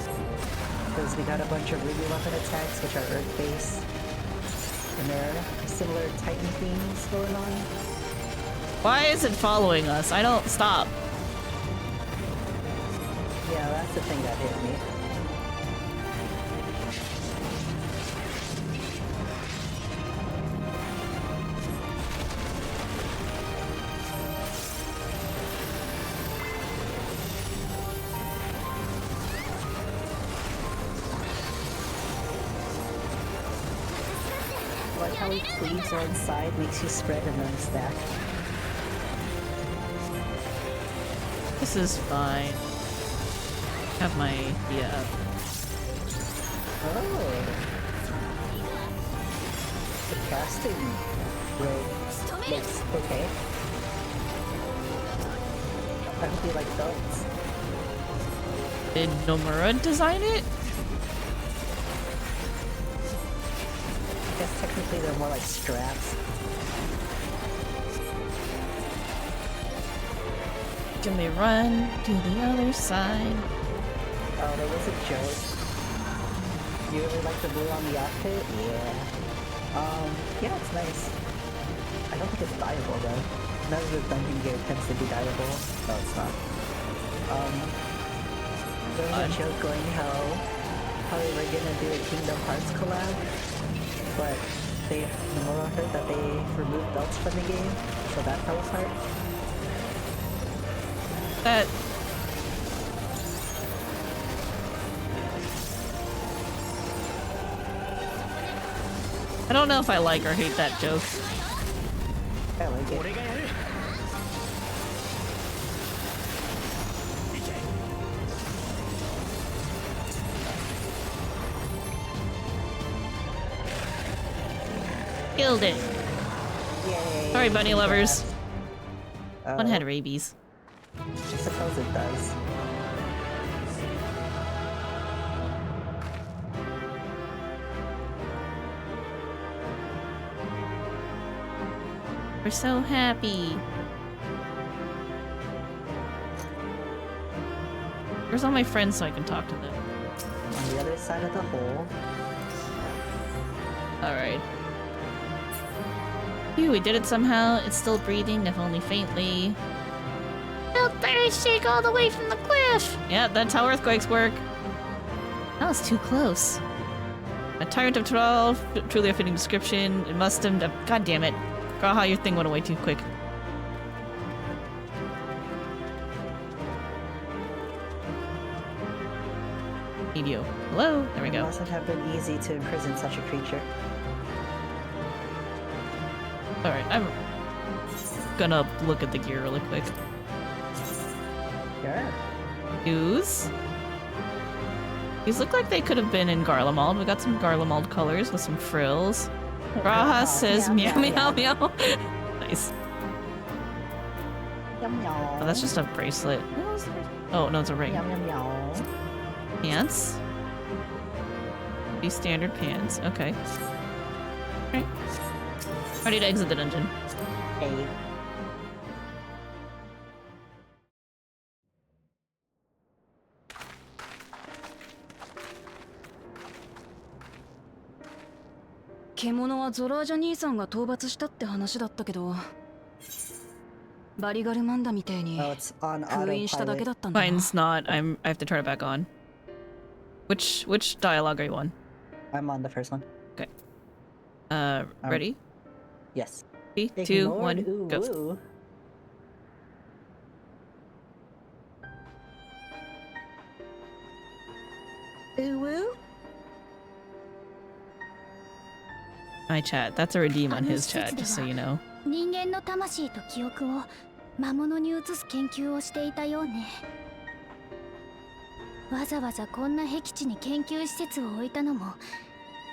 Because we got a bunch of Ruby Weapon attacks, which are Earth-based. And there are similar Titan themes going on. Why is it following us? I don't stop. Yeah, that's the thing that hit me. Like how Adding cleaves one side makes you spread and then stack. This is fine. Have my up. Oh. The casting robe looks okay. I hope you like belts. Did Nomura design it? I guess technically they're more like straps. Can we run to the other side? Oh, there was a joke. You really like the blue on the outfit? Yeah. Yeah, it's nice. I don't think it's dyeable though. None of the dungeon gear tends to be dyeable. No, it's not. There was a joke going how they were gonna do a Kingdom Hearts collab, but Nomura heard that they removed belts from the game, so that fell apart. That... I don't know if I like or hate that joke. I like it. Killed it. Yay. Sorry, bunny lovers. One had Oh, rabies. I suppose it does. We're so happy. Where's all my friends so I can talk to them? On the other side of the hole. Alright. Phew, we did it somehow. It's still breathing, if only faintly. Felt the earth shake all the way from the cliff. Yeah, that's how earthquakes work. That was too close. A tyrant of Thrall, truly a fitting description. It must have... God damn it. Graha, your thing went away too quick. Medio. Hello? There we It go. mustn't have been easy to imprison such a creature. Alright, I'm gonna look at the gear really quick. Yeah. News. These look like they could have been in Garlemald. We got some Garlemald colors with some frills. Graha says meow meow meow. Nice. Yum yum. Oh, that's just a bracelet. Oh, no, it's a ring. Yum yum yum. Pants. These standard pants. Okay. Alright. Ready to exit the dungeon. Hey.獣はゾラージャ兄さんが討伐したって話だったけど、バリガルマンダみたいに Oh, it's on 封印しただけだったんだな。 Mine's not. I have to turn it back on. Which dialogue are you on? I'm on the first one. Ready? Yes. 3, 2, 1, Ignored, go. ooh. Ooh woo? My chat. That's a redeem on his chat, just so you know. 人間の魂と記憶を魔物に移す研究をしていたようね。わざわざこんな僻地に研究施設を置いたのも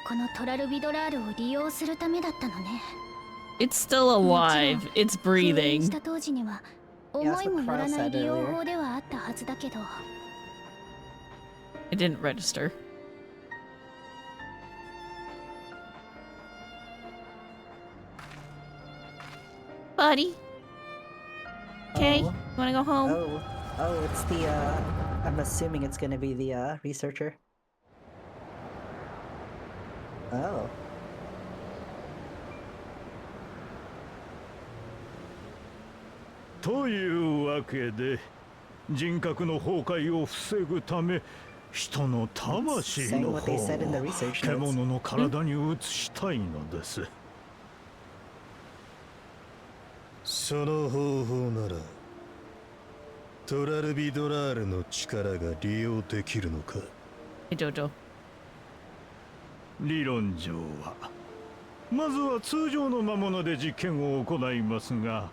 このトラルビドラールを利用するためだったのね。 It's still alive. It's 封印 breathing. した当時には思いもよらない利用法ではあったはずだけど。 It didn't register. Buddy. Okay, Oh. you wanna go home? Oh, it's the, I'm assuming it's gonna be the, researcher. Oh. というわけで人格の崩壊を防ぐため人の魂の方を獣の体に移したいのです。その方法ならトラルビドラールの力が利用できるのか。Hey, Jojo. 理論上はまずは通常の魔物で実験を行いますが、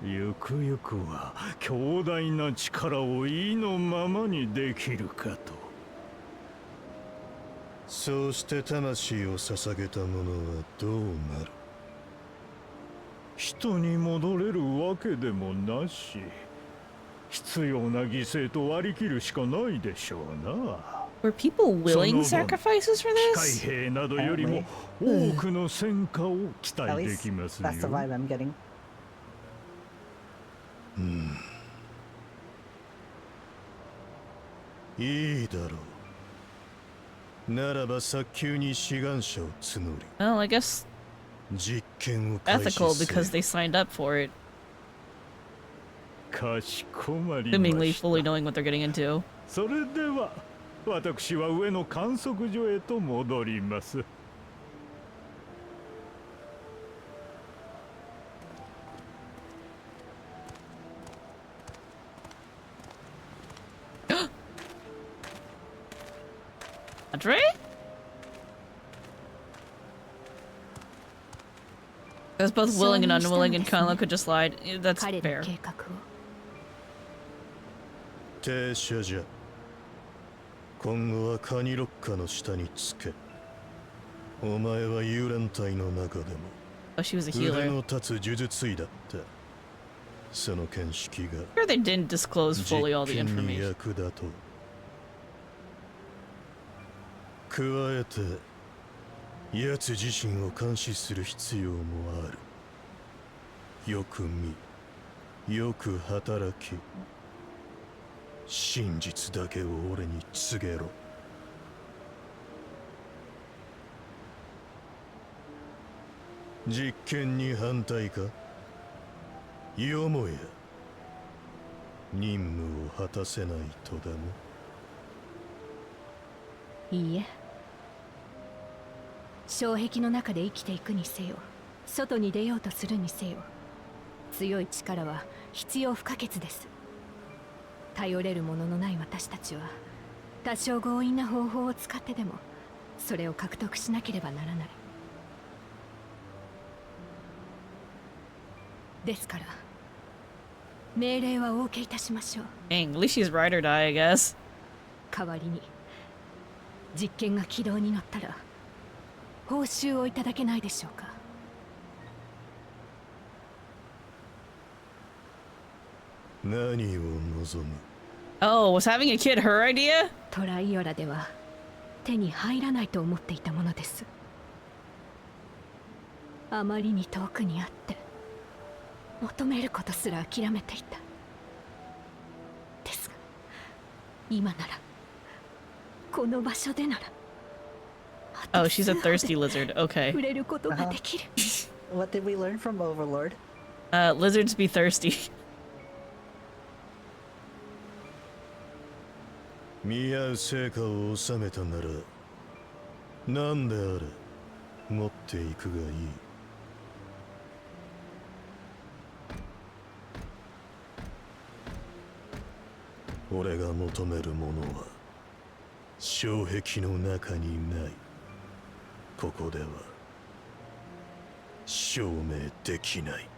ゆくゆくは強大な力を意のままにできるかと。そうして魂を捧げた者はどうなる？人に戻れるわけでもなし、必要な犠牲と割り切るしかないでしょうな。Were people willing sacrifices for 機械 this? 兵などよりも多くの戦果を期 At 待で least きますよ。 that's the vibe I'm getting. いいだろう。ならば早急に志願者を募り、 Well, I guess 実験を開始 ethical せ because よ。 they signed up for it, かしこまりま seemingly した。 fully knowing what they're getting into. それでは私は上の観測所へと戻ります。Andre? Because both willing and unwilling and Kanlo could just lied. That's 彼の fair. 計画を。停車じゃ。今後はカニロッカの下につけ。お前は幽霊体の中でも Oh, she was a 腕 healer. の立つ呪術医だった。その見識が Sure, they didn't disclose 実 fully all the 験に information. 役立とう。加えて奴自身を監視する必要もある。よく見、よく働き、真実だけを俺に告げろ。実験に反対か？よもや任務を果たせないとでも？いいえ。障壁の中で生きていくにせよ、外に出ようとするにせよ、強い力は必要不可欠です。頼れるもののない私たちは多少強引な方法を使ってでもそれを獲得しなければならない。ですから命令はお受けいたしましょう。 Dang, at least she's ride or die, I guess. 代わりに実験が軌道に乗ったら報酬をいただけないでしょうか。何を望む？ Oh, was having a kid her idea? トライオラでは手に入らないと思っていたものです。あまりに遠くにあって求めることすら諦めていた。ですが今ならこの場所でなら Oh, she's a thirsty lizard. Okay. 触れることができる。 What did we learn from Overlord? Lizards be thirsty. 見合う成果を収めたなら何であれ持っていくがいい。俺が求めるものは障壁の中にない。ここでは証明できない。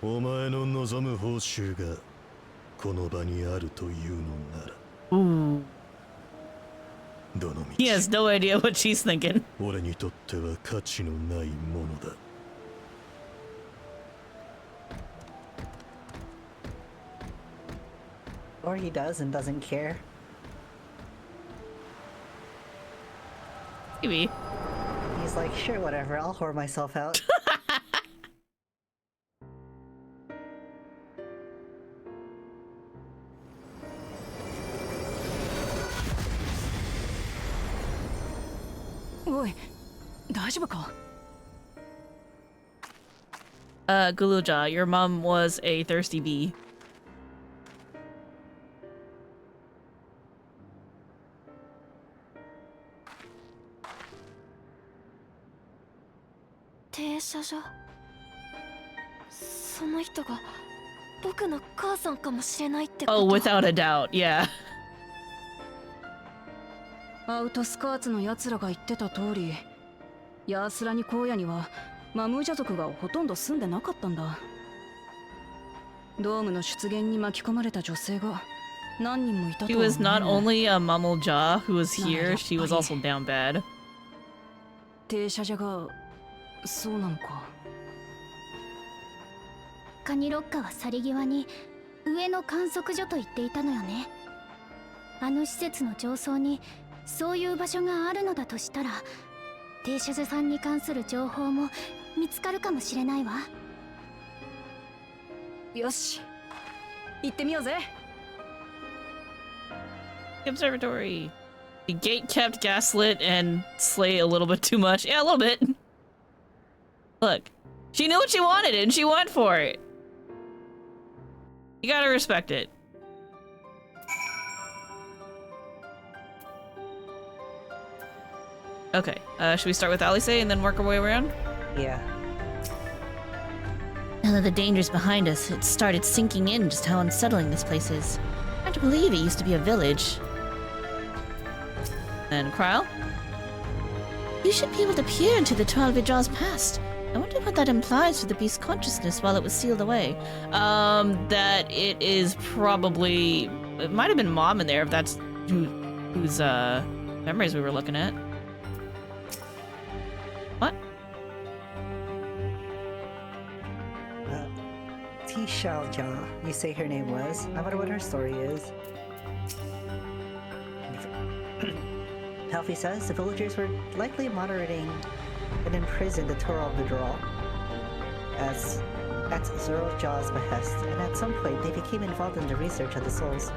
お前の望む報酬がこの場にあるというのなら Ooh. どの道 He has no idea what she's thinking. 俺にとっては価値のないものだ。Or he does and doesn't care. Maybe. He's like, sure, whatever, I'll whore myself out. おい、大丈夫か？ Guluja, your mom was a thirsty bee. 停車所。その人が僕の母さんかもしれないってこと。 Oh, without a doubt, yeah. アウトスカーツの奴らが言ってた通り、奴らに荒野にはマムージャ族がほとんど住んでなかったんだ。ドームの出現に巻き込まれた女性が何人もいたとは She 思うね。 was not only a Mamulja who was here, she was also down bad. 停車じゃが、そうなのか。カニロッカは去り際に上の観測所と言っていたのよね。あの施設の上層にそういう場所があるのだとしたら、停車所さんに関する情報も見つかるかもしれないわ。よし、行ってみようぜ。 Observatory. The gate kept gaslit and Slay a little bit too much. Yeah, a little bit. Look, she knew what she wanted and she went for it. You gotta respect it. Okay, should we start with Alice and then work our way around? Yeah. Now that the danger's behind us, it started sinking in just how unsettling this place is. Hard to believe it used to be a village. And Kryle? You should be able to peer into the 12 Vidra's past. I wonder what that implies for the beast's consciousness while it was sealed away. That it is probably... It might have been Mom in there if that's whose memories we were looking at. What? Tishalja, you say her name was. I wonder what her story is. Halfie says the villagers were likely monitoring and imprisoned the Tural Vidral as at Zerojaw's behest, and at some point they became involved in the research of the souls.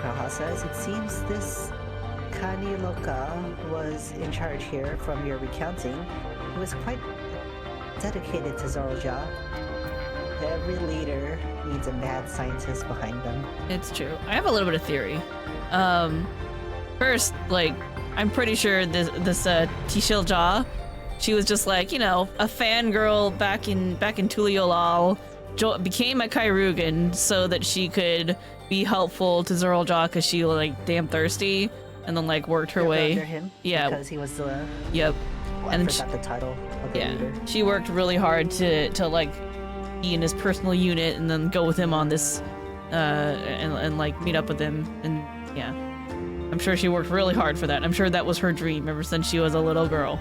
Kaha says it seems this Kaniloka was in charge here from your recounting. He was quite dedicated to Zoroja. Every leader needs a mad scientist behind them. It's true. I have a little bit of theory. First, like, I'm pretty sure this Tishilja, she was just like, you know, a fangirl back in Tuliolal, became a Kairugan so that she could be helpful to Zoroja because she was like damn thirsty, and then like worked her way. Under him, yeah, because he was the. Yep. And I forgot the title of the leader. She worked really hard to like be in his personal unit and then go with him on this, and like meet up with him, and yeah. I'm sure she worked really hard for that. I'm sure that was her dream ever since she was a little girl.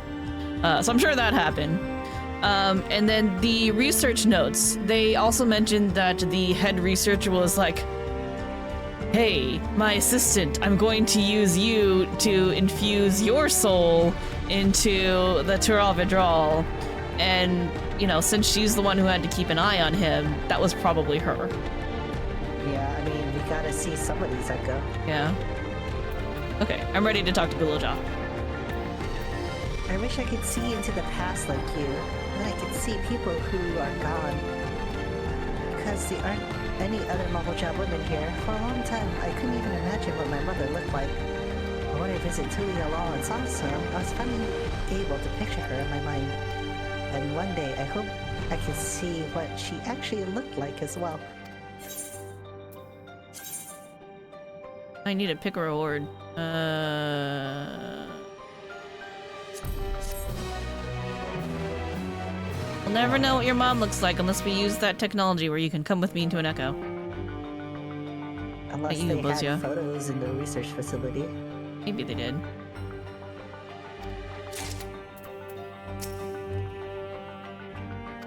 So I'm sure that happened. And then the research notes, they also mentioned that the head researcher was like, hey, my assistant, I'm going to use you to infuse your soul into the Tural Vidral. And, you know, since she's the one who had to keep an eye on him, that was probably her. Yeah, I mean, we gotta see somebody's echo. Yeah. Okay, I'm ready to talk to Guloja. I wish I could see into the past like you, that I could see people who are gone. Because there aren't any other Mamoja women here. For a long time, I couldn't even imagine what my mother looked like. But when I visited Tuliolal and saw Sam, I was finally able to picture her in my mind. And one day, I hope I can see what she actually looked like as well. I need to pick a reward. We'll never know what your mom looks like unless we use that technology where you can come with me into an echo. Unless they had photos in the research facility. Maybe they did.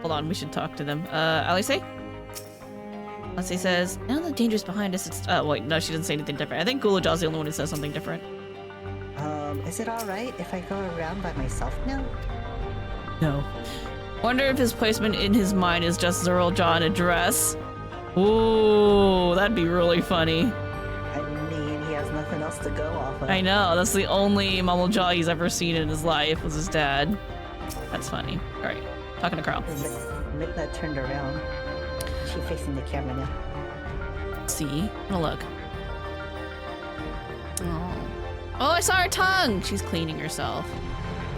Hold on, we should talk to them. Alice? Alice says, now the danger's behind us, it's... Oh, wait, no, she doesn't say anything different. I think Gulaja's the only one who says something different. Is it alright if I go around by myself now? No. Wonder if his placement in his mind is just Zerolja in a dress. Ooh, that'd be really funny. I mean, he has nothing else to go off of. I know, that's the only Mamulja he's ever seen in his life was his dad. That's funny. Alright, talking to Carl. Midna turned around. She's facing the camera now. Let's see. I'm gonna look. Oh, I saw her tongue! She's cleaning herself.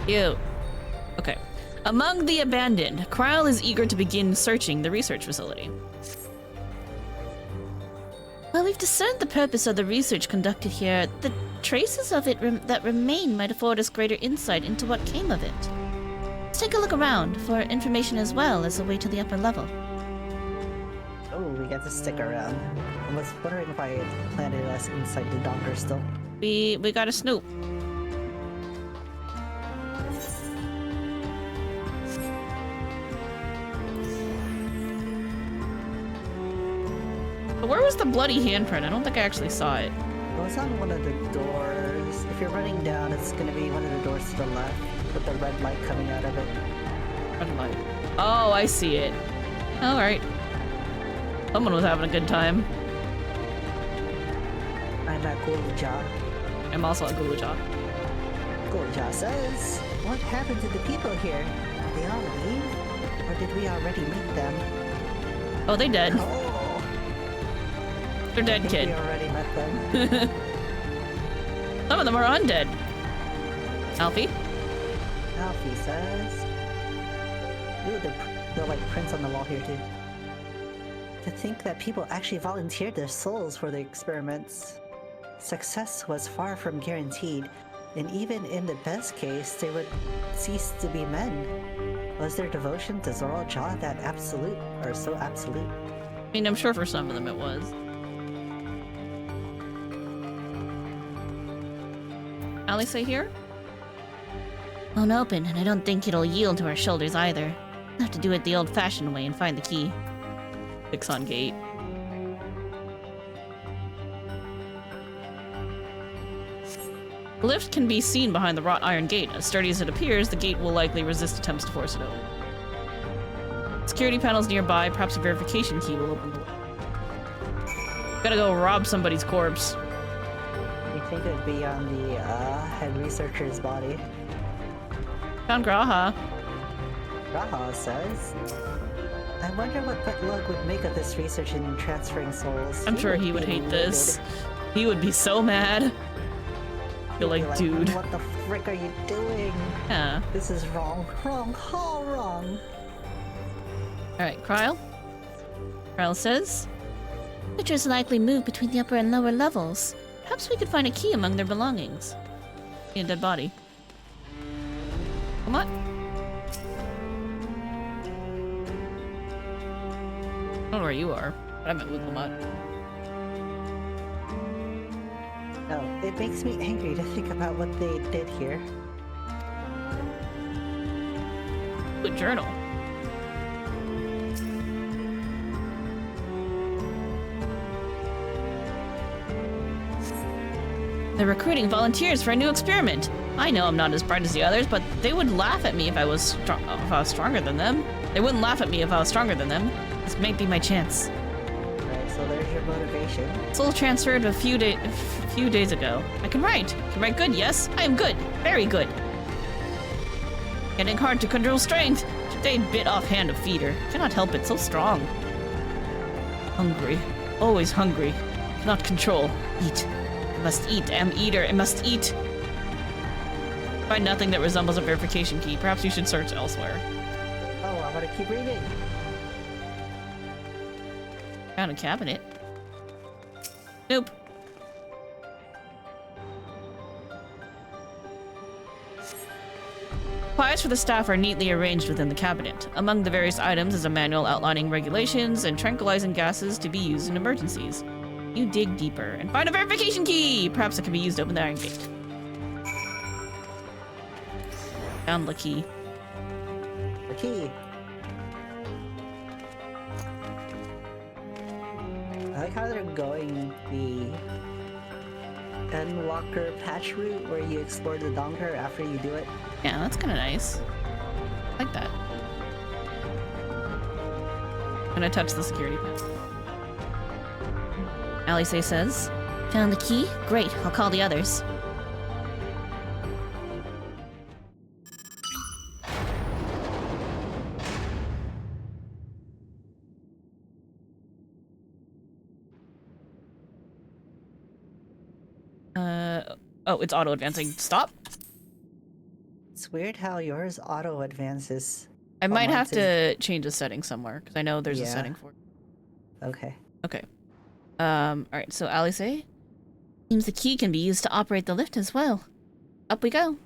Cute. Okay. Among the abandoned, Kryle is eager to begin searching the research facility. Well, we've discerned the purpose of the research conducted here. The traces of it that remain might afford us greater insight into what came of it. Let's take a look around for information as well as a way to the upper level. Oh, we got to stick around. I was wondering if I planted us inside the donker still. We got a snoop. But where was the bloody handprint? I don't think I actually saw it. Well, it's on one of the doors. If you're running down, it's gonna be one of the doors to the left with the red light coming out of it. Red light. Oh, I see it. Alright. Someone was having a good time. I'm at Gulja. I'm also at Guluja. Gulja says, what happened to the people here? Did they all leave? Or did we already meet them? Oh, they dead. Oh, They're I dead, think kid. we already met them. Some of them are undead. Alfie? Alfie says... Ooh, they're like prints on the wall here too. To think that people actually volunteered their souls for the experiments. Success was far from guaranteed, and even in the best case, they would cease to be men. Was their devotion to Zoral Jaw that absolute, or so absolute? I mean, I'm sure for some of them it was. Allie say here? Won't open, and I don't think it'll yield to our shoulders either. We'll have to do it the old-fashioned way and find the key. Fix on gate. The lift can be seen behind the wrought iron gate. As sturdy as it appears, the gate will likely resist attempts to force it open. Security panels nearby, perhaps a verification key will open the way. Gotta go rob somebody's corpse. You think it would be on the head researcher's body? Found Graha. Raha says, I wonder what Butlug would make of this research in transferring souls. I'm sure he would hate this. He would be so mad. You're like, dude. What the frick are you doing? Yeah. This is wrong. Wrong. All wrong. Alright, Kryle? Kryle says, Creatures likely move between the upper and lower levels. Perhaps we could find a key among their belongings. a dead body. Come on. I don't know where you are, but I'm at Wukamat. No, it makes me angry to think about what they did here. Good journal. They're recruiting volunteers for a new experiment. I know I'm not as bright as the others, but they would laugh at me if I was stronger than them. They wouldn't laugh at me if I was stronger than them. This might be my chance. Right, so there's your motivation. Soul transferred a few days ago. I can write. Good, yes. I am good. Very good. Getting hard to control strength. Today bit off hand of feeder. Cannot help it, so strong. Hungry. Always hungry. Cannot control. Eat. I must eat. Am eater. I must eat. Find nothing that resembles a verification key. Perhaps you should search elsewhere. Oh, I'm gonna keep reading. Found a cabinet. Nope. Supplies for the staff are neatly arranged within the cabinet. Among the various items is a manual outlining regulations and tranquilizing gases to be used in emergencies. You dig deeper and find a verification key! Perhaps it can be used to open the iron gate. Found the key. The key. I like how they're going the Endwalker patch route where you explore the Donker after you do it. Yeah, that's kind of nice. I like that. And I touch the security panel. Alice says, Found the key? Great, I'll call the others. Oh, it's auto-advancing. Stop. It's weird how yours auto advances. I might have to to change a setting somewhere, because I know there's a setting for it. Okay. Okay. Alright, so Alice? Seems the key can be used to operate the lift as well. Up we go.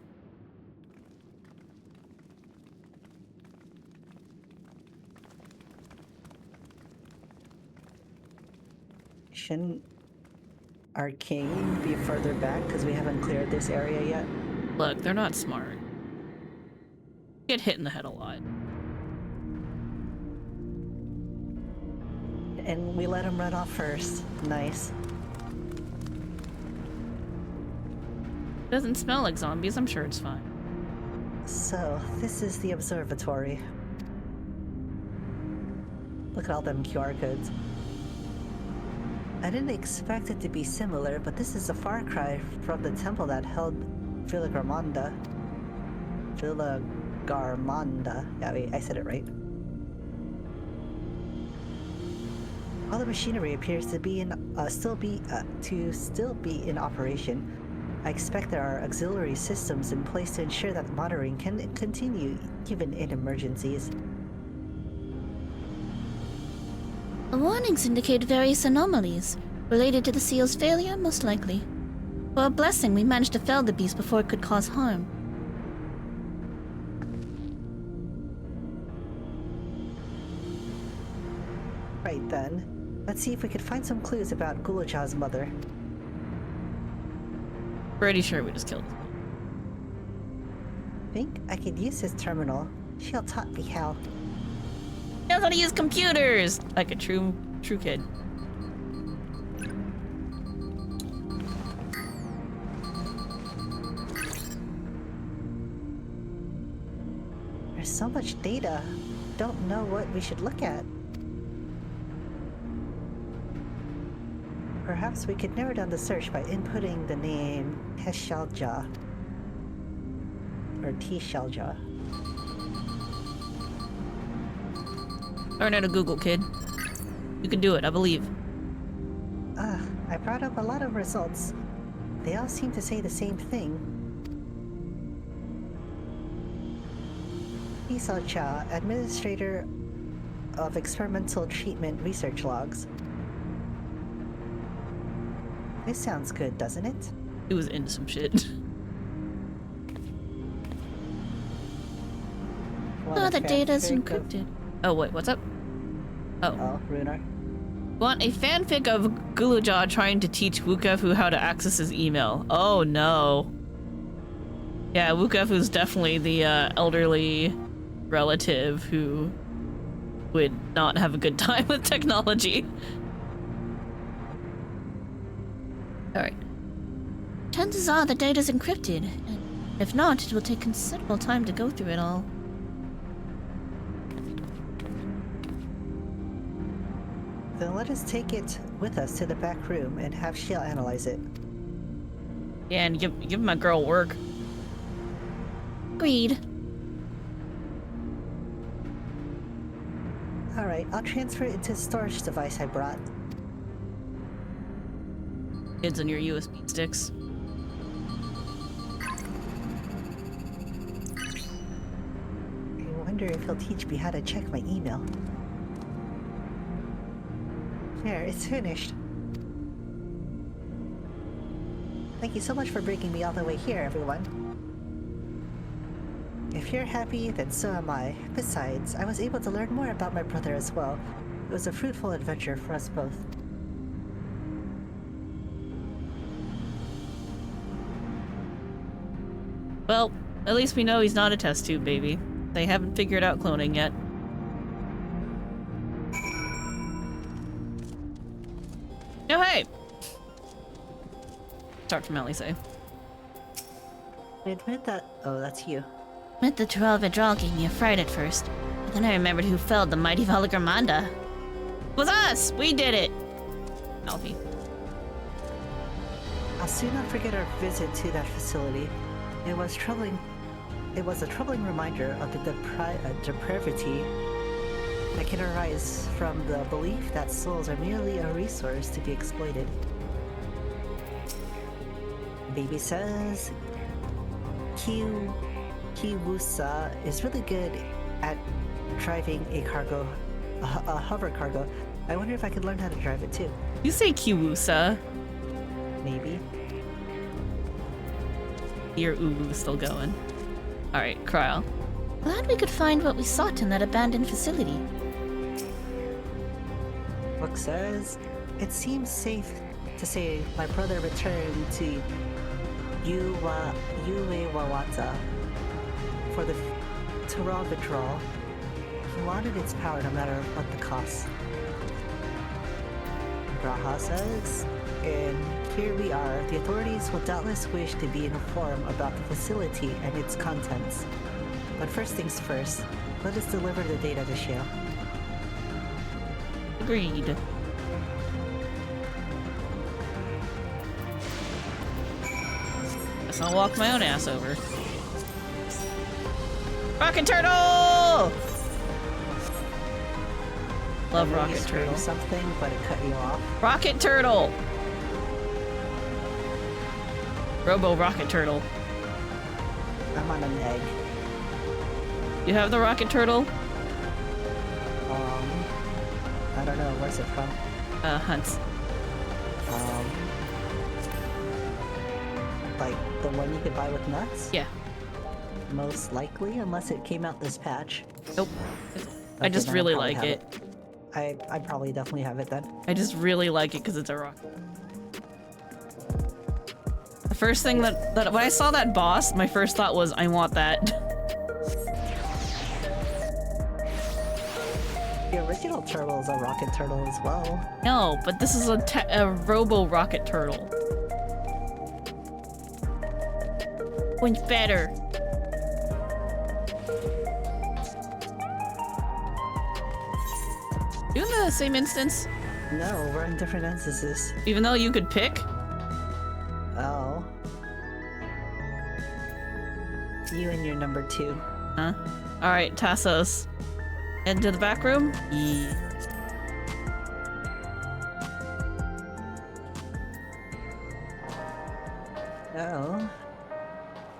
Shouldn't our king be further back because we haven't cleared this area yet? Look, they're not smart. Get hit in the head a lot. And we let him run off first. Nice. Doesn't smell like zombies, I'm sure it's fine. So, this is the observatory. Look at all them QR codes. I didn't expect it to be similar, but this is a far cry from the temple that held Villagarmanda. Villagarmanda. Yeah, wait, I said it right. All the machinery appears to be still be in operation. I expect there are auxiliary systems in place to ensure that monitoring can continue even in emergencies. The warnings indicate various anomalies, related to the seal's failure, most likely. For a blessing, we managed to fell the beast before it could cause harm. Right then. Let's see if we could find some clues about Gulaja's mother. Pretty sure we just killed him. Think I could use his terminal. She'll taught me how. He knows how to use computers! Like a true kid. There's so much data. Don't know what we should look at. Perhaps we could narrow down the search by inputting the name Teshalja. Or Tishalja. Learn how to Google, kid. You can do it, I believe. I brought up a lot of results. They all seem to say the same thing. Tishalja, Administrator of Experimental Treatment Research Logs. This sounds good, doesn't it? It was into some shit. Oh, the data's encrypted. Oh, wait, what's up? Oh, Runar. Want a fanfic of Guluja trying to teach Wukafu how to access his email. Oh no. Yeah, Wukafu's definitely the elderly relative who would not have a good time with technology. Alright. Chances are the data's encrypted, and if not, it will take considerable time to go through it all. Then let us take it with us to the back room and have Shiel analyze it. Yeah, and give my girl work. Agreed. Alright, I'll transfer it into the storage device I brought. Kids on your USB sticks. I wonder if he'll teach me how to check my email. There, it's finished. Thank you so much for bringing me all the way here, everyone. If you're happy, then so am I. Besides, I was able to learn more about my brother as well. It was a fruitful adventure for us both. Well, at least we know he's not a test tube baby. They haven't figured out cloning yet. Oh, hey! Talk from Alice. I admit that... Oh, that's you. Admit the Terrell Vidral gave me a fright at first, but then I remembered who felled the mighty Valagarmanda. It was us! We did it! Alfie. I'll soon not forget our visit to that facility. It was troubling. It was a troubling reminder of the depravity that can arise from the belief that souls are merely a resource to be exploited. Baby says Kiwusa is really good at driving a hover cargo. I wonder if I could learn how to drive it too. You say Kiwusa. Maybe. Your Uwu's still going. Alright, Cryo. Glad we could find what we sought in that abandoned facility. Book says, it seems safe to say my brother returned to Uewawata for the Tyrell withdrawal. He wanted its power no matter what the cost. Graha says, and here we are. The authorities will doubtless wish to be informed about the facility and its contents. But first things first, let us deliver the data to Shale. Agreed. Guess I'll walk my own ass over. Rocket Turtle! Love Rocket Turtle. Something, but it cut you off. Rocket Turtle! Robo Rocket Turtle. I'm on an egg. You have the Rocket Turtle? I don't know. Where's it from? Hunts. Like the one you could buy with nuts? Yeah. Most likely, unless it came out this patch. Nope. I just really like it. I probably definitely have it then. I just really like it because it's a rock. The first thing that when I saw that boss, my first thought was, I want that. The original turtle is a rocket turtle as well. No, but this is a robo rocket turtle. One's better. You in the same instance? No, we're in different instances. Even though you could pick? Oh. You and your number 2. Huh? Alright, Tassos. Head to the back room? Yeah. Oh.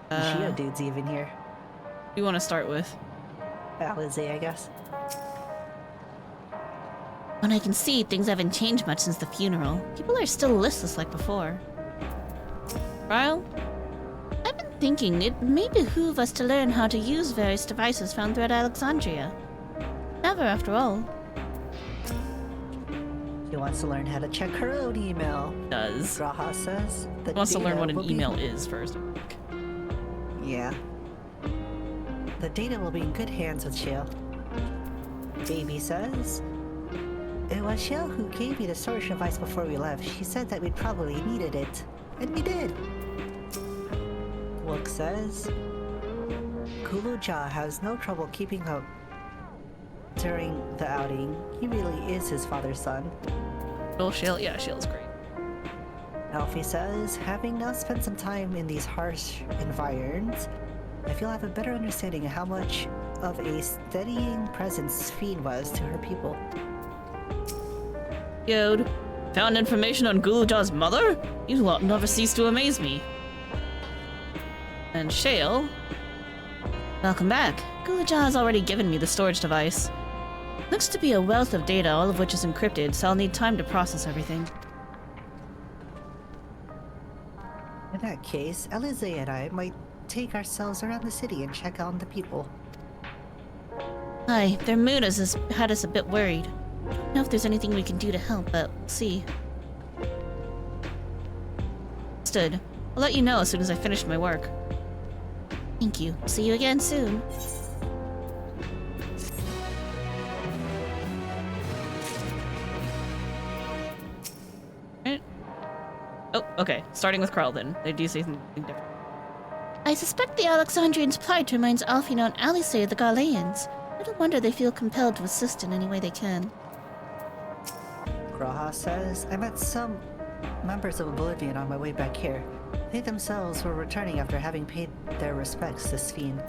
The Shio dude's even here. Who you want to start with? Alizé, I guess. When I can see, things haven't changed much since the funeral. People are still listless like before. Ryle? I've been thinking it may behoove us to learn how to use various devices found throughout Alexandria. Never, after all. She wants to learn how to check her own email. Does. Graha says. He wants to learn what an email is first. Yeah. The data will be in good hands with Shale. Baby says, it was Shale who gave me the storage device before we left. She said that we'd probably needed it. And we did. Wook says, Kuluja has no trouble keeping up during the outing. He really is his father's son. Oh, Shale? Yeah, Shale's great. Alfie says, having now spent some time in these harsh environs, I feel I have a better understanding of how much of a steadying presence Fiend was to her people. Yod, found information on Guluja's mother? You lot never cease to amaze me. And Shale? Welcome back. Guluja has already given me the storage device. Looks to be a wealth of data, all of which is encrypted, so I'll need time to process everything. In that case, Alizé and I might take ourselves around the city and check on the people. Aye, their mood has had us a bit worried. Don't know if there's anything we can do to help, but we'll see. Understood. I'll let you know as soon as I finish my work. Thank you. See you again soon. Oh, okay. Starting with Carl then. They do say something different. I suspect the Alexandrians' plight reminds Alfina and Alice of the Garleans. Little wonder they feel compelled to assist in any way they can. Graha says, I met some members of Oblivion on my way back here. They themselves were returning after having paid their respects to Sphene.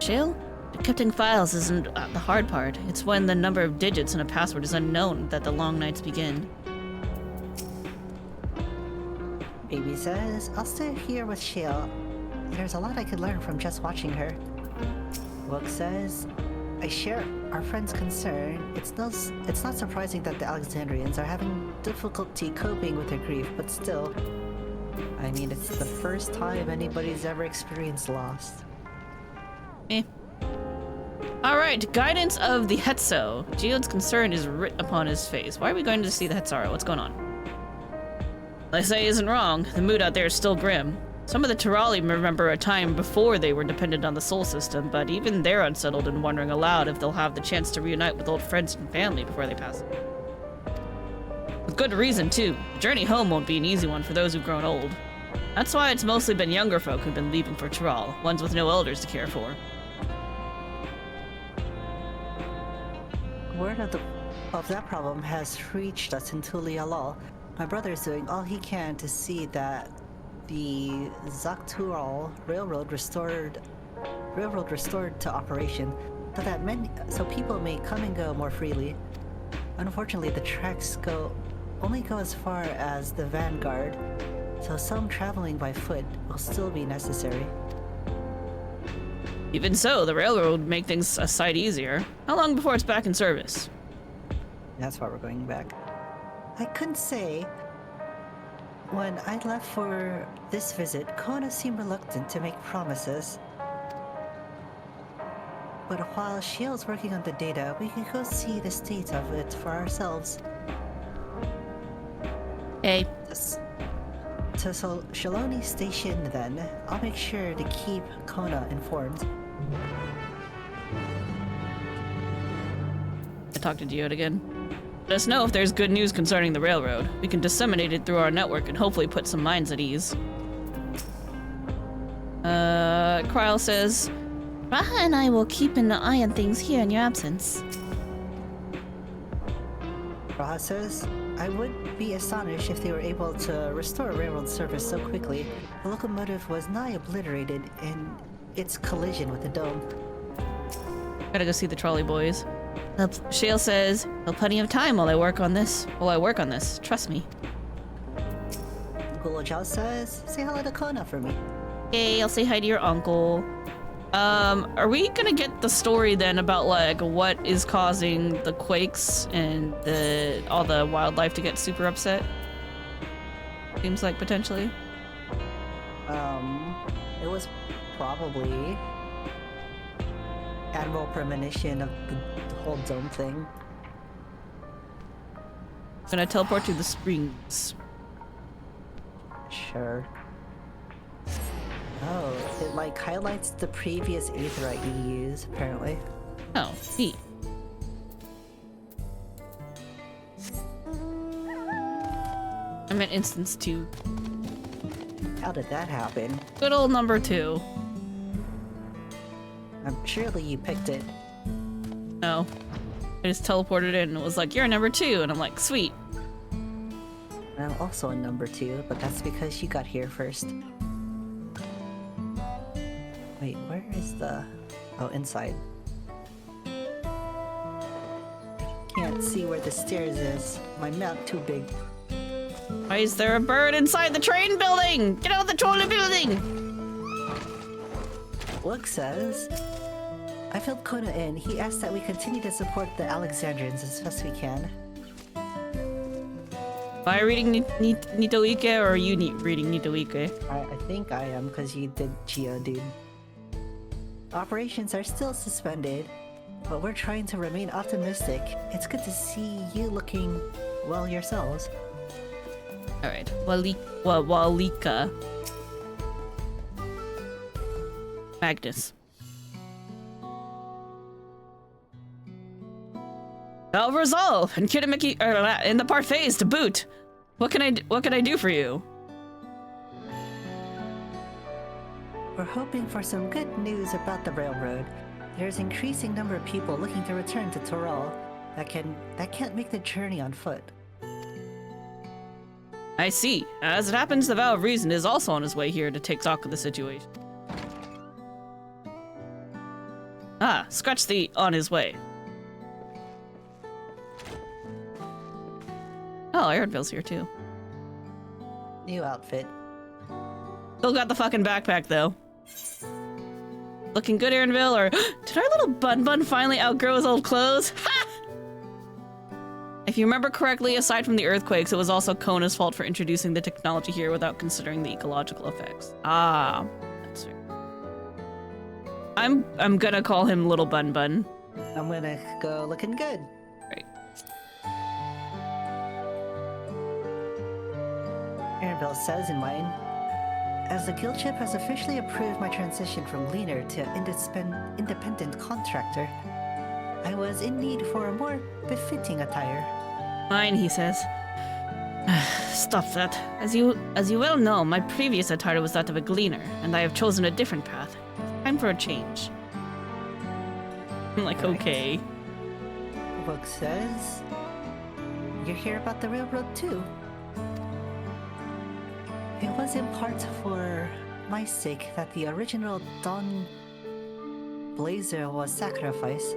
Shale? Decrypting files isn't the hard part. It's when the number of digits in a password is unknown that the long nights begin. Baby says, I'll stay here with Shale. There's a lot I could learn from just watching her. Wook says, I share our friend's concern. It's not surprising that the Alexandrians are having difficulty coping with their grief, but still, I mean, it's the first time anybody's ever experienced loss. Eh. Alright, guidance of the Hetzo. Geode's concern is writ upon his face. Why are we going to see the Hetzara? What's going on? What I say isn't wrong. The mood out there is still grim. Some of the Tirali remember a time before they were dependent on the Sol system, but even they're unsettled and wondering aloud if they'll have the chance to reunite with old friends and family before they pass. With good reason, too. The journey home won't be an easy one for those who've grown old. That's why it's mostly been younger folk who've been leaving for Tiral, ones with no elders to care for. Word of that problem has reached us in Tulialal. My brother is doing all he can to see that the Zaktural Railroad restored to operation, so people may come and go more freely. Unfortunately, the tracks only go as far as the Vanguard, so some traveling by foot will still be necessary. Even so, the railroad would make things a sight easier. How long before it's back in service? That's why we're going back. I couldn't say. When I left for this visit, Kona seemed reluctant to make promises. But while Shiel's working on the data, we can go see the state of it for ourselves. Hey. To Shaloni Station, then. I'll make sure to keep Kona informed. I talked to Geode again. Let us know if there's good news concerning the railroad. We can disseminate it through our network and hopefully put some minds at ease. Kryl says, Raha and I will keep an eye on things here in your absence. Raha says, I would be astonished if they were able to restore railroad service so quickly. The locomotive was nigh obliterated in its collision with the dome. Gotta go see the trolley boys. Shale says, "I'll plenty of time while I work on this. Trust me." Gulojiao says, say hello to Kona for me. Hey, I'll say hi to your uncle. Are we gonna get the story then about like what is causing the quakes and all the wildlife to get super upset? Seems like potentially. It was probably Admiral Premonition of the whole dome thing. Gonna teleport to the springs. Sure. Oh, it like highlights the previous aetheryte you use, apparently. Oh, neat. I meant instance 2. How did that happen? Good old number 2. Surely you picked it. No. I just teleported in and it was like, you're number 2, and I'm like, sweet. I'm also a number 2, but that's because you got here first. Wait, where is the... Oh, inside. Can't see where the stairs is. My map too big. Why is there a bird inside the train building? Get out of the trolley building! Wook says... I filled Kona in. He asked that we continue to support the Alexandrians as best we can. Am I reading Nitoike or are you reading Nitoike? I think I am, because you did Geo, dude. Operations are still suspended, but we're trying to remain optimistic. It's good to see you looking well yourselves. Alright, Walika. Magnus. I'll resolve, and Kitamiki in the parfaits to boot. What can I do for you? We're hoping for some good news about the railroad. There's increasing number of people looking to return to Toral that can't make the journey on foot. I see. As it happens, the Vow of Reason is also on his way here to take stock of the situation. Ah, scratch the on his way. Oh, Ironville's here too. New outfit. Still got the fucking backpack though. Looking good, Aaronville, or did our little Bun Bun finally outgrow his old clothes? Ha! If you remember correctly, aside from the earthquakes, it was also Kona's fault for introducing the technology here without considering the ecological effects. Ah, that's fair. I'm gonna call him Little Bun Bun. I'm gonna go looking good. Right. Aaronville says in mine, as the guild ship has officially approved my transition from leaner to independent contractor, I was in need for a more befitting attire. Mine, he says. Stop that. As you well know, my previous attire was that of a gleaner, and I have chosen a different path. Time for a change. I'm like, okay. Book says, you're here about the railroad too. It was in part for my sake that the original Dawn Blazer was sacrificed,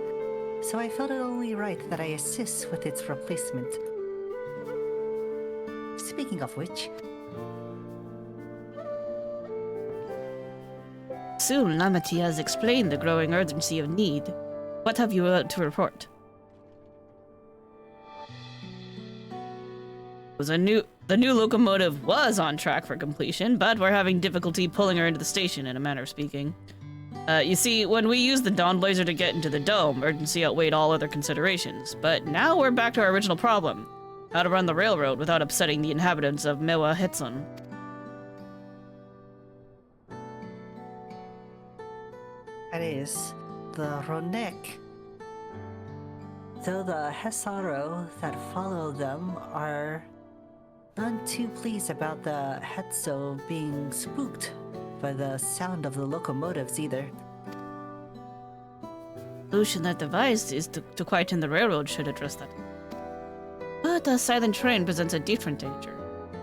so I felt it only right that I assist with its replacement. Speaking of which, soon Lamety has explained the growing urgency of need. What have you to report? The new locomotive was on track for completion, but we're having difficulty pulling her into the station, in a manner of speaking. You see, when we used the Dawn Blazer to get into the dome, urgency outweighed all other considerations. But now we're back to our original problem: how to run the railroad without upsetting the inhabitants of Mewa Hetsun. that is, the Ronek. Though the Hesaro that follow them are none too pleased about the Hetso being spooked by the sound of the locomotives either. The solution that devised is to quieten the railroad should address that. But a silent train presents a different danger.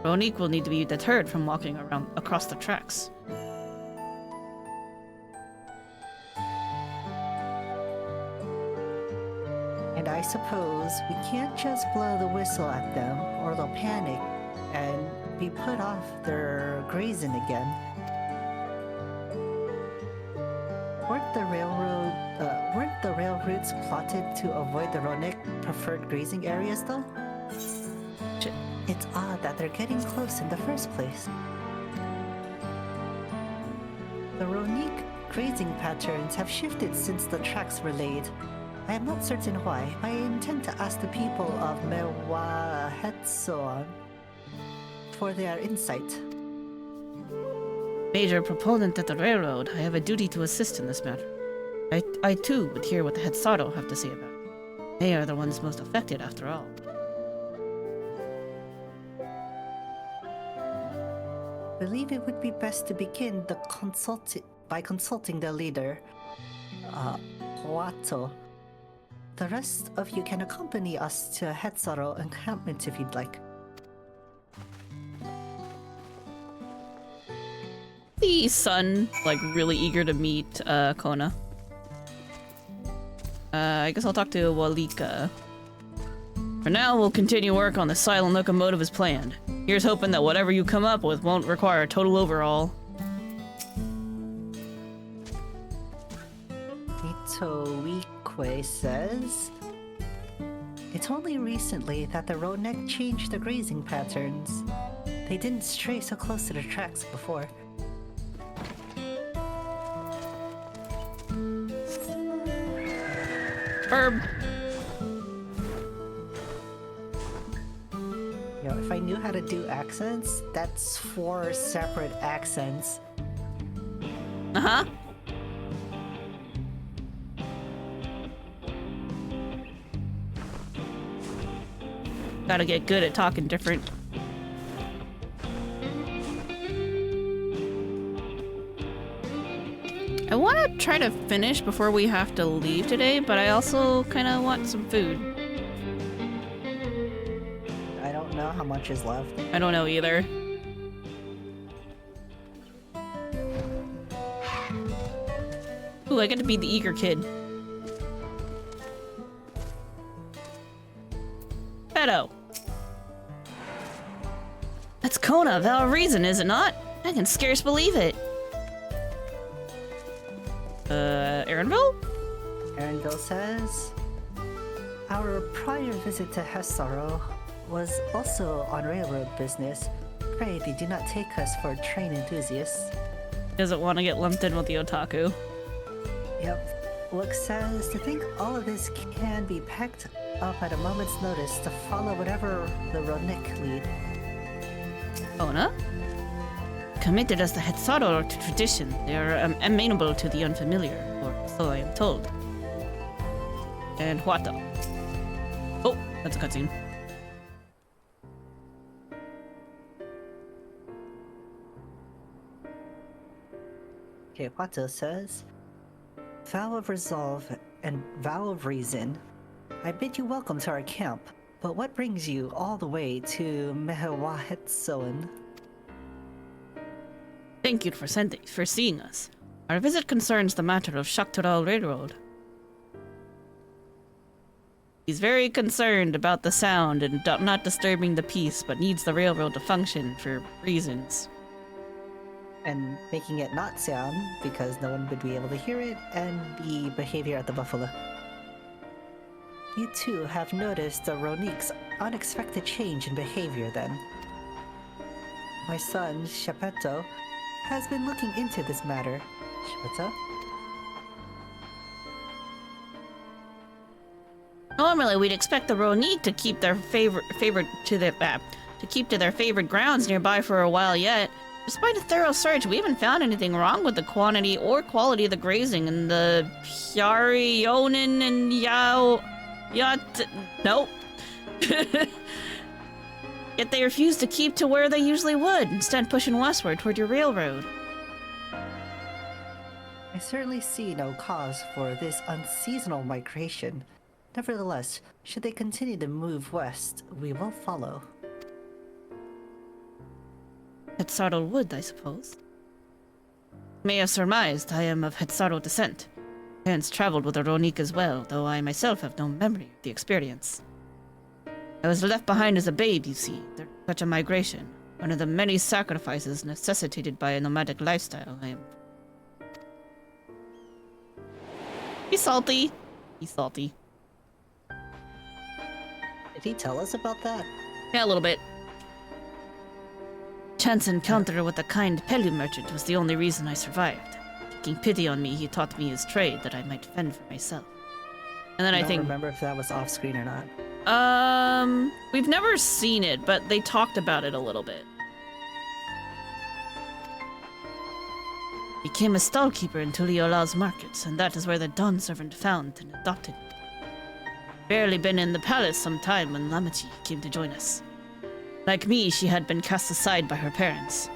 Ronik will need to be deterred from walking around across the tracks. And I suppose we can't just blow the whistle at them or they'll panic and be put off their grazing again. Weren't the rail routes plotted to avoid the Ronek preferred grazing areas though? It's odd that they're getting close in the first place. The Ronik grazing patterns have shifted since the tracks were laid. I am not certain why. I intend to ask the people of Mewa Hetson for their insight. Major proponent of the railroad, I have a duty to assist in this matter. I too would hear what the Hetsaro have to say about it. They are the ones most affected after all. I believe it would be best to begin by consulting the leader, Huato. The rest of you can accompany us to Hetsaro encampment if you'd like. The son, like, really eager to meet Kona. I guess I'll talk to Walika. For now, we'll continue work on the silent locomotive as planned. Here's hoping that whatever you come up with won't require a total overhaul. Itoikwe says, it's only recently that the Ronek changed the grazing patterns. They didn't stray so close to the tracks before. Herb. You know, if I knew how to do accents, that's 4 separate accents. Uh-huh. Gotta get good at talking different. I want to try to finish before we have to leave today, but I also kind of want some food. I don't know how much is left. I don't know either. Ooh, I get to be the eager kid. Pedo. That's Kona, Valreason, is it not? I can scarce believe it. Aaronville? Aaronville says, our prior visit to Hessaro was also on railroad business. Pray they do not take us for train enthusiasts. Doesn't want to get lumped in with the otaku. Yep. Look says to think all of this can be packed up at a moment's notice to follow whatever the Ronik lead. Ona? Committed as the Hetsaro to tradition, they are amenable to the unfamiliar, or so I am told. And Huata. Oh, that's a cutscene. Okay, Wato says, vow of resolve and vow of reason. I bid you welcome to our camp, but what brings you all the way to Mehewahetsoan? Thank you for seeing us. Our visit concerns the matter of Shaktural Railroad. He's very concerned about the sound and not disturbing the peace, but needs the railroad to function for reasons. And making it not sound because no one would be able to hear it, and the behavior at the buffalo. You too have noticed the Ronik's unexpected change in behavior then. My son, Shepeto, has been looking into this matter. Shepeto? Normally, we'd expect the Ronik to keep their keep to their favorite grounds nearby for a while yet. Despite a thorough search, we haven't found anything wrong with the quantity or quality of the grazing in the Pyari, Yonin, and Nope. Yet they refuse to keep to where they usually would, instead pushing westward toward your railroad. I certainly see no cause for this unseasonal migration. Nevertheless, should they continue to move west, we will follow. Hetsaro would, I suppose. May have surmised I am of Hetsaro descent. Hence traveled with a Ronik as well, though I myself have no memory of the experience. I was left behind as a babe, you see, during such a migration. One of the many sacrifices necessitated by a nomadic lifestyle. I am... He's salty. He's salty. Did he tell us about that? Yeah, a little bit. Chance encounter with the kind Pelu merchant was the only reason I survived. Taking pity on me, he taught me his trade that I might fend for myself. And then I don't remember if that was off screen or not. We've never seen it, but they talked about it a little bit. Became a stallkeeper in Tuliola's markets, and that is where the Dawn servant found and adopted me. Barely been in the palace some time when Lamachi came to join us. Like me, she had been cast aside by her parents.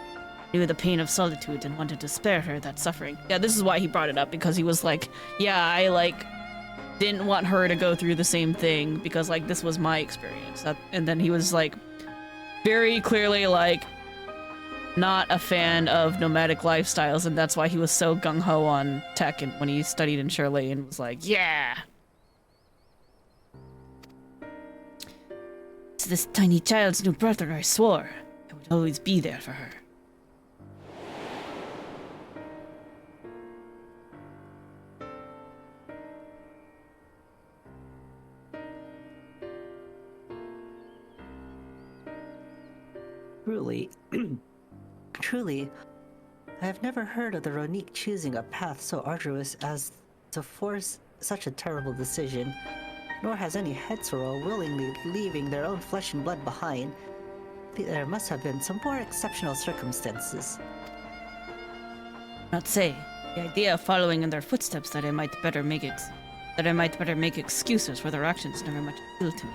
Knew the pain of solitude and wanted to spare her that suffering. Yeah, this is why he brought it up, because he was like, yeah, I, didn't want her to go through the same thing, because, this was my experience. And then he was, very clearly, not a fan of nomadic lifestyles, and that's why he was so gung-ho on tech and when he studied in Shirley and was like, yeah! To this tiny child's new brother, I swore I would always be there for her. Truly, I have never heard of the Ronik choosing a path so arduous as to force such a terrible decision, nor has any Hetsuro willingly leaving their own flesh and blood behind. There must have been some more exceptional circumstances. Not say. The idea of following in their footsteps that I might better make excuses for their actions never much appealed to me.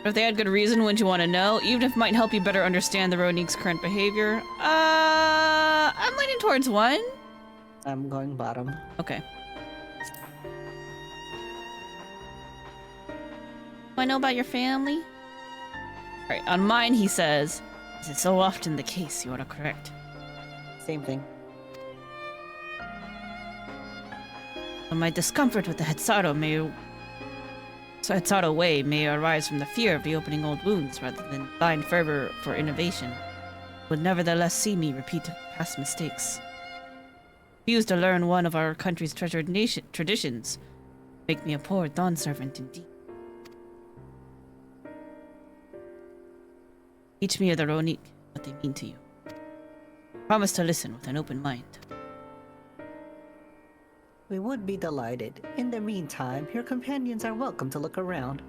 But if they had good reason, wouldn't you want to know? Even if it might help you better understand the Ronik's current behavior. I'm leaning towards one. I'm going bottom. Okay. Do I know about your family? Alright, on mine he says, "As is so often the case, you are correct." Same thing. But my discomfort with the Hetsaro way may arise from the fear of reopening old wounds rather than blind fervor for innovation. Would nevertheless see me repeat past mistakes. refuse to learn one of our country's treasured traditions. Make me a poor dawn servant indeed. Teach me of the Ronik, what they mean to you. Promise to listen with an open mind. We would be delighted. In the meantime, your companions are welcome to look around.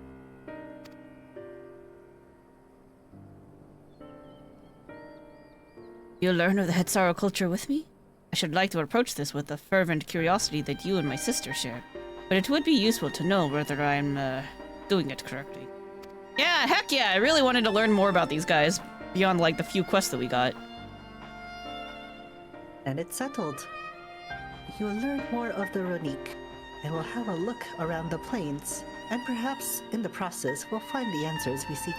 You'll learn of the Hetsaro culture with me? I should like to approach this with the fervent curiosity that you and my sister share. But it would be useful to know whether I'm, doing it correctly. Yeah, heck yeah! I really wanted to learn more about these guys, beyond, like, the few quests that we got. And it's settled. You will learn more of the Ronik, and we'll have a look around the plains, and perhaps, in the process, we'll find the answers we seek.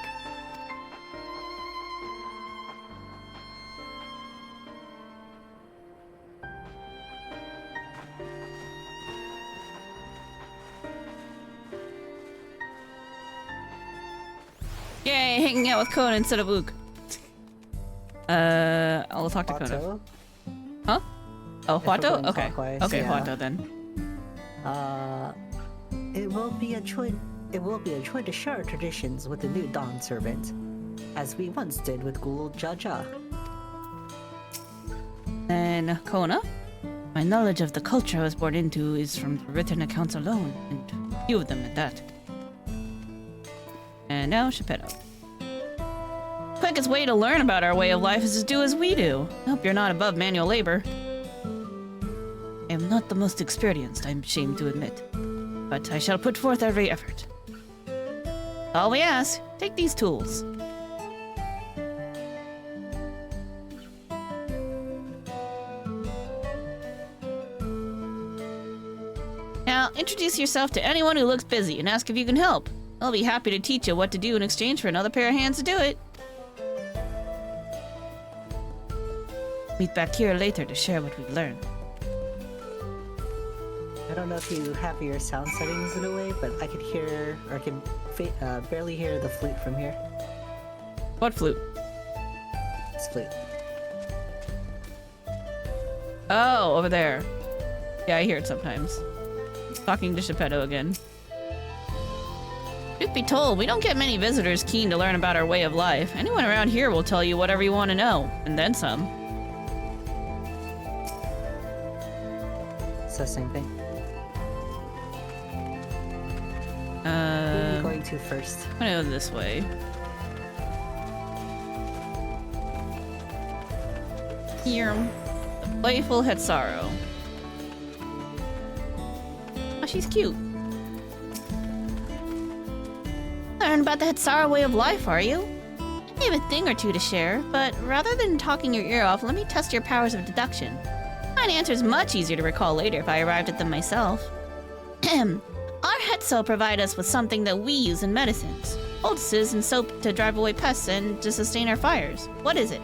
Yay, hanging out with Kona instead of Ook. I'll talk to Kona. Otto? Huh? Oh, If we're Huato? going Okay. clockwise, Okay, yeah. Huato then. It will be a joint to share our traditions with the new Dawn Servant, as we once did with Gul Jaja. And Kona? My knowledge of the culture I was born into is from the written accounts alone, and few of them at that. And now, Geppetto. Quickest way to learn about our way of life is to do as we do. I hope you're not above manual labor. I am not the most experienced, I'm ashamed to admit. But I shall put forth every effort. All we ask, take these tools. Now, introduce yourself to anyone who looks busy and ask if you can help. I'll be happy to teach you what to do in exchange for another pair of hands to do it. Meet back here later to share what we've learned. I don't know if you have your sound settings in a way, but I could hear, or I can barely hear the flute from here. What flute? It's flute. Oh, over there. Yeah, I hear it sometimes. Talking to Geppetto again. Truth be told, we don't get many visitors keen to learn about our way of life. Anyone around here will tell you whatever you want to know, and then some. It's the same thing. Who are you going to first? I'm gonna go this way. Here. The playful Hetsaro. Oh, she's cute. Learn about the Hetsaro way of life, are you? I have a thing or two to share, but rather than talking your ear off, let me test your powers of deduction. My answer's much easier to recall later if I arrived at them myself. Our Hetso provide us with something that we use in medicines. Poultices and soap to drive away pests and to sustain our fires. What is it?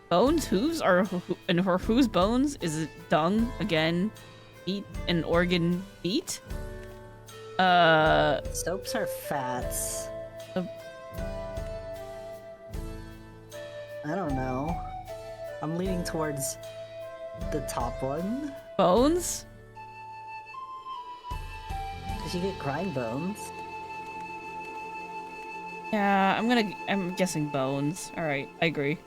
Bones? Whose? And for whose bones? Is it dung? Again? Meat? An organ meat? Soaps are fats. I don't know. I'm leaning towards the top one. Bones? Because you get grind bones. Yeah, I'm guessing bones. Alright, I agree.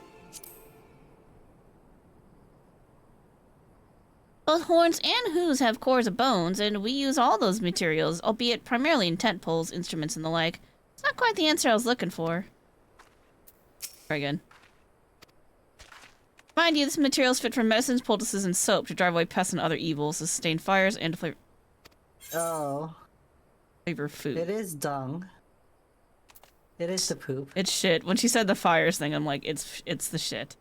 Both horns and hooves have cores of bones, and we use all those materials, albeit primarily in tent poles, instruments, and the like. It's not quite the answer I was looking for. Try again. Mind you, this material's fit for medicines, poultices, and soap to drive away pests and other evils, to sustain fires, and to flavor food. It is dung. It is the poop. It's shit. When she said the fires thing, I'm like, it's the shit.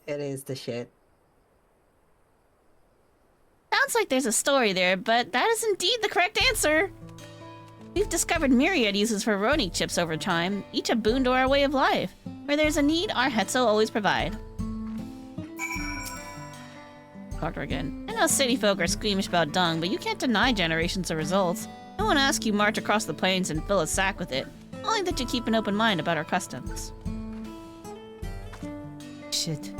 It is the shit. Sounds like there's a story there, but that is indeed the correct answer. We've discovered myriad uses for Ronik chips over time, each a boon to our way of life. Where there's a need, our Hetso always provide. Doctor again. I know city folk are squeamish about dung, but you can't deny generations of results. No one asks you march across the plains and fill a sack with it, only that you keep an open mind about our customs. shit.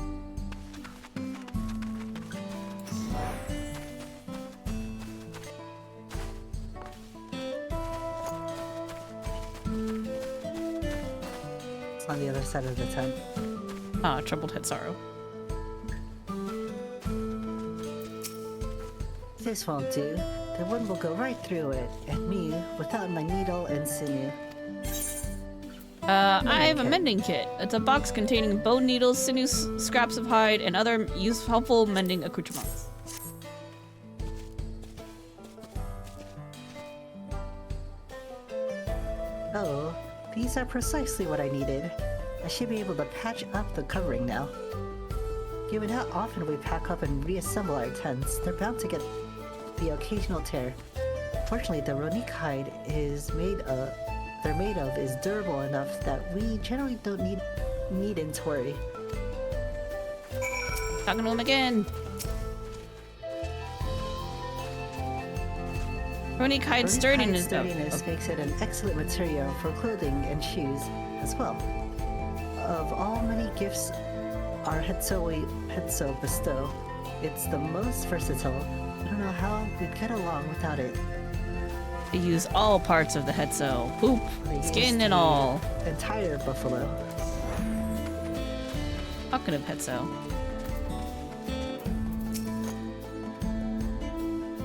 It's on the other side of the tent. Ah, troubled head sorrow. This won't do. The wind will go right through it, and me without my needle and sinew. I have a mending kit. It's a box containing bone needles, sinew, scraps of hide, and other helpful mending accoutrements. Oh, these are precisely what I needed. I should be able to patch up the covering now. Given how often we pack up and reassemble our tents, they're bound to get the occasional tear. Fortunately, the Ronique hide they're made of is durable enough that we generally don't need to worry. Talking to him again. Ronique hide sturdiness makes it an excellent material for clothing and shoes as well. Of all many gifts our Hetso bestow, it's the most versatile. I don't know how we'd get along without it. We use all parts of the Hetso. Poop, skin, and all. Entire buffalo. Talking of Hetso.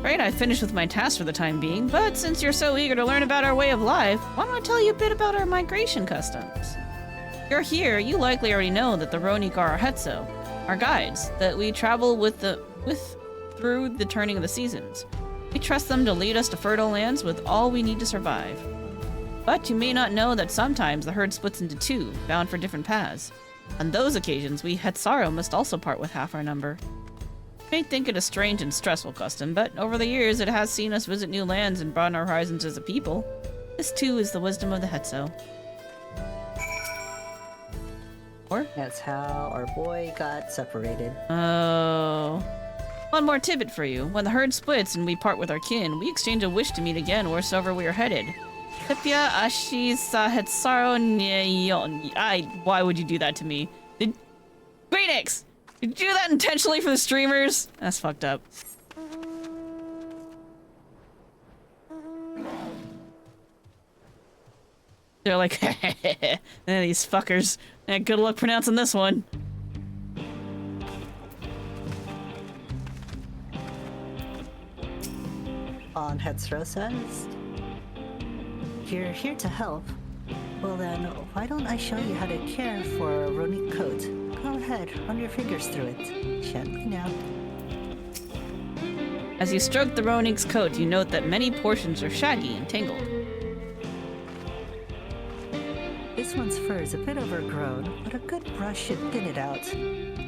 Right, I finished with my task for the time being, but since you're so eager to learn about our way of life, why don't I tell you a bit about our migration customs? You're here, you likely already know that the Ronique are our Hetso, our guides, that we travel through the turning of the seasons. We trust them to lead us to fertile lands with all we need to survive. But you may not know that sometimes the herd splits into two, bound for different paths. On those occasions, we Hetsaro must also part with half our number. You may think it a strange and stressful custom, but over the years it has seen us visit new lands and broaden our horizons as a people. This too is the wisdom of the Hetso. Or? That's how our boy got separated. Oh. One more tidbit for you. When the herd splits and we part with our kin, we exchange a wish to meet again wheresoever we are headed. Tipia Ashi Sahetsaro Nyeon. Why would you do that to me? Greenix! Did you do that intentionally for the streamers? That's fucked up. They're like, these fuckers. Good luck pronouncing this one. On Hetsro says, "You're here to help. Well then, why don't I show you how to care for a Ronique coat? Go ahead, run your fingers through it. Gently now." As you stroke the Ronique's coat, you note that many portions are shaggy and tangled. This one's fur is a bit overgrown, but a good brush should thin it out.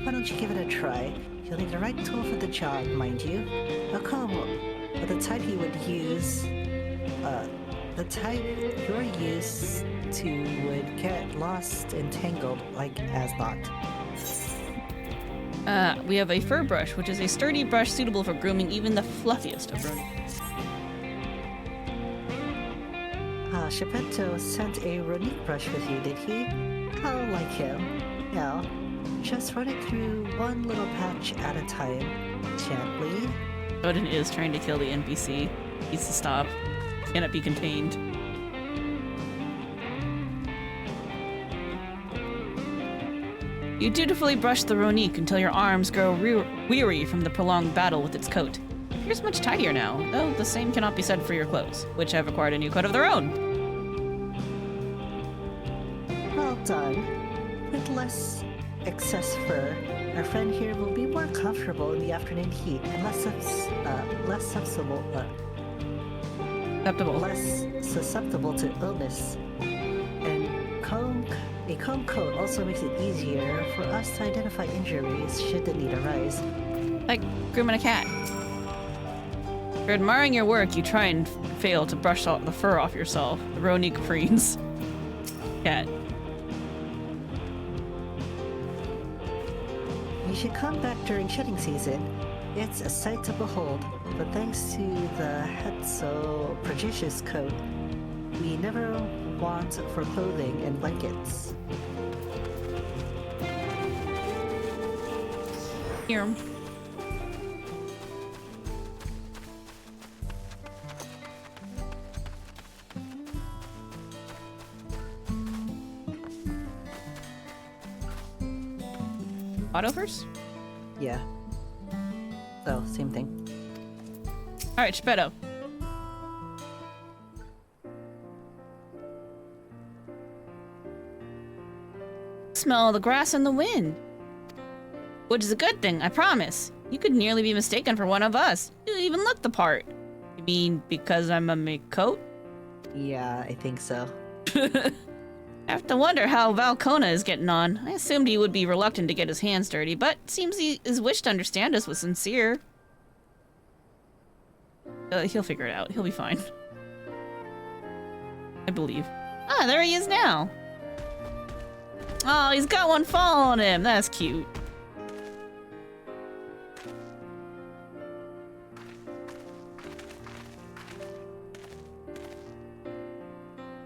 Why don't you give it a try? You'll need the right tool for the job, mind you. A comb, but the type you would use, the type you're used to would get lost and tangled like as not. We have a fur brush, which is a sturdy brush suitable for grooming even the fluffiest of Roniques. Geppetto sent a Ronique brush with you, did he? How like him. Now, just run it through one little patch at a time, gently. Odin is trying to kill the NPC. Needs to stop. Cannot be contained. You dutifully brush the Ronique until your arms grow weary from the prolonged battle with its coat. It appears much tidier now, though the same cannot be said for your clothes, which have acquired a new coat of their own. Well done. With less excess fur, our friend here will be more comfortable in the afternoon heat and less susceptible to illness. And a comb coat also makes it easier for us to identify injuries should the need arise. Like grooming a cat. You're admiring your work, you try and fail to brush the fur off yourself. The Ronique preens. Cat. You should come back during shedding season. It's a sight to behold, but thanks to the Hetso prodigious coat, we never want for clothing and blankets. Hear 'em. Auto first? Yeah. So, same thing. Alright, Spedo. Smell the grass and the wind. Which is a good thing, I promise. You could nearly be mistaken for one of us. You even look the part. You mean because I'm a Mikote? Yeah, I think so. I have to wonder how Valkona is getting on. I assumed he would be reluctant to get his hands dirty, but seems his wish to understand us was sincere. He'll figure it out. He'll be fine. I believe. Ah, there he is now. Oh, he's got one following him. That's cute.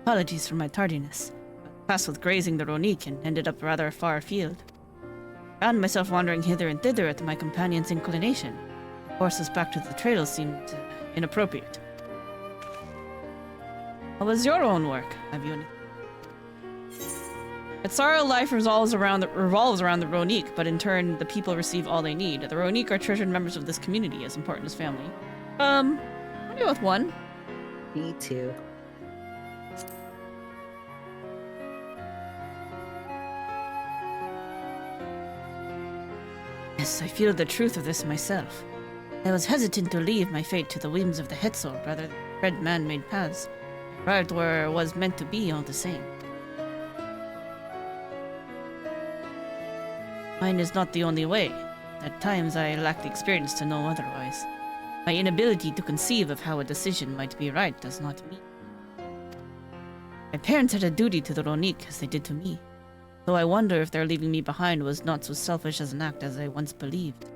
Apologies for my tardiness. I passed with grazing the Ronique and ended up rather far afield. Found myself wandering hither and thither at my companion's inclination. The horses back to the trail seemed inappropriate. What was your own work? Have you any? At Sorrow, life revolves around the Ronique, but in turn, the people receive all they need. The Ronique are treasured members of this community, as important as family. I'll go with one. Me too. Yes, I feel the truth of this myself. I was hesitant to leave my fate to the whims of the Hetzel rather than tread man-made paths. Arrived where it was meant to be all the same. Mine is not the only way. At times I lack the experience to know otherwise. My inability to conceive of how a decision might be right does not mean. My parents had a duty to the Ronique as they did to me. Though I wonder if their leaving me behind was not so selfish as an act as I once believed.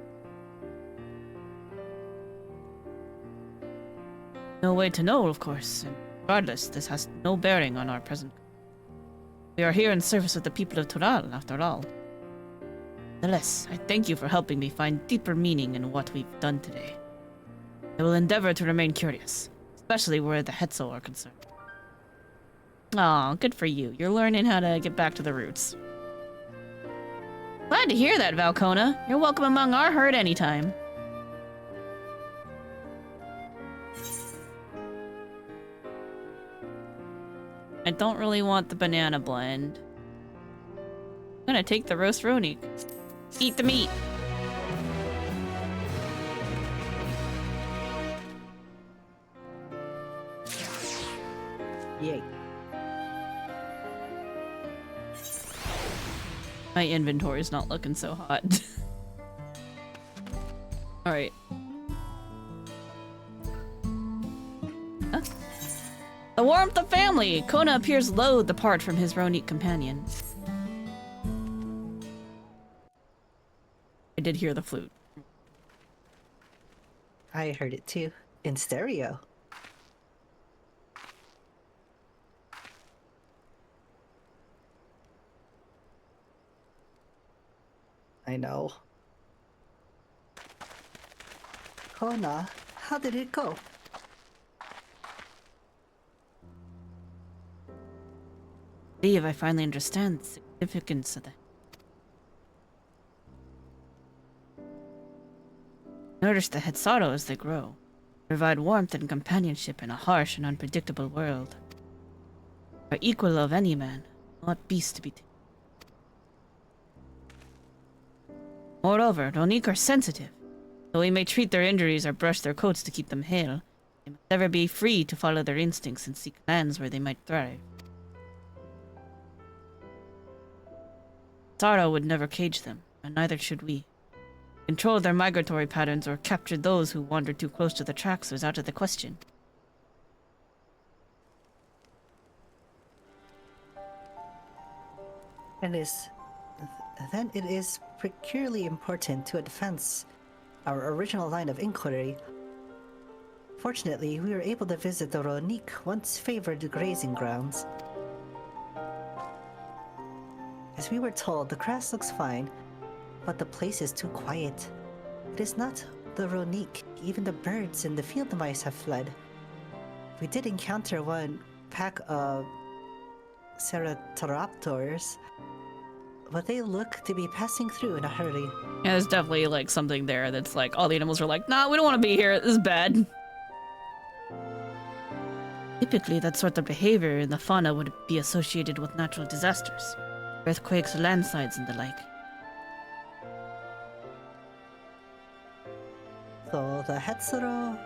No way to know, of course, and regardless, this has no bearing on our present. We are here in service of the people of Tural, after all. Nonetheless, I thank you for helping me find deeper meaning in what we've done today. I will endeavor to remain curious, especially where the Hetzel are concerned. Aw, good for you. You're learning how to get back to the roots. Glad to hear that, Valkona. You're welcome among our herd anytime. I don't really want the banana blend. I'm gonna take the roast Ronique. Eat the meat. Yay. My inventory is not looking so hot. Alright. Huh? The warmth of family! Kona appears loath apart from his Ronique companion. I did hear the flute. I heard it too. In stereo. I know. Kona, how did it go? I believe I finally understand the significance of that. Notice the Hetzaru as they grow. Provide warmth and companionship in a harsh and unpredictable world. Are equal of any man, not beasts to be tamed. Moreover, Ronique are sensitive. Though we may treat their injuries or brush their coats to keep them hale, they must ever be free to follow their instincts and seek lands where they might thrive. Taro would never cage them, and neither should we. Control their migratory patterns or capture those who wander too close to the tracks was out of the question. Then it is peculiarly important to advance our original line of inquiry. Fortunately, we were able to visit the Ronique once favored grazing grounds. As we were told, the grass looks fine, but the place is too quiet. It is not the Ronique. Even the birds and the field mice have fled. We did encounter one pack of Ceratops, but they look to be passing through in a hurry. Yeah, there's definitely like something there that's like all the animals are like, nah, we don't want to be here. This is bad. Typically, that sort of behavior in the fauna would be associated with natural disasters, earthquakes, landslides, and the like. So the Hetsuro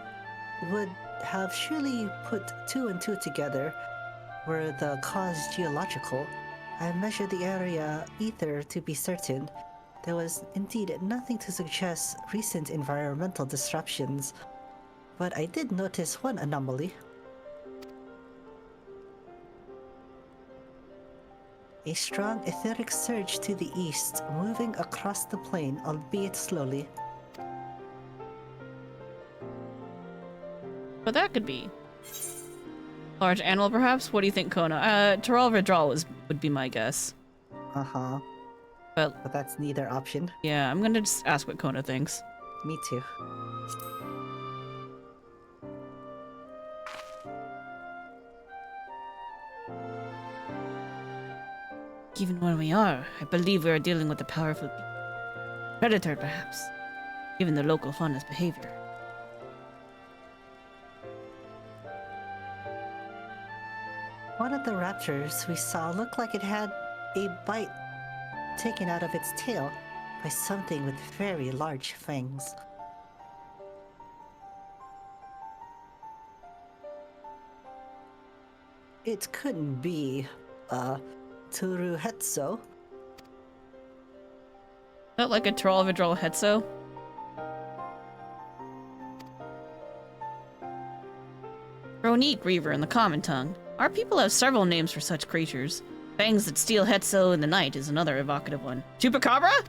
would have surely put two and two together. Were the cause geological, I measured the area ether to be certain. There was indeed nothing to suggest recent environmental disruptions, but I did notice one anomaly. A strong etheric surge to the east, moving across the plain, albeit slowly. But that could be. Large animal, perhaps? What do you think, Kona? Tyrell Vidral would be my guess. Uh-huh. But that's neither option. Yeah, I'm gonna just ask what Kona thinks. Me too. Even when we are, I believe we are dealing with a powerful predator, perhaps. Given the local fauna's behavior. One of the raptors we saw looked like it had a bite taken out of its tail by something with very large fangs. It couldn't be, Turuhetso. Not like a Tyrell Vidral Hetso? Ronique Reaver in the common tongue. Our people have several names for such creatures. Fangs that steal Hetso in the night is another evocative one. Chupacabra?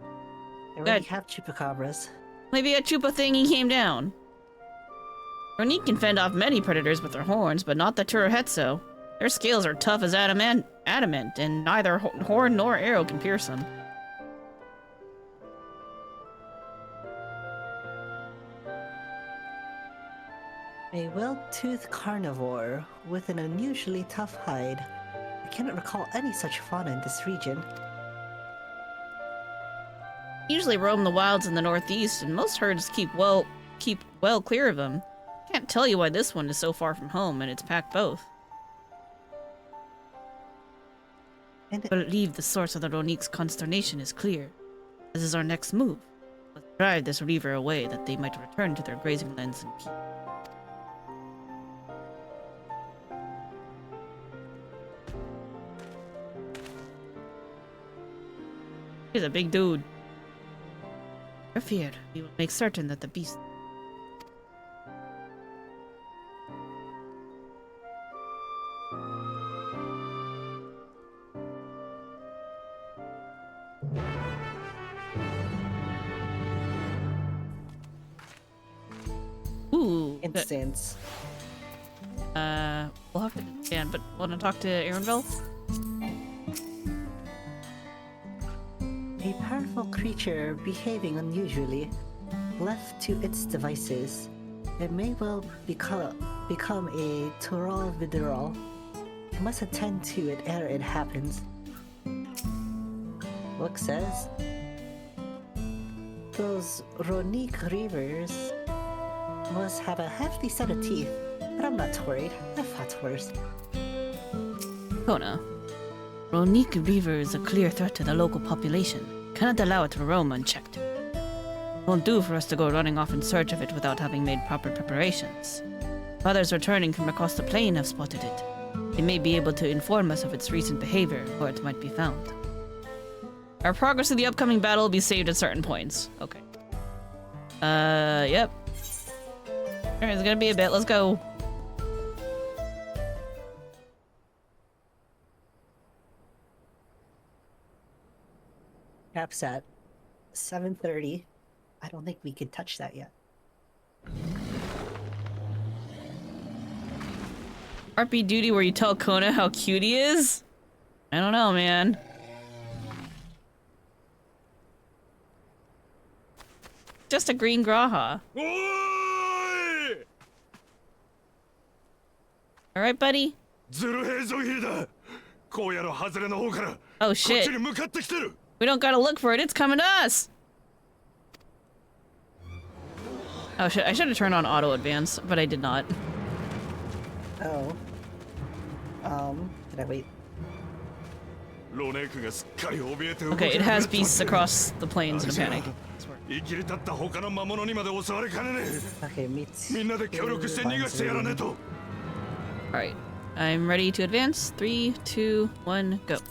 They already have chupacabras. Maybe a chupa thingy came down. Ronique can fend off many predators with their horns, but not the Turuhetso. Their scales are tough as adamant, and neither horn nor arrow can pierce them. A well-toothed carnivore with an unusually tough hide. I cannot recall any such fauna in this region. Usually roam the wilds in the northeast, and most herds keep well clear of them. Can't tell you why this one is so far from home, and it's packed both. I believe the source of the Ronique's consternation is clear. This is our next move. Let's drive this reaver away, that they might return to their grazing lands in peace. He's a big dude. Never fear, we will make certain that the beast... Ooh. Instance. We'll have to stand, but want to talk to Aaronville? A powerful creature behaving unusually. Left to its devices, it may well become a Tyrell Vidral. You must attend to it ere it happens. Book says, those Ronique Reavers must have a hefty set of teeth, but I'm not worried. I've fought worse. Kona. Ronique Reaver is a clear threat to the local population. Cannot allow it to roam unchecked. Won't do for us to go running off in search of it without having made proper preparations. Others returning from across the plain have spotted it. They may be able to inform us of its recent behavior, or it might be found. Our progress in the upcoming battle will be saved at certain points. Okay. Yep. Alright, it's gonna be a bit. Let's go. Cap's at 7:30. I don't think we could touch that yet. RP duty where you tell Kona how cute he is? I don't know, man. just a green Graha. おーい Alright, buddy? ズル兵ゾヒリだ荒野の外れの方から Oh こっ shit. ちに向かってきてる We don't gotta look for it, it's coming to us! Oh shit, I should have turned on auto advance, but I did not. Oh. Did I wait? ロネークがすっかり怯えて動 Okay, け it なくなっ has ちまって beasts across the plains in a あれじゃ panic. 生きり立った他の魔物にまで襲われかねね Okay, me え too. みんなで協力して逃がしてやらねえと Alright, I'm ready to advance. 3, 2, 1, go. It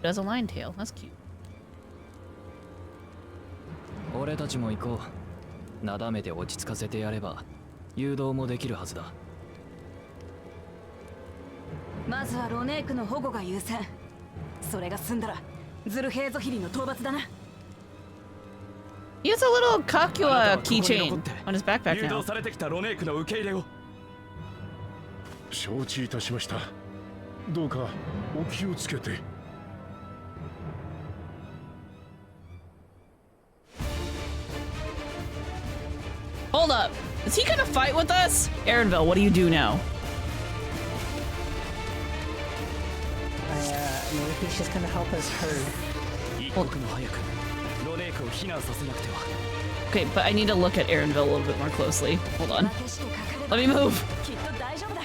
has a lion tail, that's cute. 俺たちも行こう。なだめて落ち着かせてやれば誘導もできるはずだ。まずはロネークの保護が優先。それが済んだらズルヘーゾヒリの討伐だな。He has a little Kakua keychain on his backpack 誘 now. 導されてきたロネークの受け入れを。承知いたしました。どうかお気をつけて。Hold up. Is he gonna fight with us? Aaronville, what do you do now? Maybe he's just gonna help us herd. 一刻も早くロネークを避難させなくては。 Okay, but I need to look at Aaronville a little bit more closely. Hold on. Let me move. きっと大丈夫だ。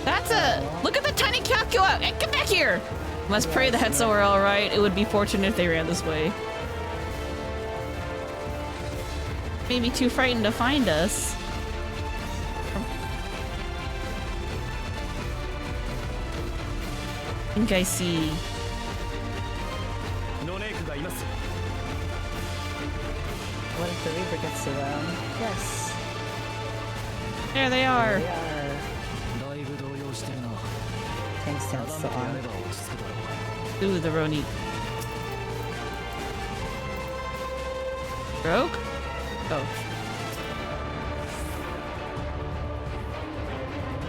That's a... Look at the tiny Kakua! Hey, get back here! Must pray the Hetzo are alright. It would be fortunate if they ran this way. Maybe too frightened to find us. I think I see... ロネークがいます。 What if the Reaper gets around? Yes. There they are. There they are. だいぶ動揺してるな。 Tank な stance だめてやれ on. ば落ち着くだろう。 Ooh, the Roni. Broke? Oh.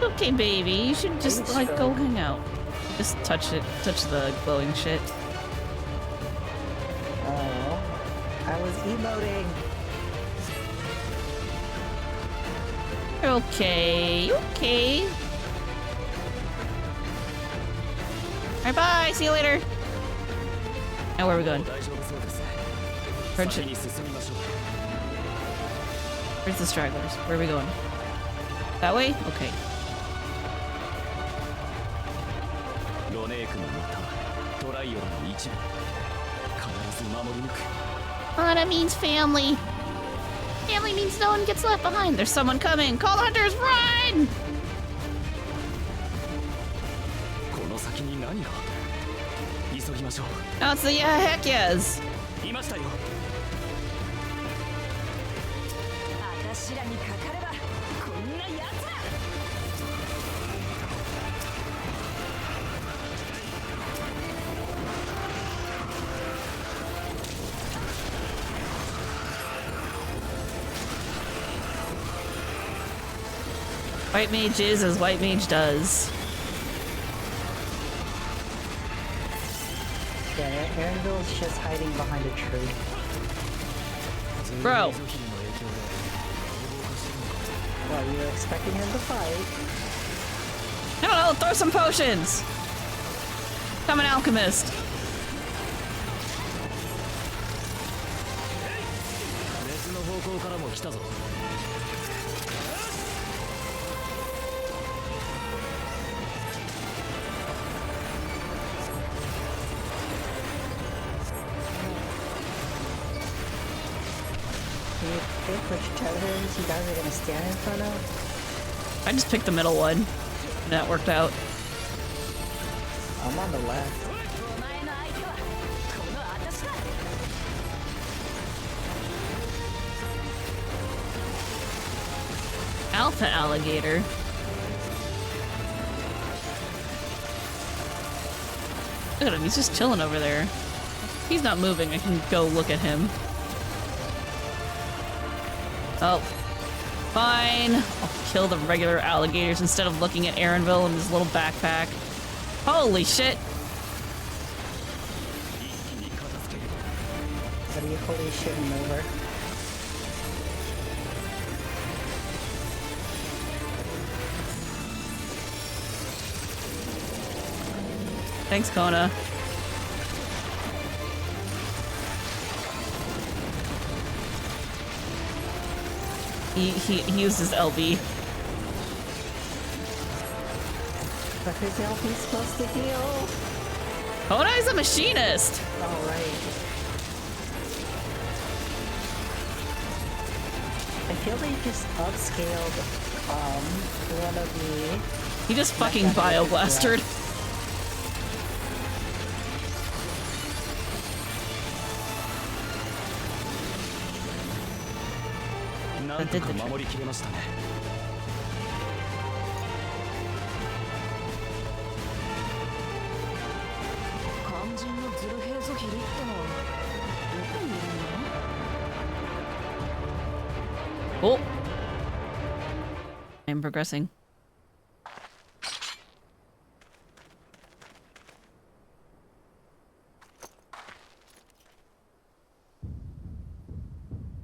Okay, baby, you should just like go hang out. Just touch it, touch the glowing shit. Oh. I was emoting. You're okay, okay. Alright, bye, see you later. Now where are we going? 大丈夫そうです。 Where'd 先 you, に進みましょう。 where's the stragglers? Where are we going? That way? Okay. ロネークが乗ったトライオルの一部。必ず守り抜く。 Oh, that means family. Family means no one gets left behind. There's someone coming! Call the hunters, run! この先に何が？急ぎましょう。 Oh, it's the heck yes! いましたよ。私らにかかればこんなやつら。 White mage is as white mage does. Yeah, Aaronville's just hiding behind a tree. Bro. Well, you were expecting him to fight. I don't know, throw some potions! I'm an alchemist. 別の方向からも来たぞ。 Do you pick which tethers you guys are gonna stand in front of? I just picked the middle one. And that worked out. I'm on the left. お前の相手はこの私だ。 Alpha alligator. Look at him, he's just chilling over there. He's not moving, I can go look at him. Oh. Fine. I'll kill the regular alligators instead of looking at Aaronville in his little backpack. Holy shit! What are you holy shitting over? Thanks, Kona. He used his LB. But his LB supposed to heal? Kona is a machinist! Alright. I feel they just upscaled, one of the... He just fucking bioblastered. That did the trick. Oh! I'm progressing.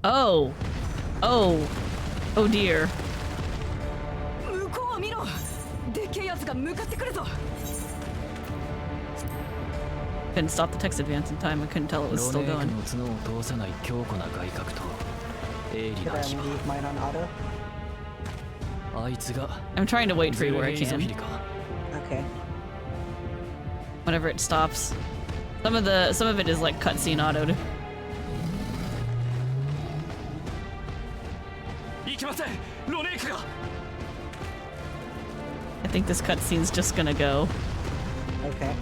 Oh! Oh! Oh dear. Couldn't stop the text advance in time. I couldn't tell it was still going. Should I leave mine on auto? I'm trying to wait for you where I can. Okay. Whenever it stops. Some of it is like cutscene autoed. I think this cutscene's just gonna go. Okay.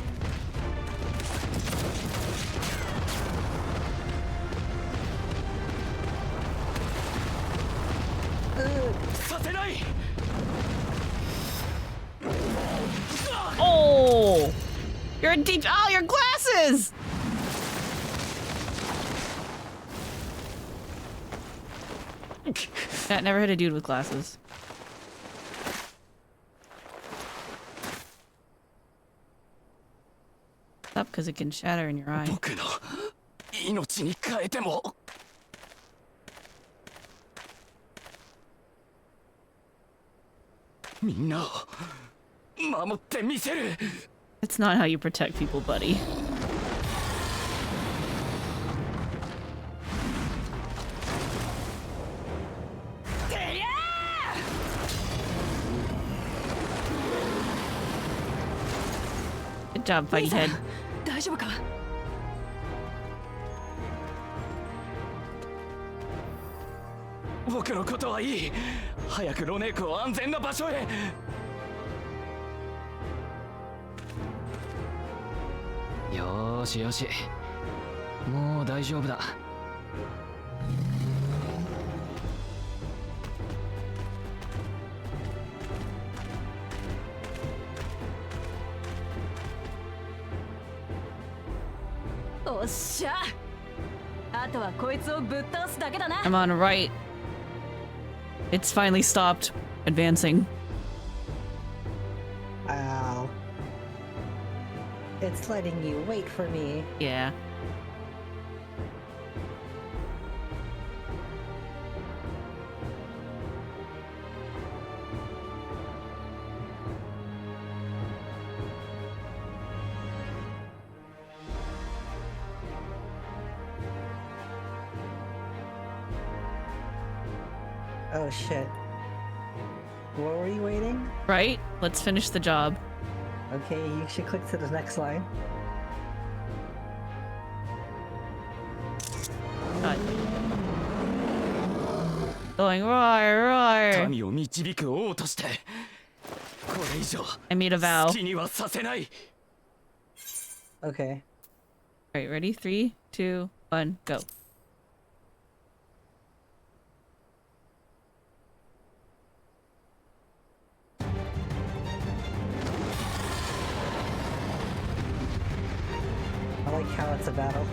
Oh! You're a deep. Oh, your glasses! Yeah, never hit a dude with glasses. Stop, because it can shatter in your eye. It's not how you protect people, buddy. Good job, Fighty Head. I'm on right. It's finally stopped advancing. Ow. It's letting you wait for me. Yeah. Oh shit. What were you waiting? Right? Let's finish the job. Okay, you should click to the next line. God. Going roar, roar. I made a vow. Okay. Alright, ready? 3, 2, 1, go. I like how it's a battle.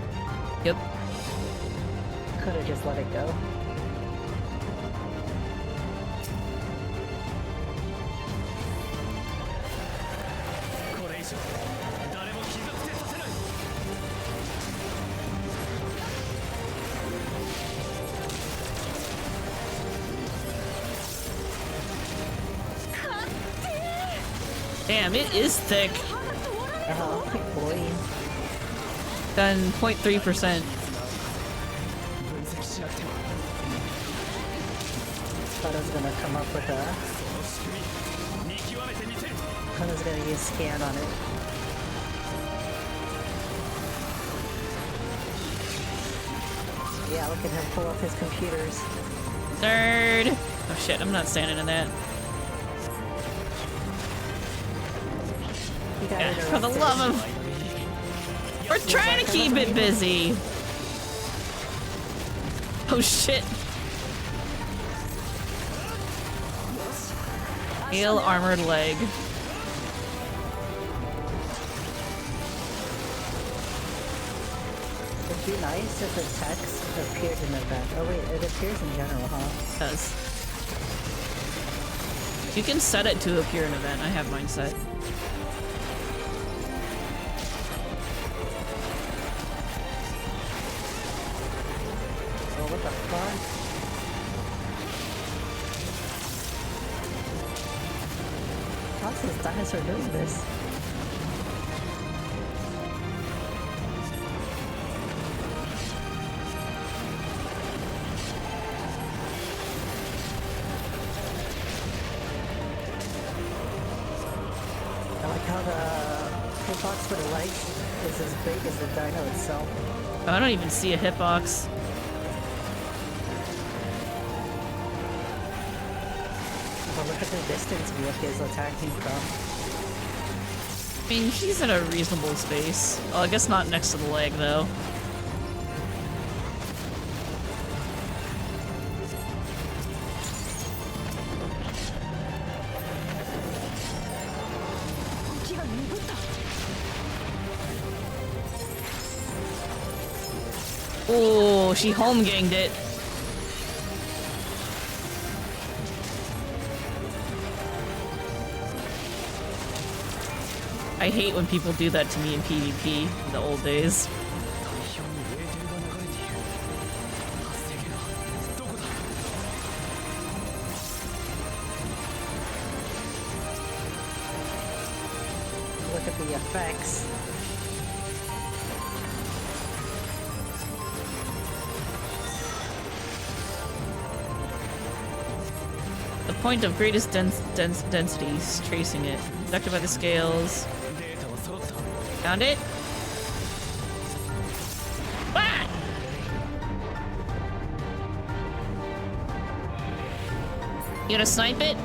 Yep. Could've just let it go. Damn, it is thick. Boy. Done 0.3%. Thought I was gonna come up with a... I was gonna use scan on it. Yeah, look at him pull up his computers. Nerd! Oh shit, I'm not standing in that. Yeah, for the love of... We're trying to keep it busy! Oh shit! Hail armored leg. It'd be nice if the text appeared in the event. Oh wait, it appears in general, huh? It does. You can set it to appear in event. I have mine set. Oh, what the fuck? How's this dinosaur doing this? I like how the hitbox for the legs is as big as the dino itself. Oh, I don't even see a hitbox. But look at the distance Miyuki is attacking from. I mean, he's in a reasonable space. Well, I guess not next to the leg, though. Oh, she home ganged it. I hate when people do that to me in PvP in the old days. Look at the effects. The point of greatest density is tracing it. Conducted by the scales. Found it? Ah! You gonna snipe it?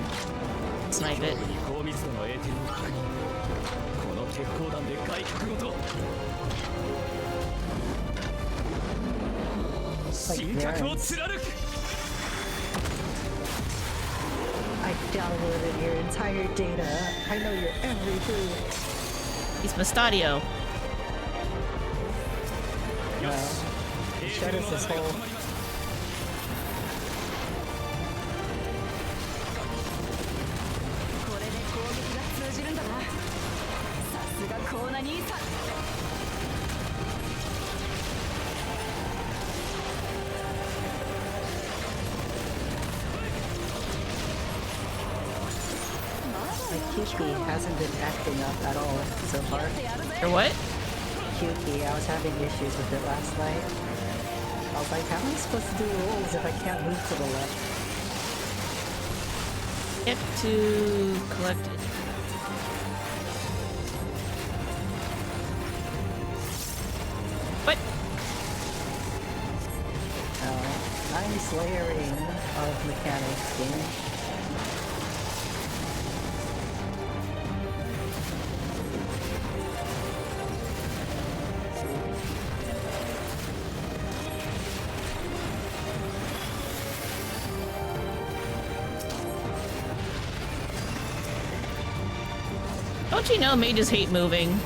Snipe it. I downloaded your entire data. I know your every move. He's Mustadio. Well, he showed us this whole... Kyuki hasn't been acting up at all so far. Your what? Kyuki, I was having issues with it last night. I was like, how am I supposed to do rolls if I can't move to the left? Get to collect it. What? Oh, nice layering of mechanics, game. Don't you know mages hate moving? No.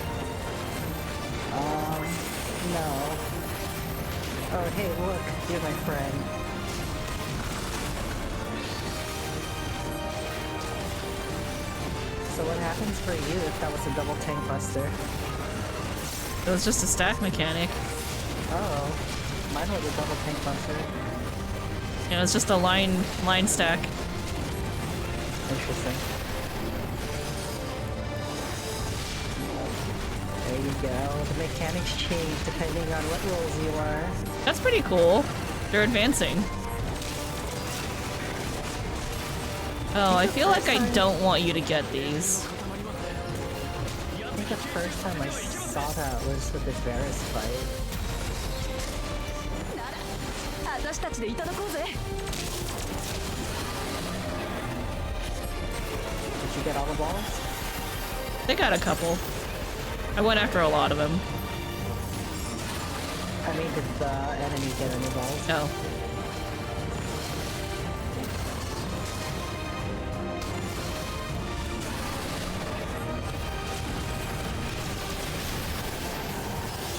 Oh, hey, look, you're my friend. So what happens for you if that was a double tank buster? It was just a stack mechanic. Oh, mine was a double tank buster. Yeah, it was just a line stack. Interesting. you go. The mechanics change depending on what roles you are. That's pretty cool. They're advancing. Oh, I feel like I don't want you to get these. I think the first time I saw that was with the Varus fight. 私たちでいただこうぜ。 Did you get all the balls? They got a couple. I went after a lot of them. I mean, did the enemy get any balls? No.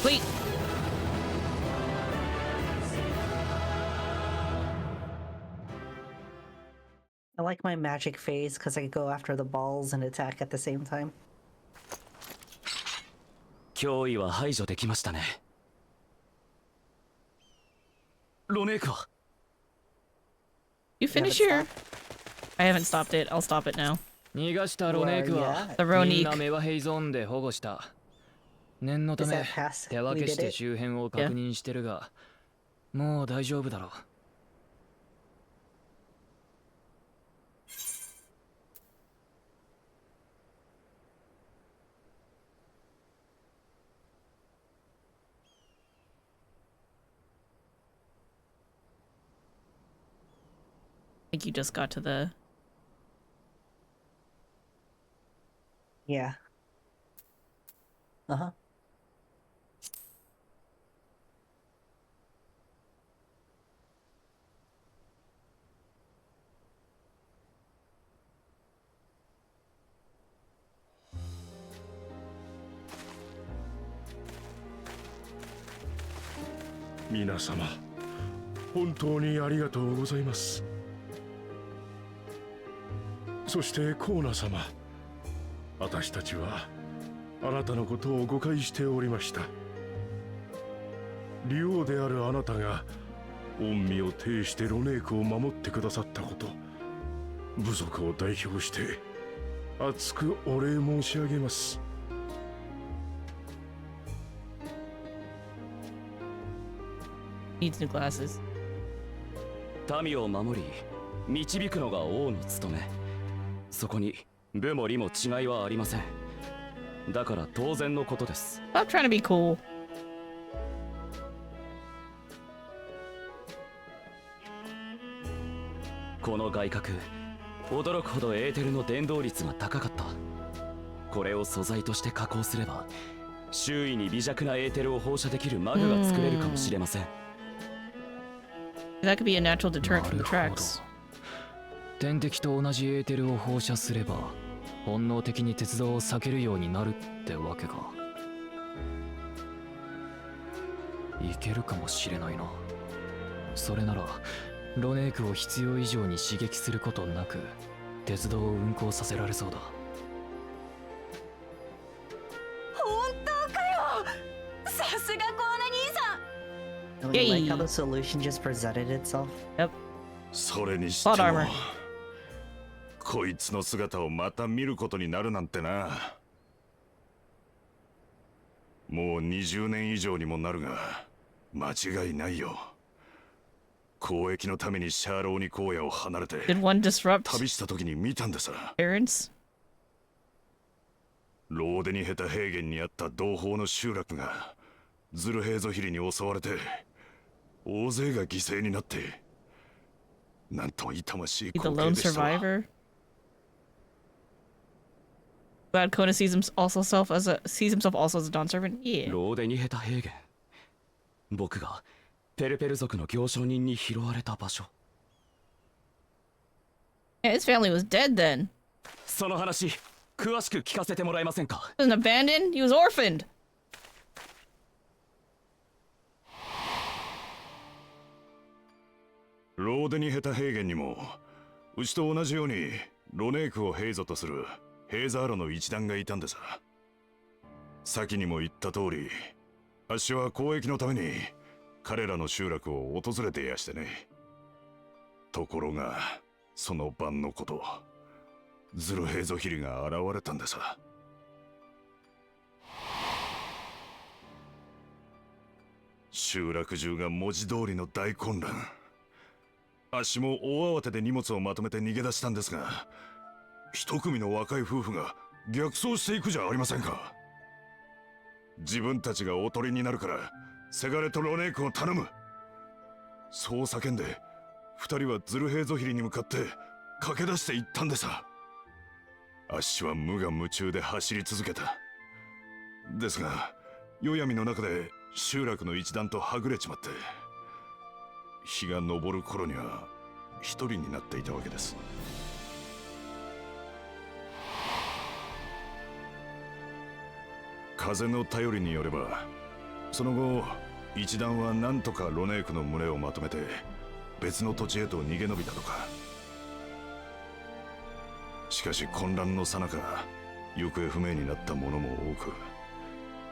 Wait. I like my magic phase because I can go after the balls and attack at the same time. 脅威は排除できましたね。ロネークは You finish your... I haven't stopped it. I'll stop it now. 逃がしたロネークは The みんな Ronique. メワヘイゾーンで保護した。念のた Is め that past? 手分 We けし did て it? 周辺を確認してるが、もう大丈夫だろう。I think you just got to the... Yeah. Uh-huh. Minasama, 本当にありがとうございます。そしてコーナ様、私たちはあなたのことを誤解しておりました。竜王であるあなたが恩義を呈してロネークを守ってくださったこと、部族を代表して厚くお礼申し上げます。Needs new glasses. 民を守り導くのが王の務め。そこに部も利も違いはありません。だから当然のことです。 Stop trying to be cool. この外角、驚くほどエーテルの伝導率が高かった。これを素材として加工すれば、周囲に微弱なエーテルを放射できるマグが作れるかもしれません。That could be a natural deterrent from the tracks. 天敵と同じエーテルを放射すれば本能的に鉄道を避けるようになるってわけか。いけるかもしれないな。それならロネークを必要以上に刺激することなく鉄道を運行させられそうだ。本当かよ。さすがコーナ兄さん。 I like how the solution just presented itself. Yep. それにしても Plot armor. こいつの姿をまた見ることになるなんてな。もう20年以上にもなるが間違いないよ。交易のためにシャーローニ荒野を離れて Did one disrupt 旅した時に見たんでさ。 parents? ローデにヘタ平原にあった同胞の集落がズルヘーゾヒリに襲われて大勢が犠牲になって、なんと痛ましい The 光景 lone でしたわ。 survivor? Glad Kona sees himself also as a dawn servant? Yeah. ローデニヘタ平原。僕がペルペル族の行商人に拾われた場所。Yeah, his family was dead then. その話、詳しく聞かせてもらえませんか。 He wasn't abandoned, he was orphaned. ローデニヘタ平原にもうちと同じようにロネークをヘイゾとするヘイザーロの一団がいたんでさ。先にも言った通り、あっしは交易のために彼らの集落を訪れてやしてね。ところがその晩のこと、ズルヘイゾヒリが現れたんでさ。集落中が文字通りの大混乱。あっしも大慌てで荷物をまとめて逃げ出したんですが、一組の若い夫婦が逆走していくじゃありませんか。自分たちがおとりになるからせがれとロネークを頼む、そう叫んで二人はズルヘイゾヒリに向かって駆け出していったんでさ。あっしは無我夢中で走り続けた。ですが夜闇の中で集落の一団とはぐれちまって、日が昇る頃には一人になっていたわけです。風の便りによれば、その後一団は何とかロネークの群れをまとめて別の土地へと逃げ延びたとか。しかし混乱の最中、行方不明になった者も多く、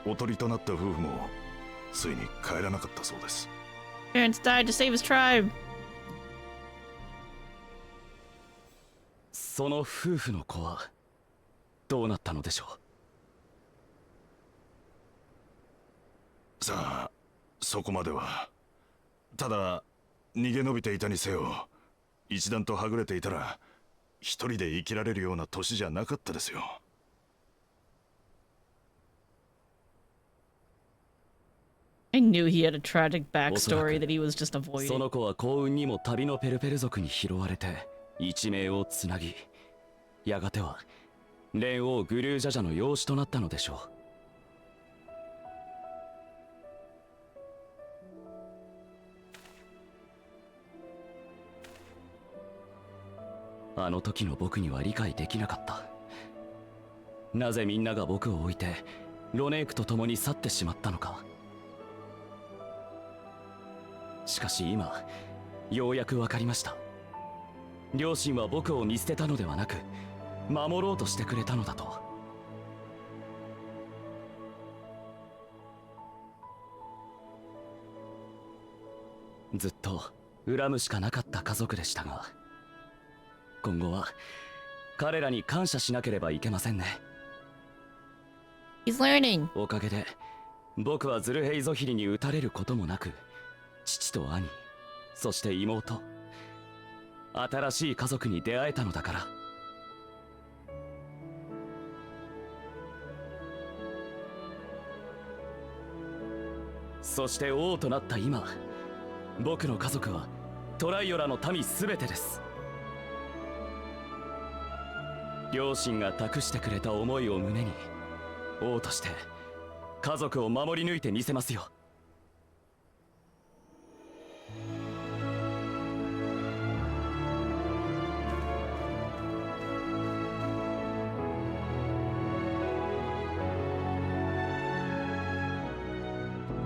おとりとなった夫婦もついに帰らなかったそうです。Parents died to save his tribe. その夫婦の子はどうなったのでしょう。さあ、そこまでは。ただ逃げ延びていたにせよ、一団とはぐれていたら一人で生きられるような年じゃなかったですよ。I knew he had a tragic backstory that he was just avoiding. その子は幸運にも旅のペルペル族に拾われて一命をつなぎ、やがては蓮王グルージャジャの養子となったのでしょう。あの時の僕には理解できなかった。なぜみんなが僕を置いてロネークと共に去ってしまったのか。しかし今ようやく分かりました。両親は僕を見捨てたのではなく守ろうとしてくれたのだと。ずっと恨むしかなかった家族でしたが、今後は彼らに感謝しなければいけませんね。 He's learning. おかげで僕はズルヘイゾヒリに撃たれることもなく、父と兄、そして妹、新しい家族に出会えたのだから。そして王となった今、僕の家族はトライオラの民すべてです。両親が託してくれた思いを胸に、王として家族を守り抜いてみせますよ。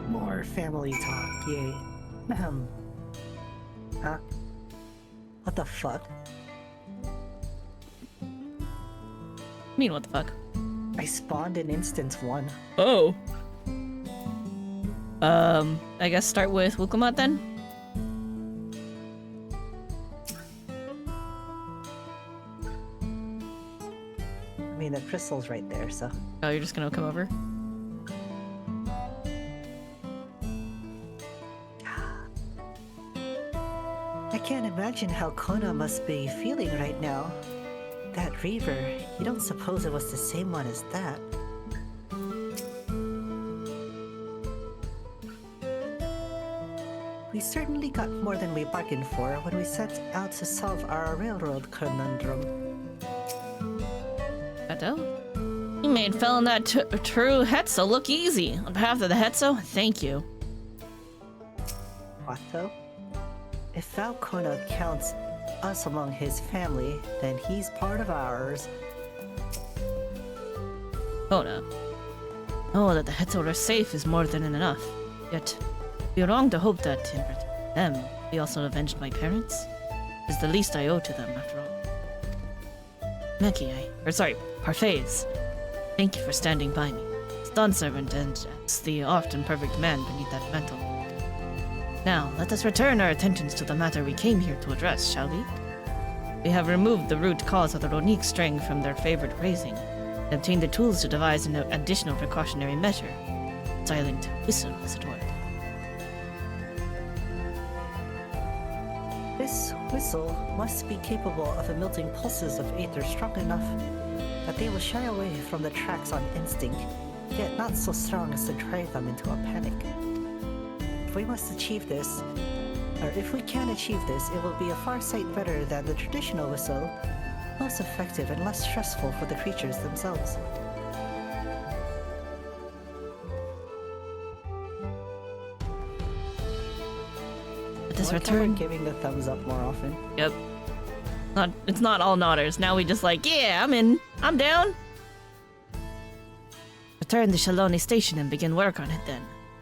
More family talk, yay. Huh? What the fuck? I mean, what the fuck? I spawned in instance 1. Oh. I guess start with Wukumat then? I mean, the crystal's right there, so... Oh, you're just gonna come over? I can't imagine how Kona must be feeling right now. That reaver, you don't suppose it was the same one as that? We certainly got more than we bargained for when we set out to solve our railroad conundrum. Kato? You made felling that true Hetzo look easy. On behalf of the Hetzo, thank you. Watto? If Val Kona counts us among his family, then he's part of ours. Kona. Oh, that the Hetzo are safe is more than enough. Yet, we're wrong to hope that in return for them, we also avenged my parents. It's the least I owe to them, after all. Parfaits. Thank you for standing by me. As Dawn Servant and as the often perfect man beneath that mantle. Now, let us return our attentions to the matter we came here to address, shall we? We have removed the root cause of the Ronique string from their favorite raising, and obtained the tools to devise an additional precautionary measure. Silent whistle, as it were. whistle must be capable of emitting pulses of aether strong enough that they will shy away from the tracks on instinct, yet not so strong as to drive them into a panic. If we must achieve this, or if we can achieve this, it will be a far sight better than the traditional whistle, most effective and less stressful for the creatures themselves. This We're return. giving the thumbs up more often. Yep. It's not all nodders. Now we just like, yeah, I'm in. I'm down. Return to Shaloni Station and begin work on it then.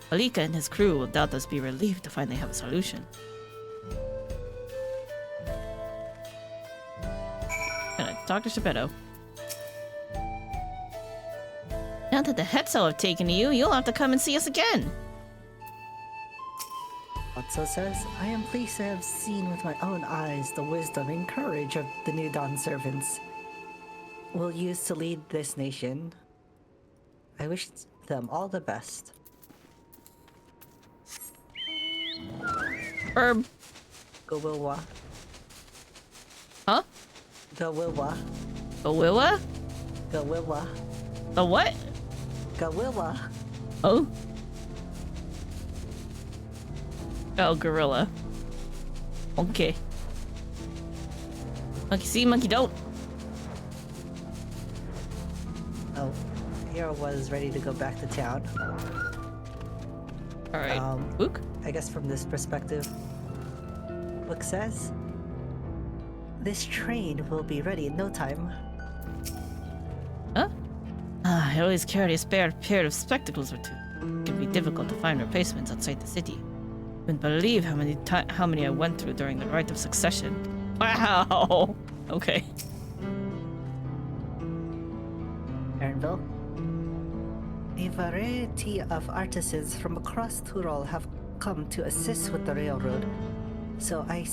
Malika and his crew will doubtless be relieved to find they have a solution. Gonna talk to Geppetto. Now that the Hetzel have taken to you, you'll have to come and see us again. Otso says, I am pleased to have seen with my own eyes the wisdom and courage of the New Dawn servants we'll use to lead this nation. I wish them all the best. Herb. Gawilwa. Huh? Gawilwa. Gawilwa? Gawilwa. The what? Gawilwa. Oh? Oh, gorilla. Okay. Monkey see, monkey don't. Oh, Hero was ready to go back to town. Alright. Book? I guess from this perspective, Book says, this train will be ready in no time. Huh? Ah, I always carried a spare pair of spectacles or two. It can be difficult to find replacements outside the city. Couldn't believe how many I went through during the rite of succession. Wow! Okay. Ernville? A variety of artisans from across Turol have come to assist with the railroad, so I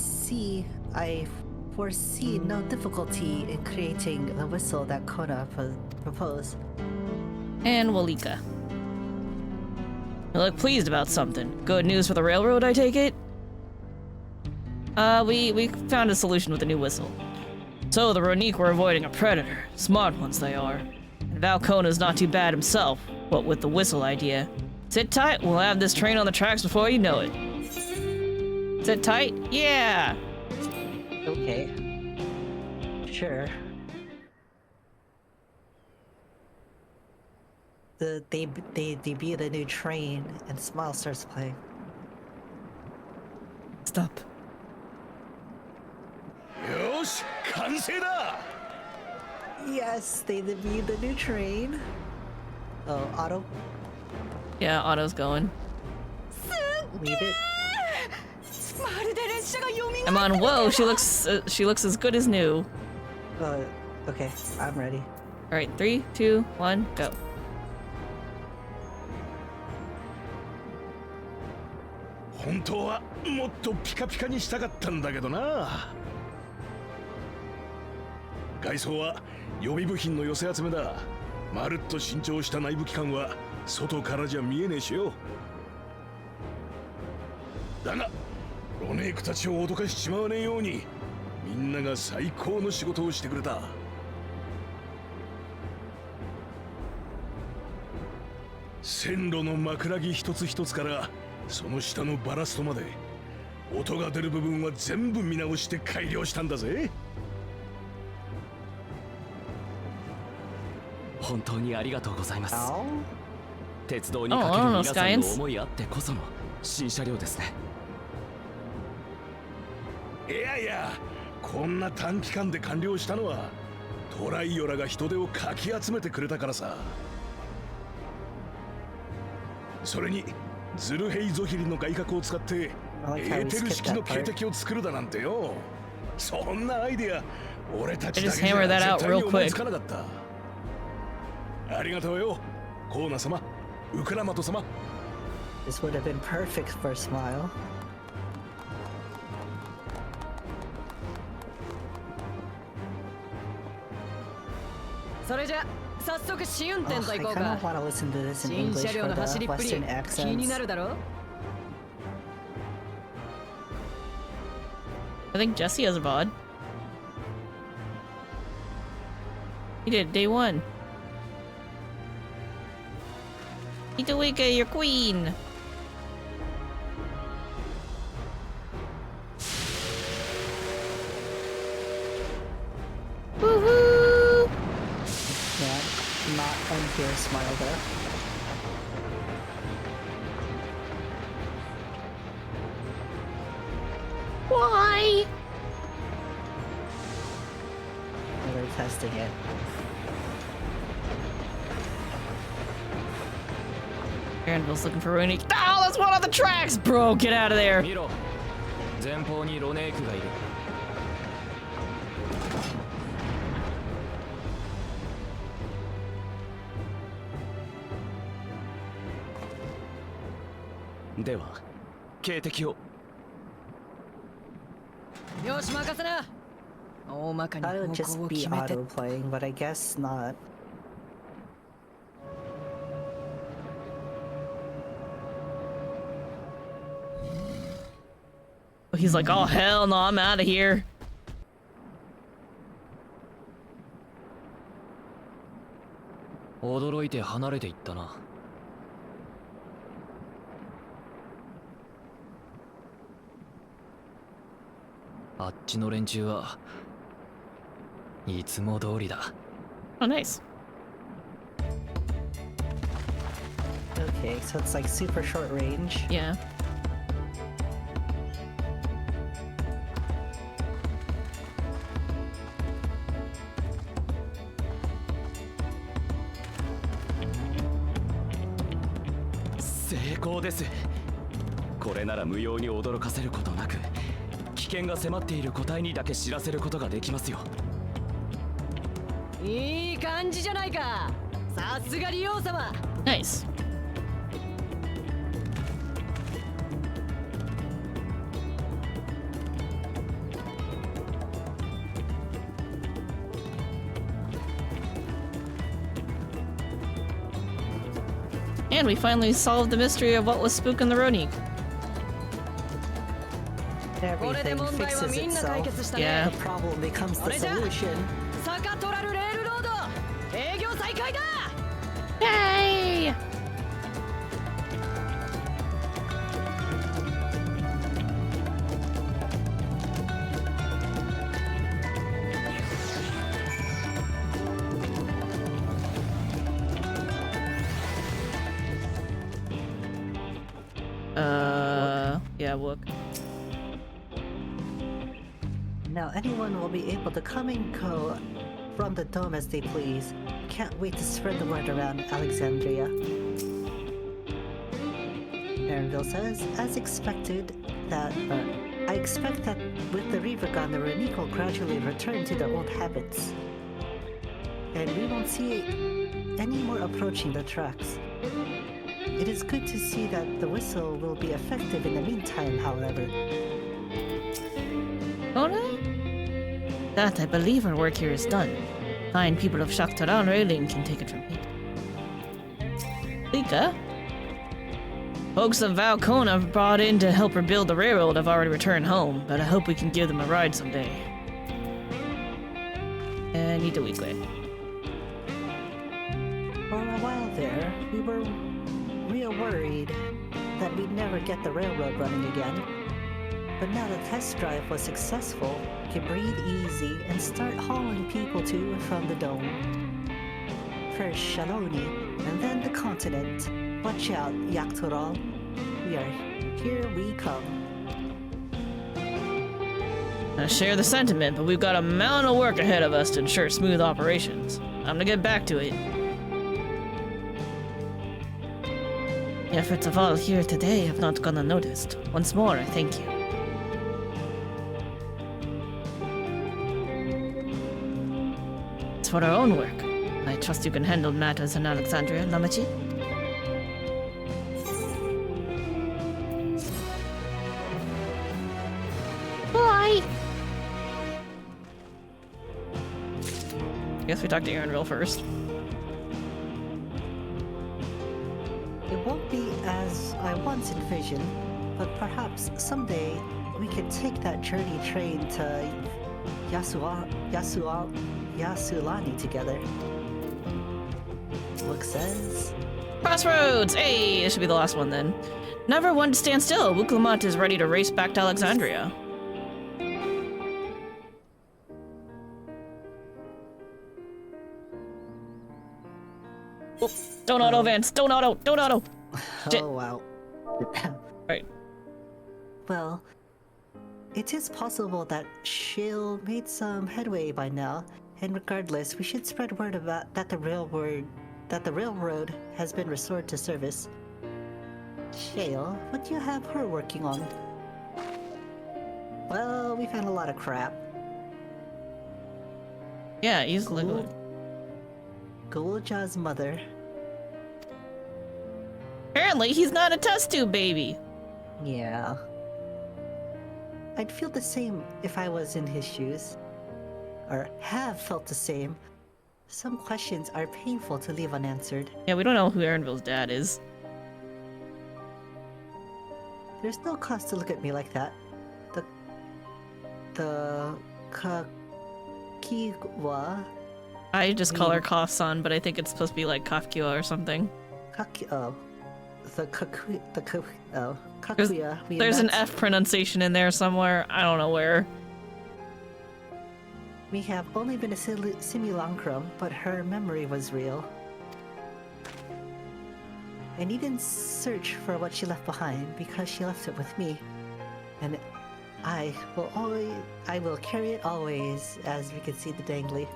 foresee no difficulty in creating the whistle that Kona proposed. And Walika. You look pleased about something. Good news for the railroad, I take it? We found a solution with the new whistle. So the Ronique were avoiding a predator. Smart ones they are. And Valcona's not too bad himself, what with the whistle idea. Sit tight, we'll have this train on the tracks before you know it. Sit tight? Yeah! Okay. Sure. They debut the new train and Smile starts playing. Stop. Yosh, kansei da! Yes, they debut the new train. Oh, Otto? Yeah, Otto's going. Leave it. I'm on. Whoa, she looks as good as new. Okay, I'm ready. All right, 3, 2, 1, go. Just hammer that out real quick. This would have been perfect for Smile. Oh, I kind of want to listen to this in English for the Western accents. I think Jesse has a VoD. He did day 1. Itawika, your queen! Woohoo! Yeah, not unfair smile there. Why? They're testing it. Aaronville's looking for Rooney. Oh, that's one of the tracks! Bro, get out of there! 見ろ前方にロネークがいる では警笛を よし任せな 大まかに Thought it would 方 just 向を be 決めて auto playing, but I guess not. He's like, oh hell no, I'm out of here. 驚いて離れていったな あっちの連中はいつも通りだ Oh, nice. Okay, so it's like super short range. Yeah. Seikō desu. これなら無用に驚かせることなく危険が迫っている個体にだけ知らせることができますよ いい感じじゃないかさすがリオ様 Nice. And we finally solved the mystery of what was spooking the Ronik. Everything fixes itself. Yeah. The problem becomes the solution. 坂トラルレールロード営業再開だ Yay! Yeah, look. Now anyone will be able to come and go from the dome as they please. Can't wait to spread the word around Alexandria. Aaronville says, as expected, that I expect that with the Revergon, the Ronik will gradually return to their old habits. And we won't see any more approaching the tracks. It is good to see that the whistle will be effective in the meantime, however. Oh no? That, I believe our work here is done. Fine people of Shaktaran Railing can take it from here. Lika? Folks of Valcona brought in to help rebuild the railroad have already returned home, but I hope we can give them a ride someday. And Nita Weekly. For a while there, we were real worried that we'd never get the railroad running again. But now the test drive was successful, we can breathe easy and start hauling people to and from the dome. First Shaloni, and then the continent. Watch out, Yaktural. Here we come. I share the sentiment, but we've got a mountain of work ahead of us to ensure smooth operations. I'm gonna get back to it. The efforts of all here today have not gone unnoticed. Once more, I thank you. As for our own work, I trust you can handle matters in Alexandria, Namachi? Bye! I guess we talk to Aaronville first. It won't be as I once envisioned, but perhaps someday we could take that journey train to Yasulani together. Book says... Crossroads! Hey, this should be the last one then. Never one to stand still. Wuklamut is ready to race back to Alexandria. Oh, don't auto, Vance. Don't auto. Don't auto. Oh, wow. Right. Well, it is possible that she'll made some headway by now, and regardless, we should spread word about that the railroad has been restored to service. Shale, what do you have her working on? Well, we found a lot of crap. Yeah, easily. Gulja's mother. Apparently, he's not a test tube baby. Yeah. I'd feel the same if I was in his shoes. Or have felt the same. Some questions are painful to leave unanswered. Yeah, we don't know who Aaronville's dad is. There's no cause to look at me like that. The Kakiwa. I just call her Kafsan, but I think it's supposed to be like Kafkiwa or something. Kakuya. There's an F pronunciation in there somewhere. I don't know where. We have only been a simulacrum, but her memory was real. I needn't search for what she left behind because she left it with me. And I will carry it always, as we can see the dangly.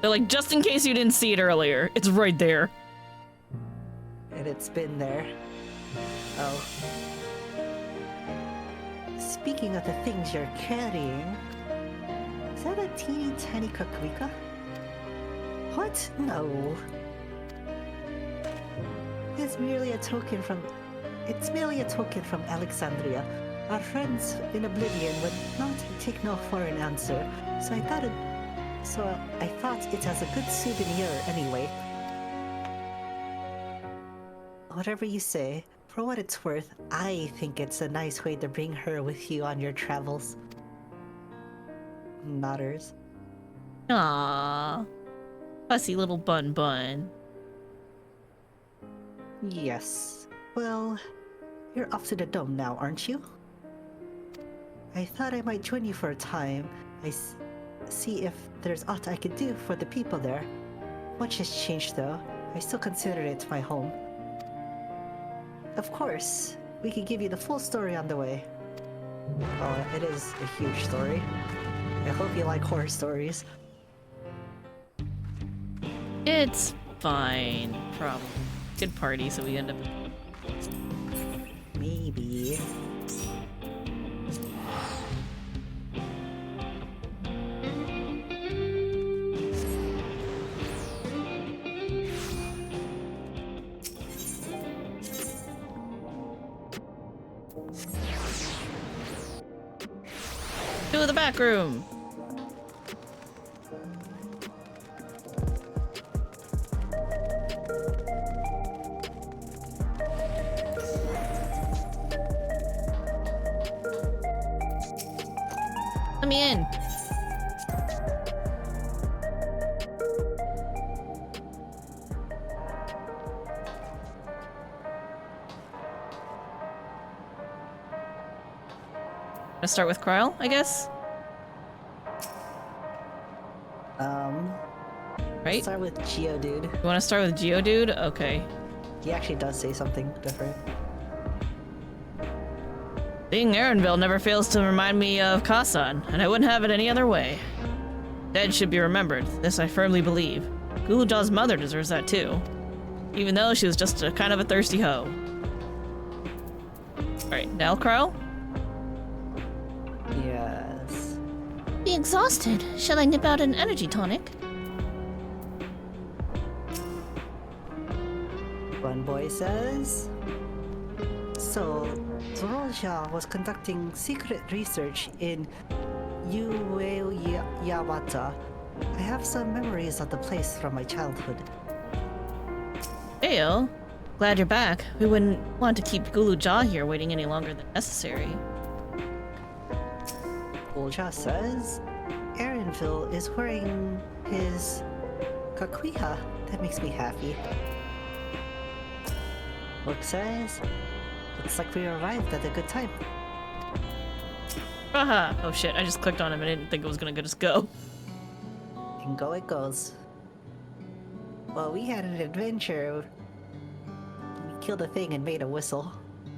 They're like, just in case you didn't see it earlier, it's right there. And it's been there. Oh. Speaking of the things you're carrying, is that a teeny tiny kakuika? What? No. It's merely a token from Alexandria. Our friends in Oblivion would not take no for an answer, so I thought it has a good souvenir anyway. Whatever you say, for what it's worth, I think it's a nice way to bring her with you on your travels. Nodders. Aww. Fussy little bun. Yes. Well, you're off to the dome now, aren't you? I thought I might join you for a time. See if there's aught I could do for the people there. Much has changed though. I still consider it my home. Of course, we can give you the full story on the way. Oh, it is a huge story. I hope you like horror stories. It's fine, probably. Good party, so we end up... Maybe. To the back room! Let me in! Let's start with Kryl, I guess? Right? Start with Geodude. You want to start with Geodude? Okay. He actually does say something different. Being Aaronville never fails to remind me of Kasan, and I wouldn't have it any other way. Dead should be remembered, this I firmly believe. Guluja's mother deserves that too, even though she was just a kind of a thirsty hoe. Alright, now Kryl? Yes. Be exhausted. Shall I nip out an energy tonic? One boy says... So, Zoroja was conducting secret research in Ueyawata. I have some memories of the place from my childhood. Heyo. Glad you're back. We wouldn't want to keep Guluja here waiting any longer than necessary. Ulja says Aaronville is wearing his kakuiha. That makes me happy. Book says, looks like we arrived at a good time. Haha. Oh shit, I just clicked on him and I didn't think it was gonna just go. And go it goes. Well, we had an adventure. We killed a thing and made a whistle.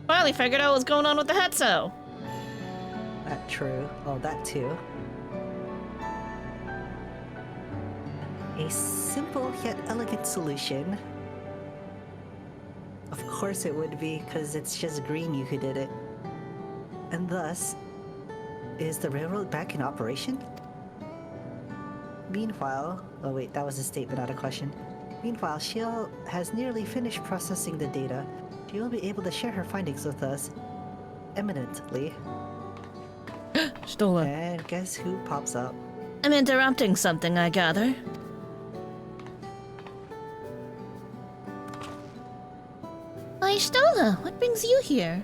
Finally figured out what's going on with the Hetzo. That true. Oh, that too. A simple yet elegant solution. Of course it would be, because it's just green you who did it. And thus, is the railroad back in operation? Meanwhile, oh wait, that was a statement, not a question. Meanwhile, Shiel has nearly finished processing the data. She will be able to share her findings with us imminently. Stola. And guess who pops up? I'm interrupting something, I gather. Why, Stola, what brings you here?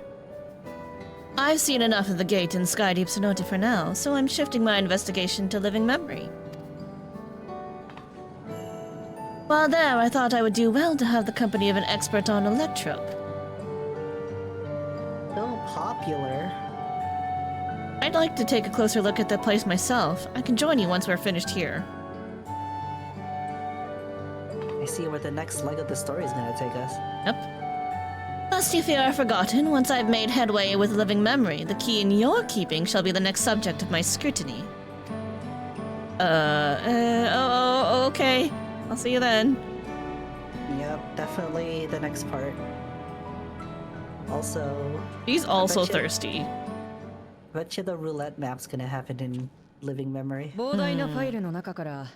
I've seen enough of the gate in Skydeep Cenote for now, so I'm shifting my investigation to living memory. While there, I thought I would do well to have the company of an expert on electrope. So popular. I'd like to take a closer look at that place myself. I can join you once we're finished here. I see where the next leg of the story is gonna take us. Yep. Lest you fear I've forgotten, once I've made headway with living memory, the key in your keeping shall be the next subject of my scrutiny. Okay. I'll see you then. Yep, definitely the next part. Also... He's also bet you- thirsty. Bet you the roulette map's gonna happen in living memory. 膨大なファイルの中から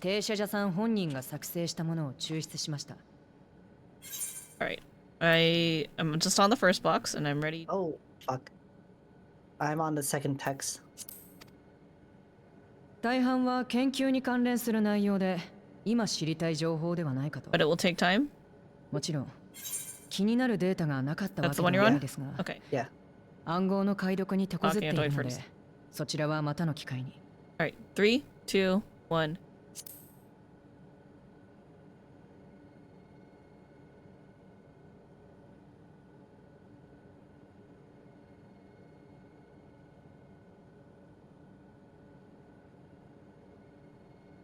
停車者さん本人が作成したものを抽出しました。 Alright. I'm just on the first box and I'm ready. Oh, fuck. I'm on the second text. 大半は研究に関連する内容で、今知りたい情報ではないかと。 But it will take time? もちろん、気になるデータがなかったわ That's け the で one は you're ない on? ですが、 Okay. Yeah. 暗号の解読に手こずっている Okay, の I'll do で it first.、そちらはまたの機会に。Alright. 3, 2, 1.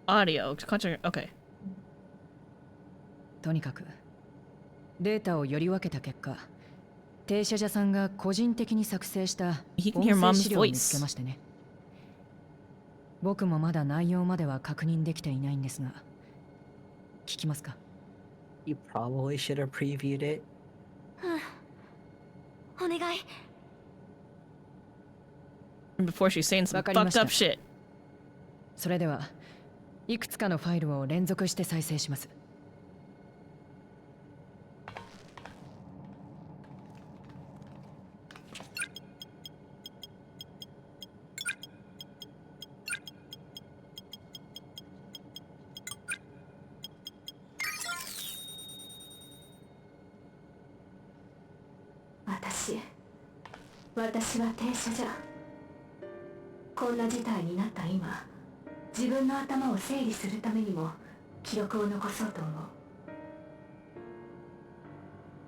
Audio. Okay. とにかく、データをより分けた結果、停車者さんが個人的に作成した He can 音 hear 声 mom's 資料を見つけ voice. ましてね。僕もまだ内容までは確認できていないんですが、聞きますか？ You probably should have previewed it. お願い。 Before she's saying some わかりま fucked した。 up shit. それでは、いくつかのファイルを連続して再生します。私は停車じゃ。こんな事態になった今、自分の頭を整理するためにも記録を残そうと思う。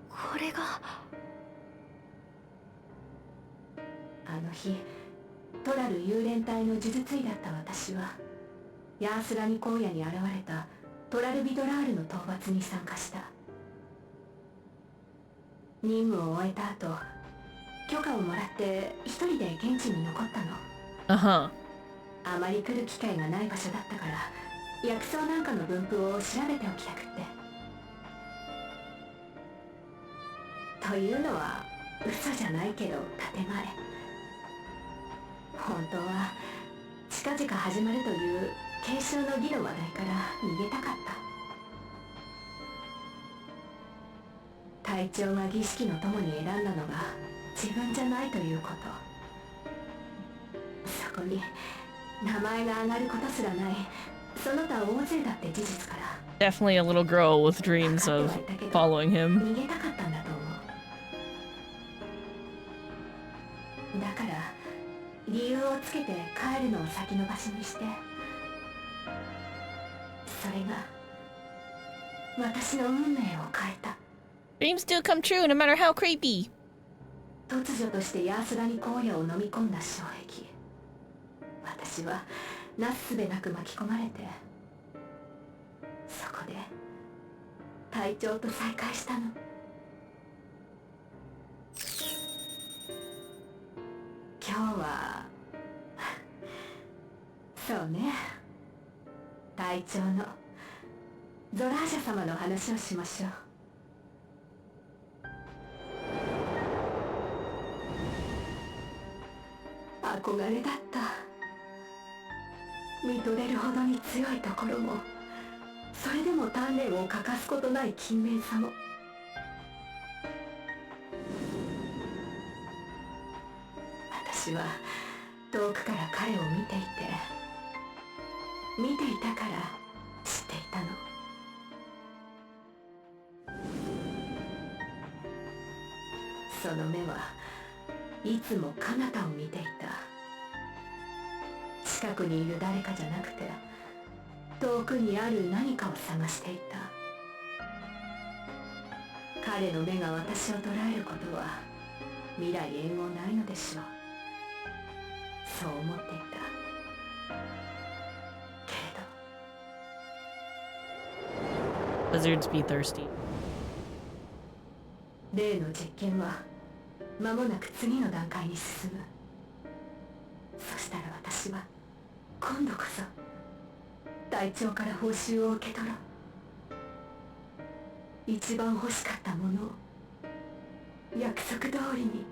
これがあの日、トラル幽霊隊の呪術医だった私は、ヤースラニ荒野に現れたトラルビドラールの討伐に参加した。任務を終えた後、許可をもらって一人で現地に残ったの。Uh-huh. あまり来る機会がない場所だったから、薬草なんかの分布を調べておきたくって。というのは嘘じゃないけど建前。本当は近々始まるという継承の儀の話題から逃げたかった。隊長が儀式の友に選んだのが自分じゃないということ。そこに名前が上がることすらないその他大勢だって事実から。 Definitely a little girl with dreams of following him. 逃げたかったんだと思う。だから理由をつけて帰るるのを先延ばしにして、それが私の運命を変えた。 Dreams do come true, no matter how creepy. 突如としてヤースラに荒野を飲み込んだ障壁。私はなすすべなく巻き込まれて、そこで隊長と再会したの。今日はそうね、隊長のゾラージャ様の話をしましょう。憧れだった。見とれるほどに強いところも、それでも鍛錬を欠かすことない勤勉さも。私は遠くから彼を見ていたから知っていたの。その目はいつも彼方を見ていた。近くにいる誰かじゃなくて、遠くにある何かを探していた。彼の目が私を捉えることは未来永劫ないのでしょう。そう思っていた。けれど Lizards be thirsty. 例の実験は間もなく次の段階に進む。そしたら私は今度こそ隊長から報酬を受け取ろう。一番欲しかったものを約束通りに。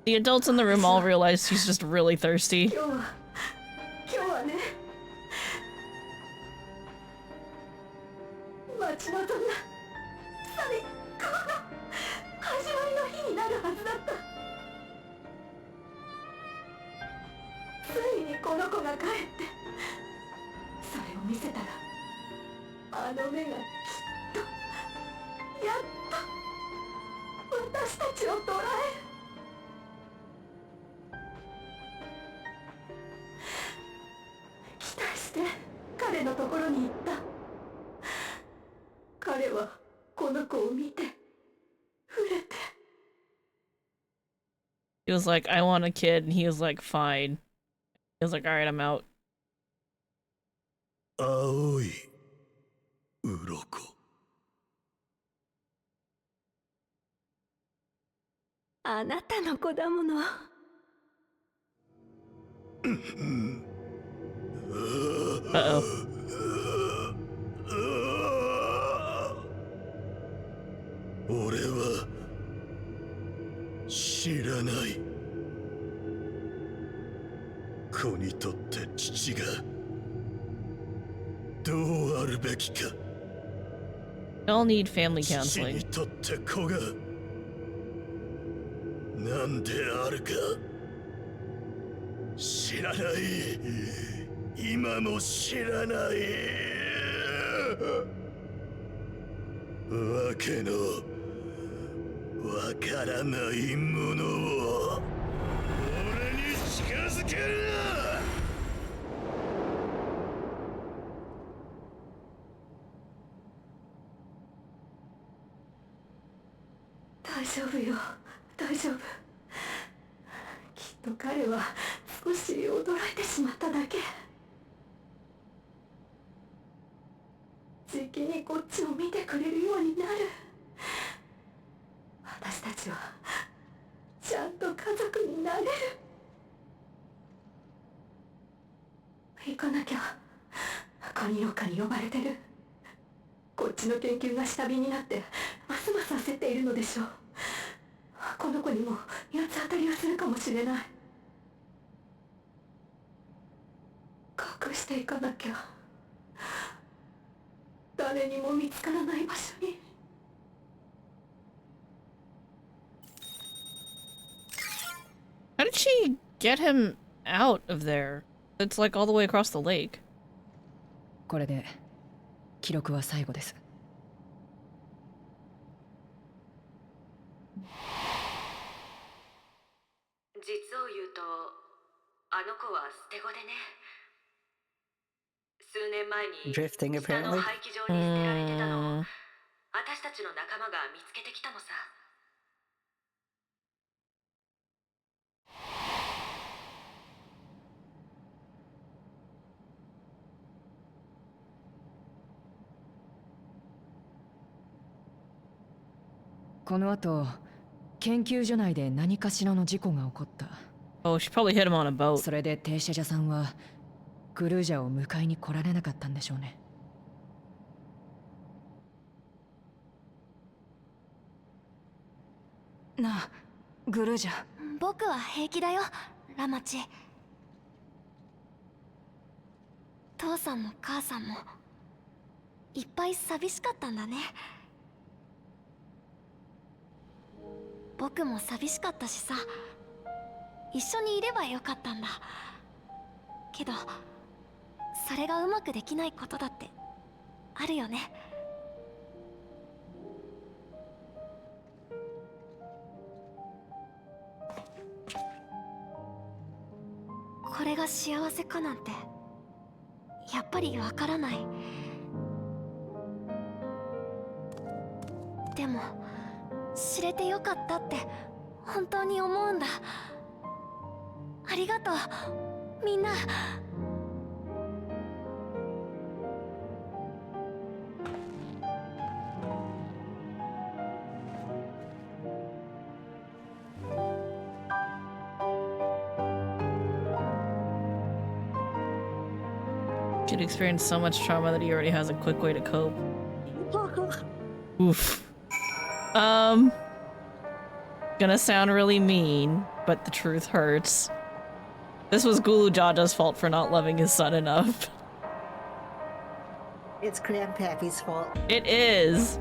The adults in the room all realize she's just really thirsty. 今日はね、待ち望んだ最高の始まりの日になるはずだった。ついにこの子が帰って、それを見せたら、あの目がきっとやっと私たちを捕らえる。期待して彼のところに行った。彼はこの子を見て触れて。 He was like, I want a kid, and he was like, fine. He was like, alright, I'm out. 青い鱗。あなたの子だもの。Uh-oh. 俺は知らない。子にとって父がどうあるべきか。 Y'all need family 父 counseling. にとって子が何であるか知らない。今も知らない。わけのわからないものを俺に近づけるな。大丈夫よ、大丈夫。きっと彼は少し驚いてしまっただけ。じきにこっちを見てくれるようになる。私たちはちゃんと家族になれる。行かなきゃ。カニオカに呼ばれてる。こっちの研究が下火になってますます焦っているのでしょう。この子にも八つ当たりをするかもしれない。隠していかなきゃ。誰にも見つからない場所に。How did she get him out of there? It's like all the way across the lake. これで記録は最後です。実を言うと、あの子は捨て子でね。数年前に Drifting 下の apparently. 廃棄場に捨てられてたのを私たちの仲間が見つけてきたのさ。この後、研究所内で何かしらの事故が起こった。Oh, she probably hit him on a boat. それで停車者さんはグルージャを迎えに来られなかったんでしょうね。なあ、グルージャ。僕は平気だよ、ラマチ。父さんも母さんもいっぱい寂しかったんだね。僕も寂しかったしさ、一緒にいればよかったんだけど、それがうまくできないことだってあるよね。これが幸せかなんてやっぱりわからない。でも知れてよかったって本当に思うんだ。ありがとう、みんな。Kid experienced so much trauma that he already has a quick way to cope. Oof. Gonna sound really mean, but the truth hurts. This was Gulu Jaja's fault for not loving his son enough. It's Grandpappy's fault. It is.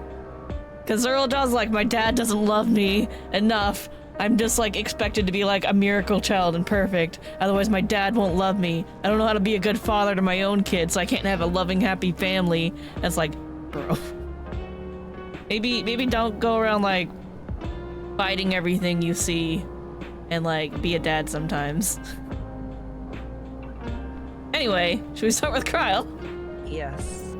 Cause Earl Jaw's like, my dad doesn't love me enough. I'm just like expected to be like a miracle child and perfect. Otherwise my dad won't love me. I don't know how to be a good father to my own kids, so I can't have a loving, happy family. And it's like, bro. Maybe don't go around like fighting everything you see and like be a dad sometimes. Anyway, should we start with Kryle? Yes.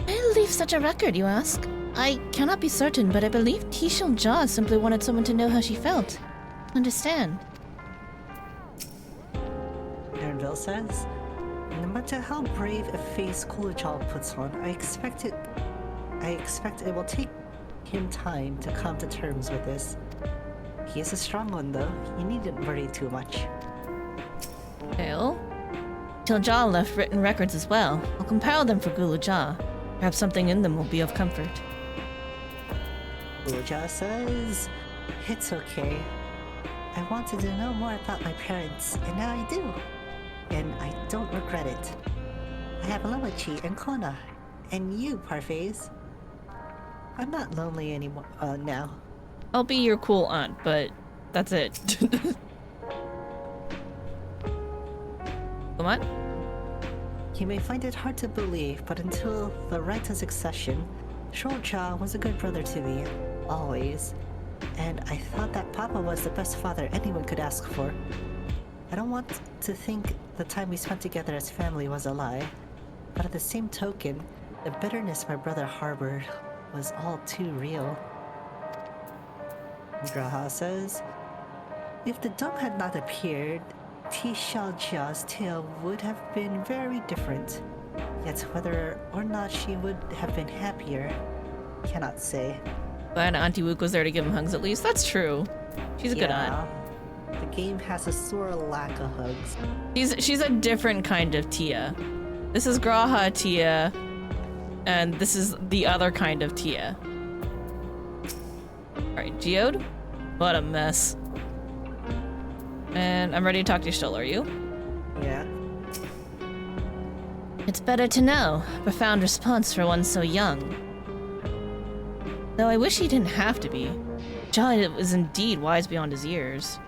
Why leave such a record, you ask? I cannot be certain, but I believe Tishal Jha simply wanted someone to know how she felt. Understand. Ernville says, no matter how brave a face Kulujal puts on, I expect it will take him time to come to terms with this. He is a strong one though, you needn't worry too much. Well, Tishal Jha left written records as well. I'll compile them for Gulu Jha. Perhaps something in them will be of comfort. Kulujal says, it's okay. I wanted to know more about my parents, and now I do. And I don't regret it. I have Lamachi and Kona, and you, Parfaits. I'm not lonely anymore, now. I'll be your cool aunt, but that's it. Come on. You may find it hard to believe, but until the right to succession, Shorja was a good brother to me, always. And I thought that Papa was the best father anyone could ask for. I don't want to think the time we spent together as family was a lie, but at the same token, the bitterness my brother harbored was all too real. Graha says, if the dome had not appeared, Tishal Jia's tale would have been very different. Yet whether or not she would have been happier, cannot say. Glad Auntie Wook was there to give him hugs at least. That's true. She's a good aunt. The game has a sore lack of hugs. She's a different kind of Tia. This is Graha Tia, and this is the other kind of Tia. Alright, Geode? What a mess. And I'm ready to talk to you still, are you? Yeah. It's better to know. Profound response for one so young. Though I wish he didn't have to be. Jha is indeed wise beyond his years.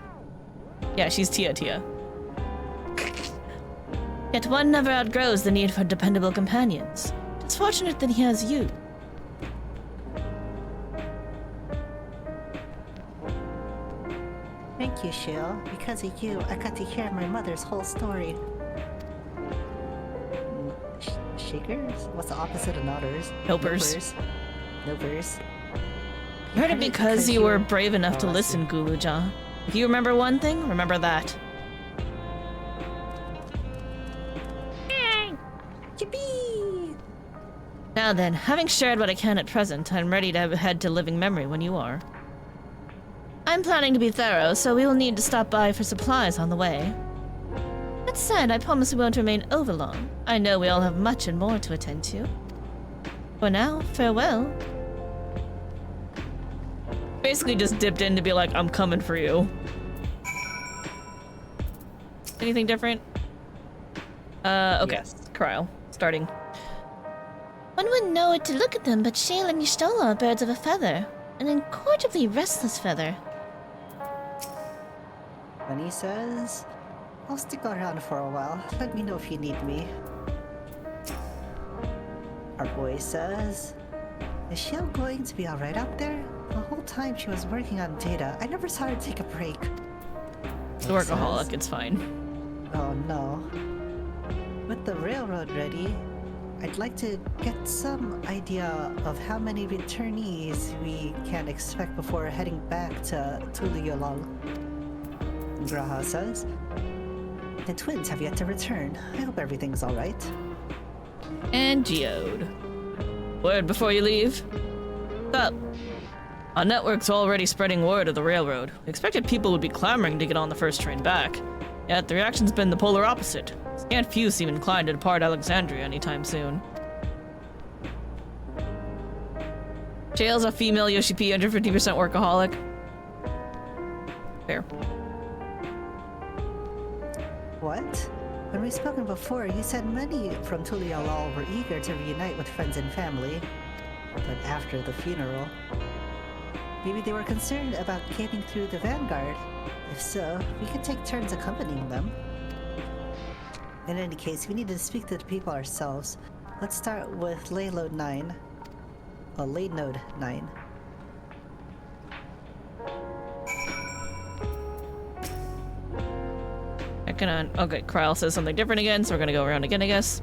Yeah, she's Tia. Yet one never outgrows the need for dependable companions. It's fortunate that he has you. you, Shale. Because of you, I got to hear my mother's whole story. Shakers? What's the opposite of nodders? Nopers. Nopers. You heard it because you were brave enough to listen, Guluja. If you remember one thing, remember that. Yippee! Now then, having shared what I can at present, I'm ready to head to living memory when you are. I'm planning to be thorough, so we will need to stop by for supplies on the way. That said, I promise we won't remain overlong. I know we all have much and more to attend to. For now, farewell. Basically just dipped in to be like, I'm coming for you. Anything different? Okay. Yes. Cryo. Starting. One wouldn't know where to look at them, but Shale and Y'shtola are birds of a feather. An incorrigibly restless feather. Bunny says, I'll stick around for a while. Let me know if you need me. Our boy says, is Shale going to be alright out there? The whole time she was working on data, I never saw her take a break. The workaholic, it's fine. Oh no. With the railroad ready, I'd like to get some idea of how many returnees we can expect before heading back to Tuliyollal. Graha says, the twins have yet to return. I hope everything's alright. And Geode. Word before you leave. Up. Our network's already spreading word of the railroad. We expected people would be clamoring to get on the first train back. Yet the reaction's been the polar opposite. Scant few seem inclined to depart Alexandria anytime soon. Shale's a female Yoshi P, 150% workaholic. Fair. What? When we've spoken before, you said many from Tuliyollal were eager to reunite with friends and family. But after the funeral, maybe they were concerned about getting through the vanguard. If so, we could take turns accompanying them. In any case, we need to speak to the people ourselves. Let's start with Laylode 9. Well, Late Node 9. Checking on. Okay, Kryle says something different again, so we're gonna go around again, I guess.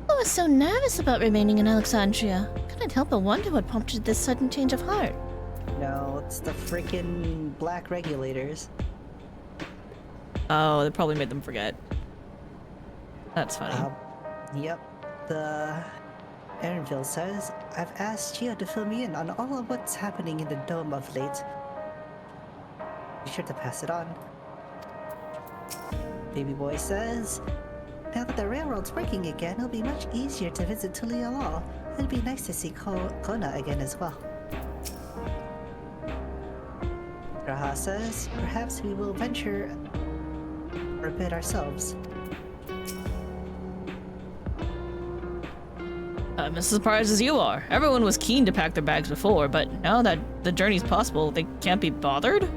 I was so nervous about remaining in Alexandria. Couldn't help but wonder what prompted this sudden change of heart. No, it's the freaking black regulators. Oh, they probably made them forget. That's funny. Yep. The Aaronville says, I've asked Gio to fill me in on all of what's happening in the dome of late. Be sure to pass it on. Baby boy says, now that the railroad's working again, it'll be much easier to visit Tuliyollal. It'd be nice to see Kona again as well. Raha says, perhaps we will venture for a bit ourselves. I'm as surprised as you are. Everyone was keen to pack their bags before, but now that the journey's possible, they can't be bothered?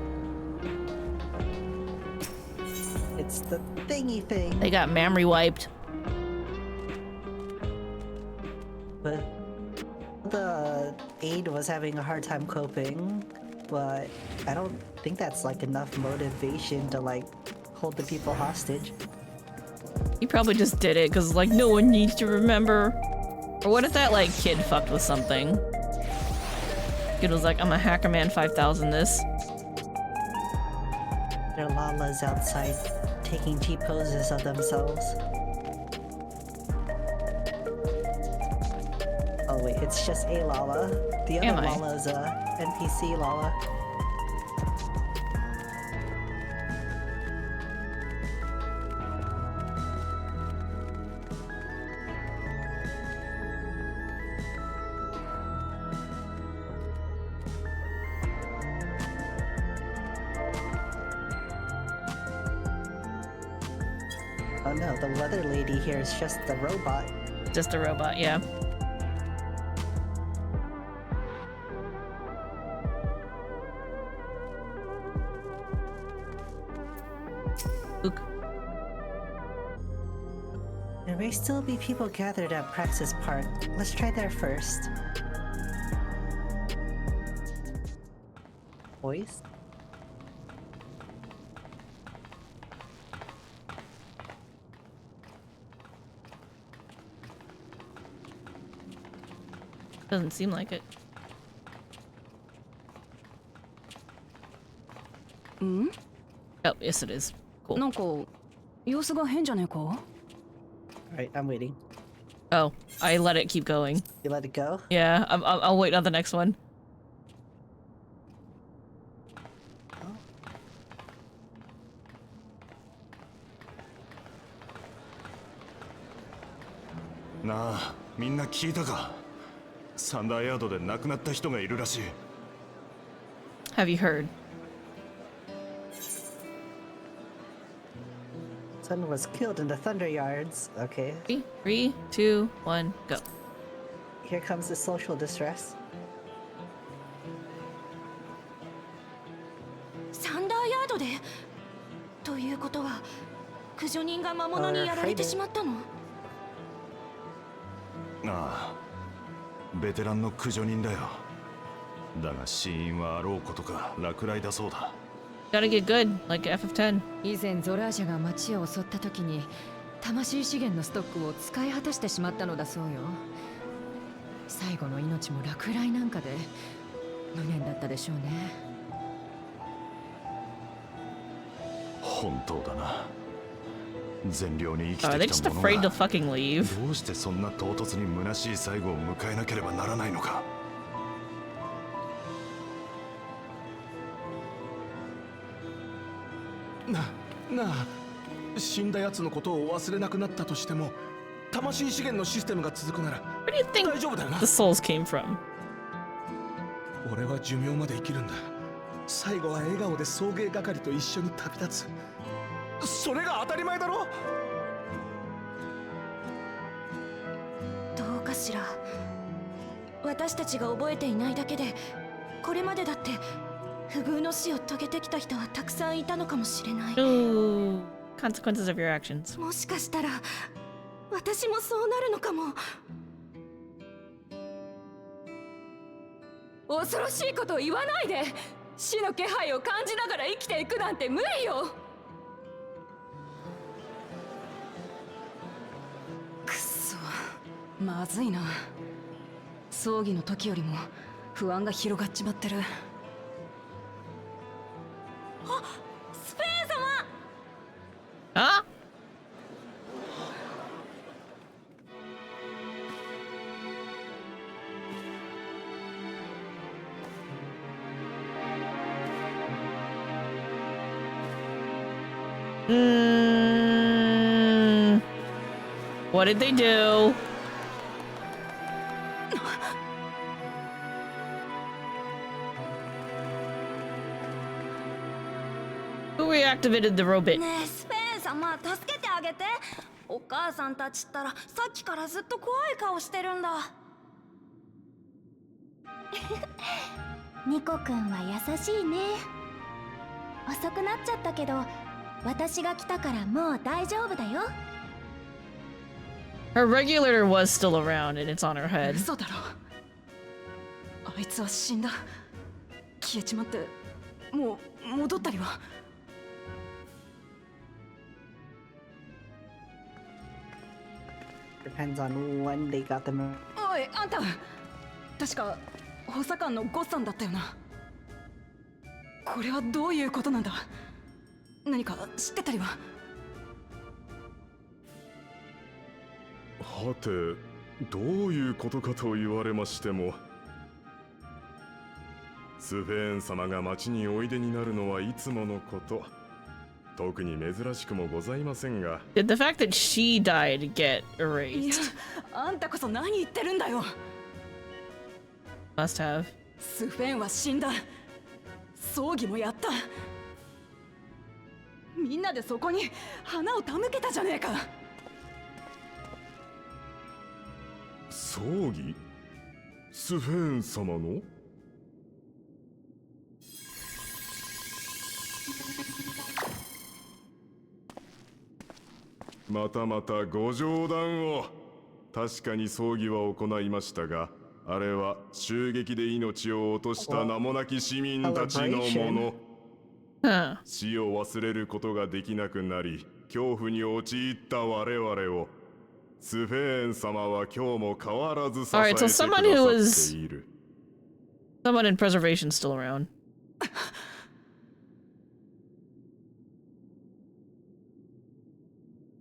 It's the thingy thing. They got memory wiped. But the aide was having a hard time coping, but I don't think that's like enough motivation to like hold the people hostage. He probably just did it because like no one needs to remember. Or what if that like kid fucked with something? Kid was like, I'm a Hacker Man 5000 this. There are Lalas outside taking cheap poses of themselves. Oh wait, it's just a Lala. The other Lala is a NPC Lala. Oh no, the weather lady here is just the robot. Just a robot, yeah. Ook. There may still be people gathered at Praxis Park. Let's try there first. Voice? Doesn't seem like it. ん Oh, yes it is. Cool. なんか様子が変じゃねえか Alright, I'm waiting. Oh, I let it keep going. You let it go? Yeah, I'll wait on the next one. Oh. なあ、みんな聞いたか？サンダーヤードで亡くなった人がいるらしい。Have you heard? Son was killed in the Thunder Yards. Okay. 3, 2, 1, go. Here comes the social distress. サンダーヤードでということは駆除人が魔物にやられてしまったのああ、ベテランの駆除人だよ。だが死因はあろうことか落雷だそうだ。Gotta get good, like FF10. 以前ゾラージャが町を襲った時に魂資源のストックを使い果たしてしまったのだそうよ。最後の命も落雷なんかで無念だったでしょうね。本当だな。善良に生き Are て they き just た者 afraid to が fucking leave? どうしてそんな唐突に虚しい最後を迎えなければならないのか。なあ、死んだ奴のことを忘れなくなったとしても魂資源のシステムが続くなら Where do you think 大丈夫だよな。 the souls came from? 俺は寿命まで生きるんだ。最後は笑顔で送迎係と一緒に旅立つ。それが当たり前だろ。どうかしら。私たちが覚えていないだけでこれまでだって不遇の死を遂げてきた人はたくさんいたのかもしれない。 Ooh, consequences of your actions. もしかしたら私もそうなるのかも。恐ろしいことを言わないで。死の気配を感じながら生きていくなんて無理よ。くっそ、まずいな。葬儀の時よりも不安が広がっちまってる。あ、スペー様。 Huh? What did they do? Who reactivated the robot? ねえ、スペーン様、助けてあげて。お母さんたちったらさっきからずっと怖い顔してるんだ。ニコくんは優しいね。遅くなっちゃったけど、私が来たからもう大丈夫だよ。 Her regulator was still around and it's on her head. 嘘だろ。あいつは死んだ。消えちまって、もう戻ったりは。Depends on when they got them. おい、あんた確か補佐官のゴッさんだったよな。これはどういうことなんだ。何か知ってたりは。はて、どういうことかと言われましても、スフェーン様が町においでになるのはいつものこと。特に珍しくもございませんが。Did the fact that she died get いや、 erased? あんたこそ何言ってるんだよ。 Must have. スフェンは死んだ。葬儀もやった。みんなでそこに花を手向けたじゃねえか。葬儀？スフェーン様の？またまたご冗談を。確かに葬儀は行いましたが、あれは襲撃で命を落とした名もなき市民たちのもの。死を忘れることができなくなり、恐怖に陥った我々をスフェーン様は今日も変わらず支え Alright, て so くだ someone who さ is っている。 someone in preservation still around.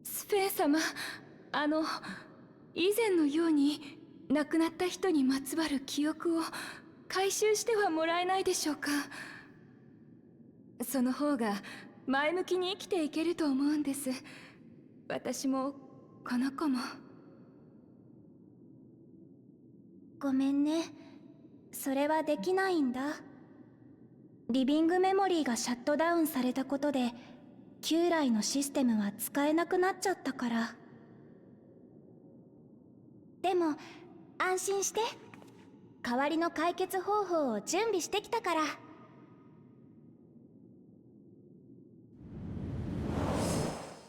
スフェン様、以前のように亡くなった人にまつわる記憶を回収してはもらえないでしょうか。その方が前向きに生きていけると思うんです。私もこの子も。ごめんね。それはできないんだ。リビングメモリーがシャットダウンされたことで、旧来のシステムは使えなくなっちゃったから。でも安心して、代わりの解決方法を準備してきたから。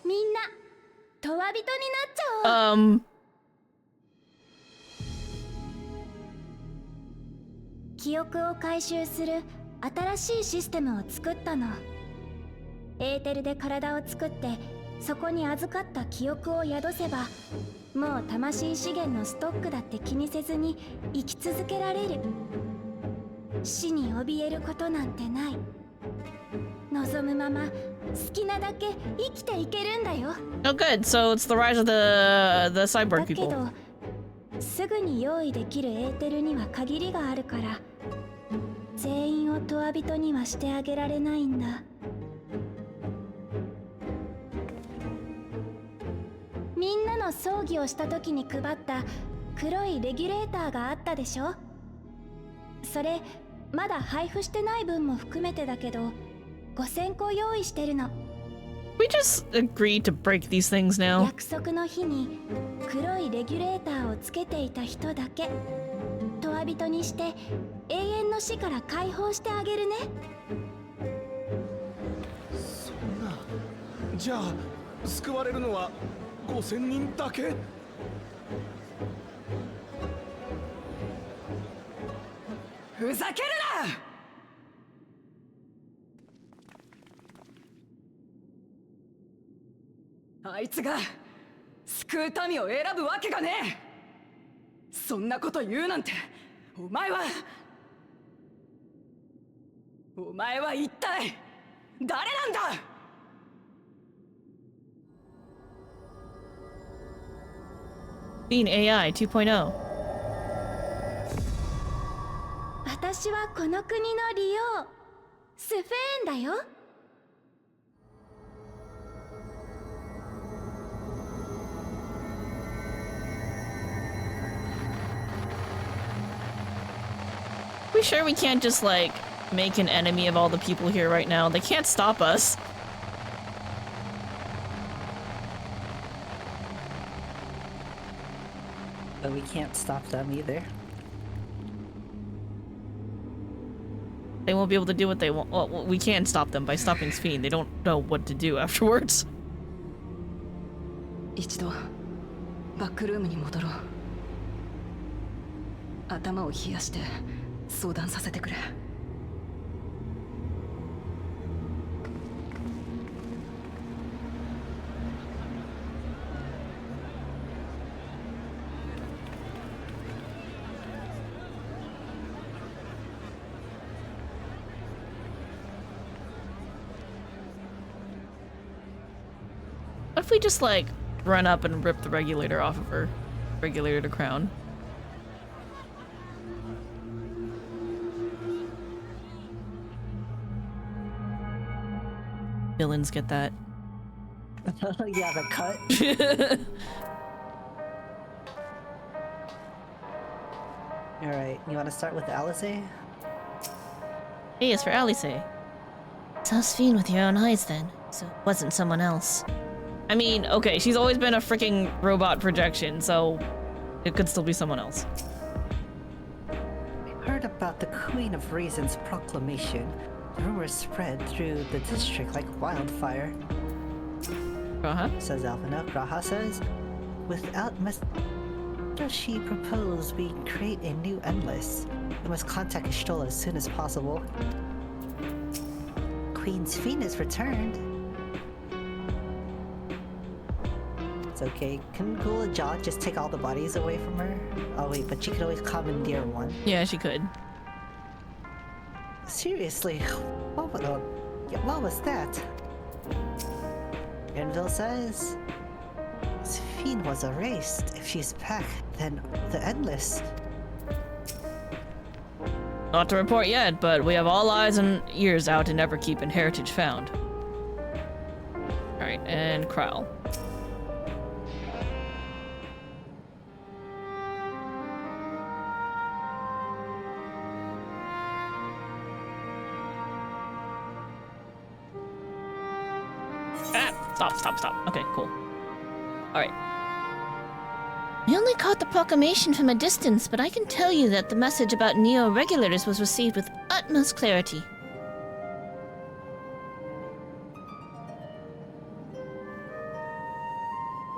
みんなトワビトになっちゃおう。記憶を回収する新しいシステムを作ったの。エーテルで体を作って、そこに預かった記憶を宿せば、もう魂資源のストックだって気にせずに生き続けられる。死に怯えることなんてない。望むまま好きなだけ生きていけるんだよ。Oh, good. So it's the rise of the cyborg だけ people. ど、すぐに用意できるエーテルには限りがあるから、全員をトワビトにはしてあげられないんだ。みんなの葬儀をした時に配った黒いレギュレーターがあったでしょ。それまだ配布してない分も含めてだけど、5000個用意してるの。We just agreed to break these things now. 約束の日に黒いレギュレーターをつけていた人だけトワビトにして永遠の死から解放してあげるね。そんな。じゃあ救われるのは5000人だけ？ふざけるな！あいつが救う民を選ぶわけがねえ。そんなこと言うなんて、お前は一体誰なんだBeing AI 2.0. 私はこの国の利用スフェーンだよ。We sure we can't just like make an enemy of all the people here right now? They can't stop us. But we can't stop them either. They won't be able to do what they want. Well, we can stop them by stopping Sphene. They don't know what to do afterwards. 一度バックルームに戻ろう。頭を冷やして相談させてくれ。What if we just like run up and rip the regulator off of her? Regulator to crown. Villains get that. Yeah, the cut. Alright, you want to start with Alice? Hey, it's for Alice. Saw Sphene with your own eyes then, so it wasn't someone else. I mean, okay, she's always been a freaking robot projection, so it could still be someone else. I heard about the Queen of Reason's proclamation. The rumors spread through the district like wildfire. Says Alvina. Graha says, without she proposed we create a new endless. We must contact Ishtola as soon as possible. Queen Sphene has returned. It's okay. Can Gula Jaw just take all the bodies away from her? Oh wait, but she could always commandeer one. Yeah, she could. Seriously, what was that? Grenville says... Sphine was erased. If she's back, then the Endless. Not to report yet, but we have all eyes and ears out in Everkeep and Heritage found. Alright, and Kryle. Stop. Okay, cool. Alright. I only caught the proclamation from a distance, but I can tell you that the message about Neo-Regulators was received with utmost clarity.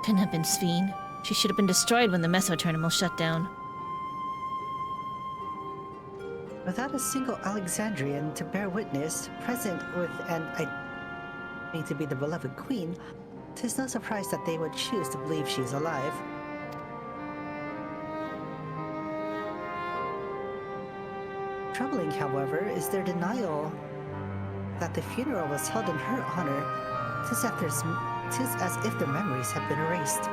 Couldn't have been Sphine. She should have been destroyed when the Meso Terminal shut down. Without a single Alexandrian to bear witness, present with an identity to be the beloved queen, 'tis no surprise that they would choose to believe she's alive. Troubling, however, is their denial that the funeral was held in her honor. 'Tis as if their memories have been erased.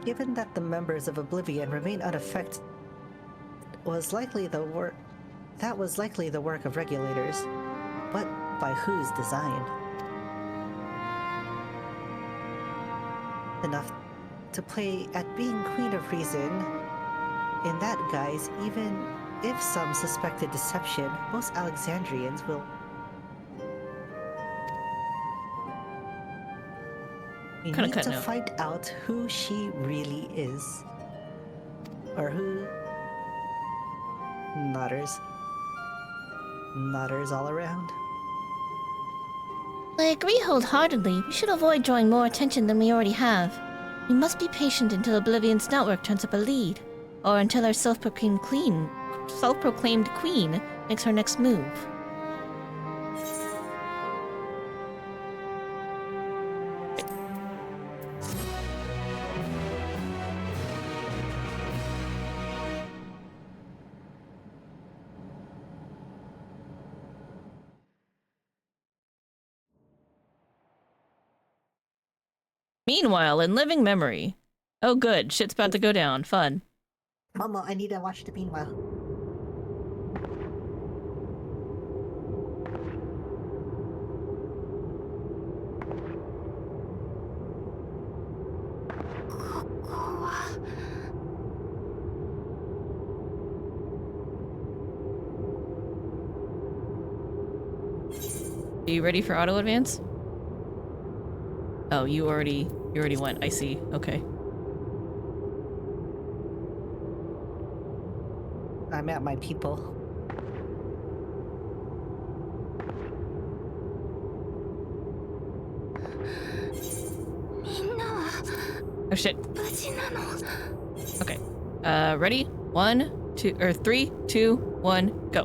Given that the members of Oblivion remain unaffected, that was likely the work of regulators, but by whose design? Enough to play at being Queen of Reason. In that guise, even if some suspected deception, most Alexandrians will... We need to find out who she really is. Or who... Nodders. Nodders all around. I agree wholeheartedly. We should avoid drawing more attention than we already have. We must be patient until Oblivion's network turns up a lead, or until our self-proclaimed queen makes her next move. Meanwhile, in living memory. Oh good, shit's about to go down. Fun. Mama, I need to watch the Meanwhile. Are you ready for auto advance? Oh, you already went. I see. Okay. I'm at my people. Oh shit. Okay. Ready? 1, 2, or 3, 2, 1, go.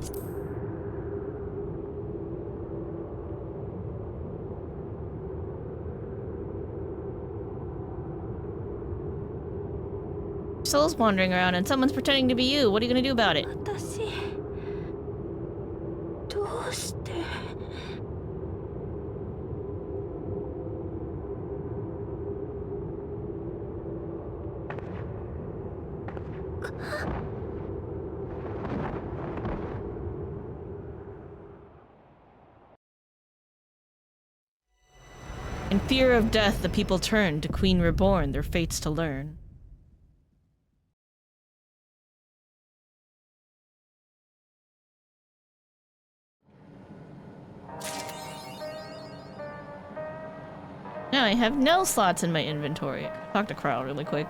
Soul's wandering around and someone's pretending to be you. What are you gonna do about it? In fear of death, the people turn to Queen Reborn, their fates to learn. Now I have no slots in my inventory. Talk to Kryle really quick.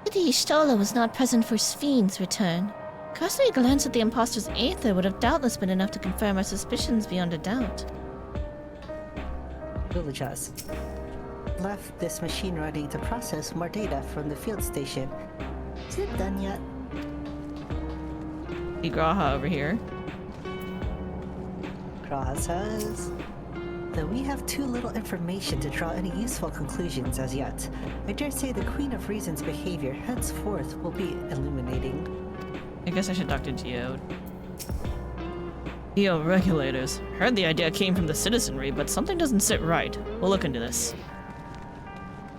Pity Stola was not present for Sphine's return. A cursory glance at the imposter's aether would have doubtless been enough to confirm our suspicions beyond a doubt. Villagers left this machine running to process more data from the field station. Is it done yet? See Graha over here. Graha says, though we have too little information to draw any useful conclusions as yet, I dare say the Queen of Reason's behavior henceforth will be illuminating. I guess I should talk to Geode. Geo regulators. Heard the idea came from the citizenry, but something doesn't sit right. We'll look into this.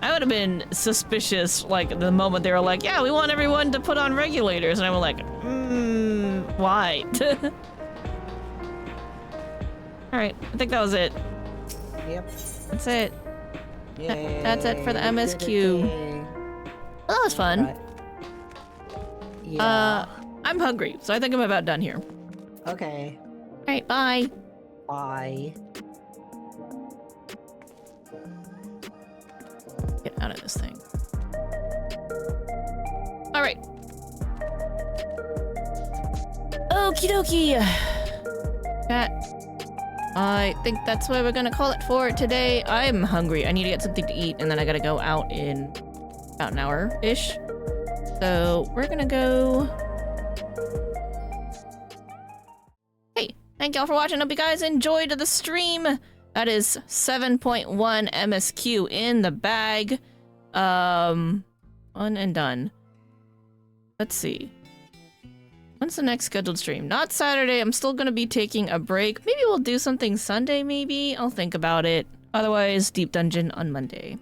I would have been suspicious, like, the moment they were like, yeah, we want everyone to put on regulators, and I was like, why? Alright, I think that was it. Yep. That's it. Yay. That's it for the MSQ. Well, that was fun. Right. Yeah. I'm hungry, so I think I'm about done here. Okay. Alright, bye. Bye. Get out of this thing. Alright. Okie dokie. Chat. I think that's what we're gonna call it for today. I'm hungry. I need to get something to eat, and then I gotta go out in about an hour-ish. So we're gonna go... Hey, thank y'all for watching. Hope you guys enjoyed the stream. That is 7.1 MSQ in the bag. One and done. Let's see. When's the next scheduled stream? Not Saturday. I'm still gonna be taking a break. Maybe we'll do something Sunday, maybe? I'll think about it. Otherwise, Deep Dungeon on Monday.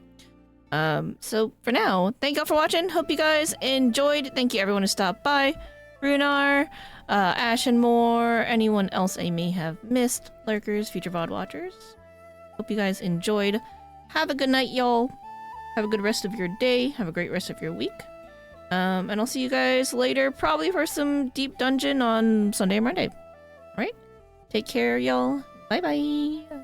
So for now, thank y'all for watching. Hope you guys enjoyed. Thank you everyone who stopped by. Runar, Ash and more, anyone else I may have missed, lurkers, future VoD watchers. Hope you guys enjoyed. Have a good night, y'all. Have a good rest of your day. Have a great rest of your week. And I'll see you guys later, probably for some Deep Dungeon on Sunday or Monday. Alright? Take care, y'all. Bye-bye.